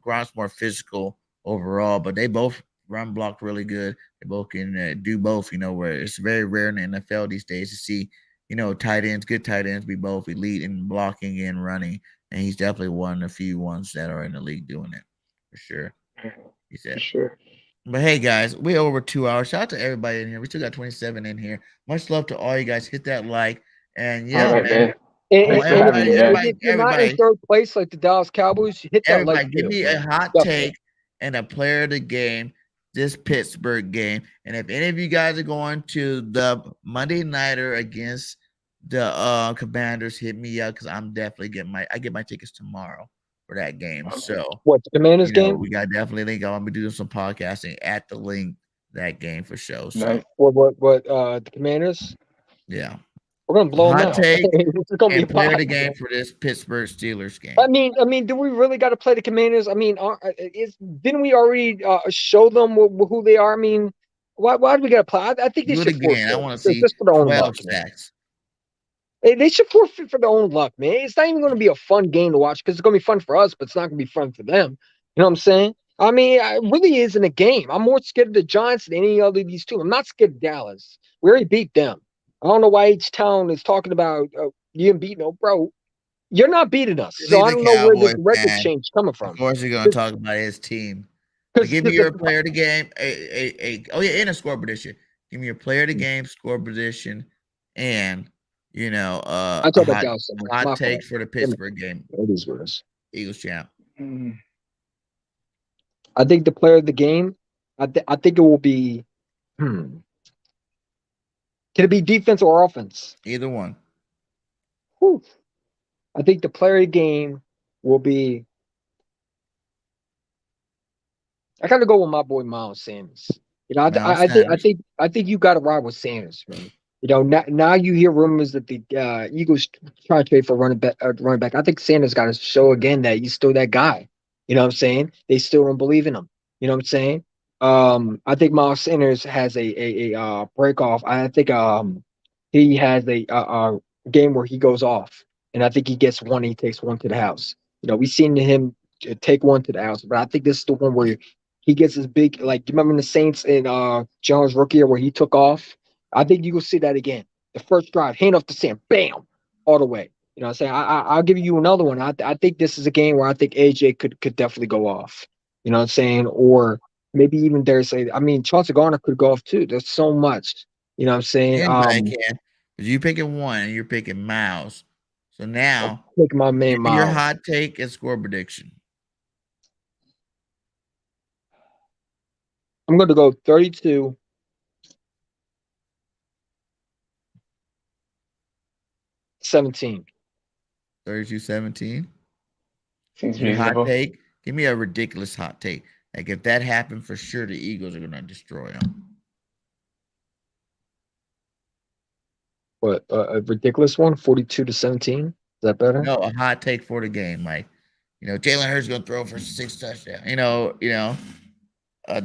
Gronk's more physical overall. But they both run block really good. They both can do both. Where it's very rare in the NFL these days to see tight ends, good tight ends, be both elite in blocking and running. And he's definitely one of the few ones that are in the league doing it for sure. He said. For sure. But hey, guys, we're over 2 hours. Shout out to everybody in here. We still got 27 in here. Much love to all you guys. Hit that like. And yeah, all right, man. Thanks for having me, man. If you're not in third place like the Dallas Cowboys, hit that like. Give me a hot take and a player of the game, this Pittsburgh game. And if any of you guys are going to the Monday nighter against the Commanders, hit me up because I'm definitely getting my tickets tomorrow for that game. So what, the Commanders game? We got definitely link. I'm gonna be doing some podcasting at the link that game for show. So Nice. What the Commanders? Yeah. We're gonna blow them Hot out. take It's gonna be and player of the game for this Pittsburgh Steelers game. I mean, do we really got to play the Commanders? I mean, didn't we already show them who they are? I mean, why do we got to play? I think they Do it should again. I want to see just for their own 12 luck. sacks. They should forfeit for their own luck, man. It's not even going to be a fun game to watch because it's going to be fun for us, but it's not going to be fun for them. You know what I'm saying? I mean, it really isn't a game. I'm more scared of the Giants than any other of these two. I'm not scared of Dallas. We already beat them. I don't know why each town is talking about you didn't beat no, bro. You're not beating us. So I don't know where this record change coming from. Of course, you're going to talk about his team. Give me your player of the game. And a score prediction. Give me your player of the game, score position, and I talk about Dallas. Hot take for the Pittsburgh game. It is what it is. Eagles champ. I think the player of the game. I think it will be. Can it be defense or offense? Either one. Whew. I think the player of the game will be. I got to go with my boy Miles Sanders. I think you got to ride with Sanders, man. Now you hear rumors that the Eagles trying to trade for running back. I think Sanders got to show again that he's still that guy. You know what I'm saying? They still don't believe in him. You know what I'm saying? I think Miles Sanders has a break off. I think he has a game where he goes off, and I think he gets one. He takes one to the house. We've seen him take one to the house, but I think this is the one where he gets his big. Like, you remember the Saints in Jones' rookie year where he took off? I think you will see that again. The first drive, hand off the Sam, bam, all the way. You know what I'm saying? I'll give you another one. I think this is a game where I think AJ could definitely go off. You know what I'm saying? Or maybe even Chauncey Garner could go off too. There's so much. You know what I'm saying? Anybody can. But you picking one and you're picking Miles. So now pick my man Miles. Your hot take and score prediction. I'm going to go 32. 17. 32-17. Seems Hot reasonable. take. Give me a ridiculous hot take. Like, if that happened, for sure the Eagles are gonna destroy them. What, a ridiculous one? 42-17. Is that better? No, a hot take for the game. Like, Jalen Hurts gonna throw for 6 touchdowns. The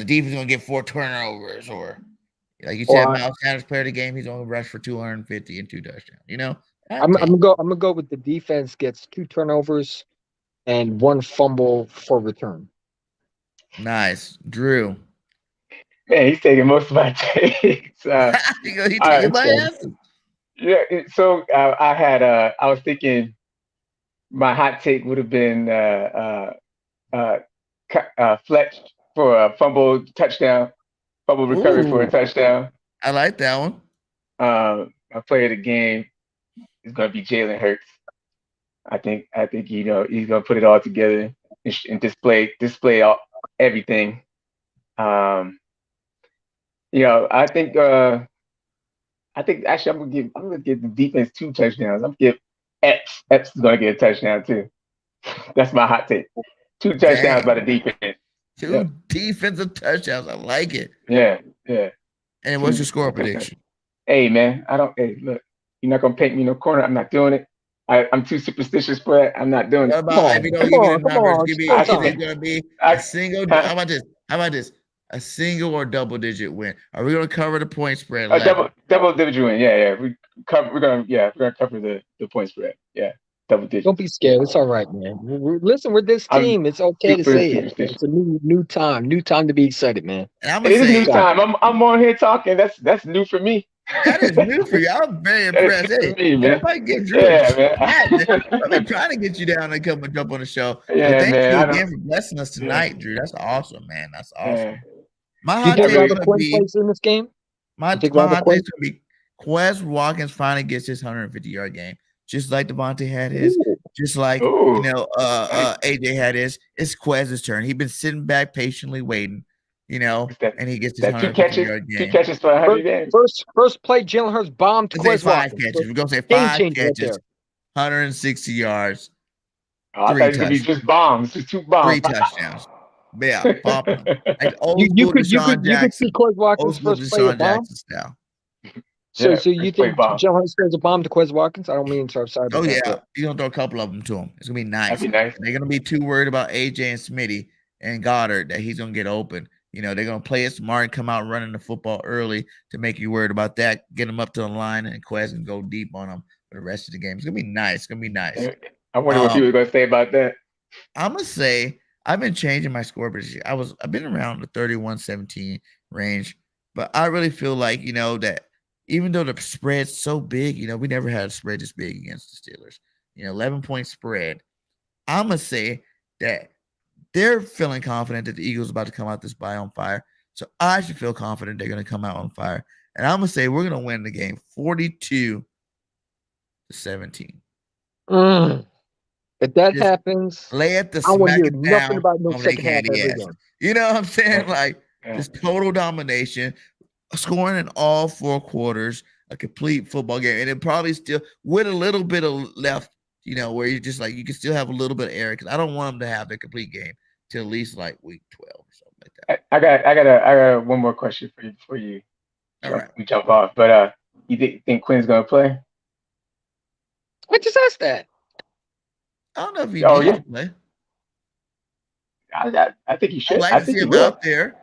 defense gonna get 4 turnovers, or like you said, Miles Sanders player of the game. He's gonna rush for 250 and 2 touchdowns. I'm gonna go with the defense gets 2 turnovers and 1 fumble for return. Nice, Drew. Man, he's taking most of my takes. He taking my answer. Yeah. So I was thinking my hot take would have been Fletch for a fumble touchdown, fumble recovery for a touchdown. I like that one. A player of the game is going to be Jalen Hurts. I think he's going to put it all together and display everything. I think actually I'm gonna give the defense 2 touchdowns. I'm gonna give Epps. Epps is gonna get a touchdown too. That's my hot take. 2 touchdowns by the defense. 2 defensive touchdowns. I like it. Yeah. And what's your score prediction? Hey man, hey, look, you're not gonna paint me in no corner. I'm not doing it. I'm too superstitious for it. I'm not doing it. Come on. It's gonna be a single. How about this? A single or double digit win. Are we gonna cover the point spread? A double digit win. Yeah. We're gonna cover the point spread. Yeah. Double digit. Don't be scared. It's all right, man. Listen, we're this team. It's okay to say it. It's a new time to be excited, man. It is a new time. I'm on here talking. That's new for me. That is new for you. I'm very impressed. Hey, man. If I get Drew, man. I've been trying to get you down and come and jump on the show. Yeah, but thank man. you again for blessing us tonight, Drew. That's awesome, man. That's awesome. Yeah. My hot take is going to be in this game. My hot take is going to be Quez Watkins finally gets his 150-yard game. just like Devontae had his, Ooh. just like Ooh. AJ had his. It's Quez's turn. He's been sitting back patiently waiting, and he gets his That 150-yard two game. catches for 100 games. First play, Jalen Hurts bombed Let's say Quez 5 Watkins. catches. We're gonna say Game 5 changer right catches, there. 160 yards, Oh, I thought it was gonna be just bombs, just 2 bombs. 3 touchdowns. Yeah, pop. Like old You school could Deshaun Jackson. see Quez Old Watkins' school first play a Deshaun bomb. Jackson style. So Yeah, you first play think bomb. Jalen Hurts throws a bomb to Quez Watkins? I don't mean to. I'm sorry about Oh that. yeah, But you're gonna throw a couple of them to him. It's gonna be nice. That'd be nice. They're gonna be too worried about AJ and Smitty and Goddard that he's gonna get open. They're gonna play it smart and come out running the football early to make you worried about that. Get them up to the line and Quez and go deep on them for the rest of the game. It's gonna be nice. It's gonna be nice. I wonder what people are gonna say about that. I'm gonna say I've been changing my score, but I've been around the 31-17 range, but I really feel like that even though the spread's so big, we never had a spread this big against the Steelers. 11-point spread. I'm gonna say that they're feeling confident that the Eagles are about to come out this bye on fire, so I should feel confident they're gonna come out on fire, and I'm gonna say we're gonna win the game 42-17. If that Just happens, lay at the I want to hear smack nothing down about no on their second half candy ever ass. again. You know what I'm saying? Yeah. Like just total domination, scoring in all 4 quarters, a complete football game, and it probably still with a little bit of left, where you just like you can still have a little bit of error because I don't want them to have the complete game till at least like week 12 or something like that. I got one more question for you before we jump off. But you think Quinn's gonna play? I just asked that. I don't know if he needs to play. I think he should. I'd like to see him out there,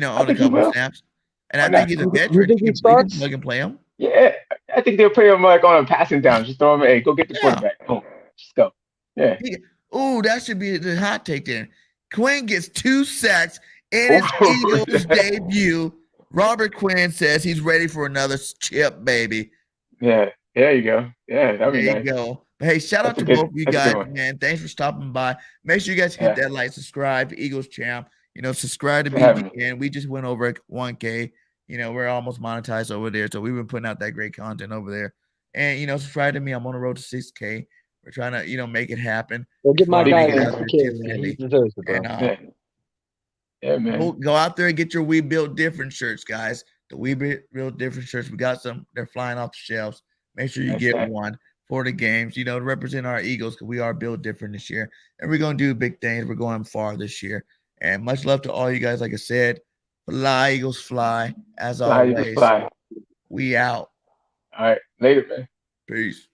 on a couple snaps. And I think he's a veteran. You can plug and play him. Yeah, I think they'll play him like on a passing down. Just throw him, hey, go get the quarterback. Boom, just go. Yeah. Oh, that should be the hot take then. Quinn gets 2 sacks in his Eagles debut. Robert Quinn says he's ready for another chip, baby. Yeah, there you go. Yeah, that'd be nice. There you go. But hey, shout out to both of you guys, man. Thanks for stopping by. Make sure you guys hit that like, subscribe to Eagles Champ. Subscribe to BBN. We just went over 1K. We're almost monetized over there. So we've been putting out that great content over there. And, subscribe to me. I'm on the road to 6K. We're trying to, make it happen. Well, get my guy man. He deserves it, bro. And, yeah, man. Go out there and get your We Built Different shirts, guys. The We Built Different shirts. We got some. They're flying off the shelves. Make sure you get one for the games, to represent our Eagles because we are built different this year. And we're going to do big things. We're going far this year. And much love to all you guys. Like I said, fly, Eagles, fly. As always, Eagles, fly. We out. All right. Later, man. Peace.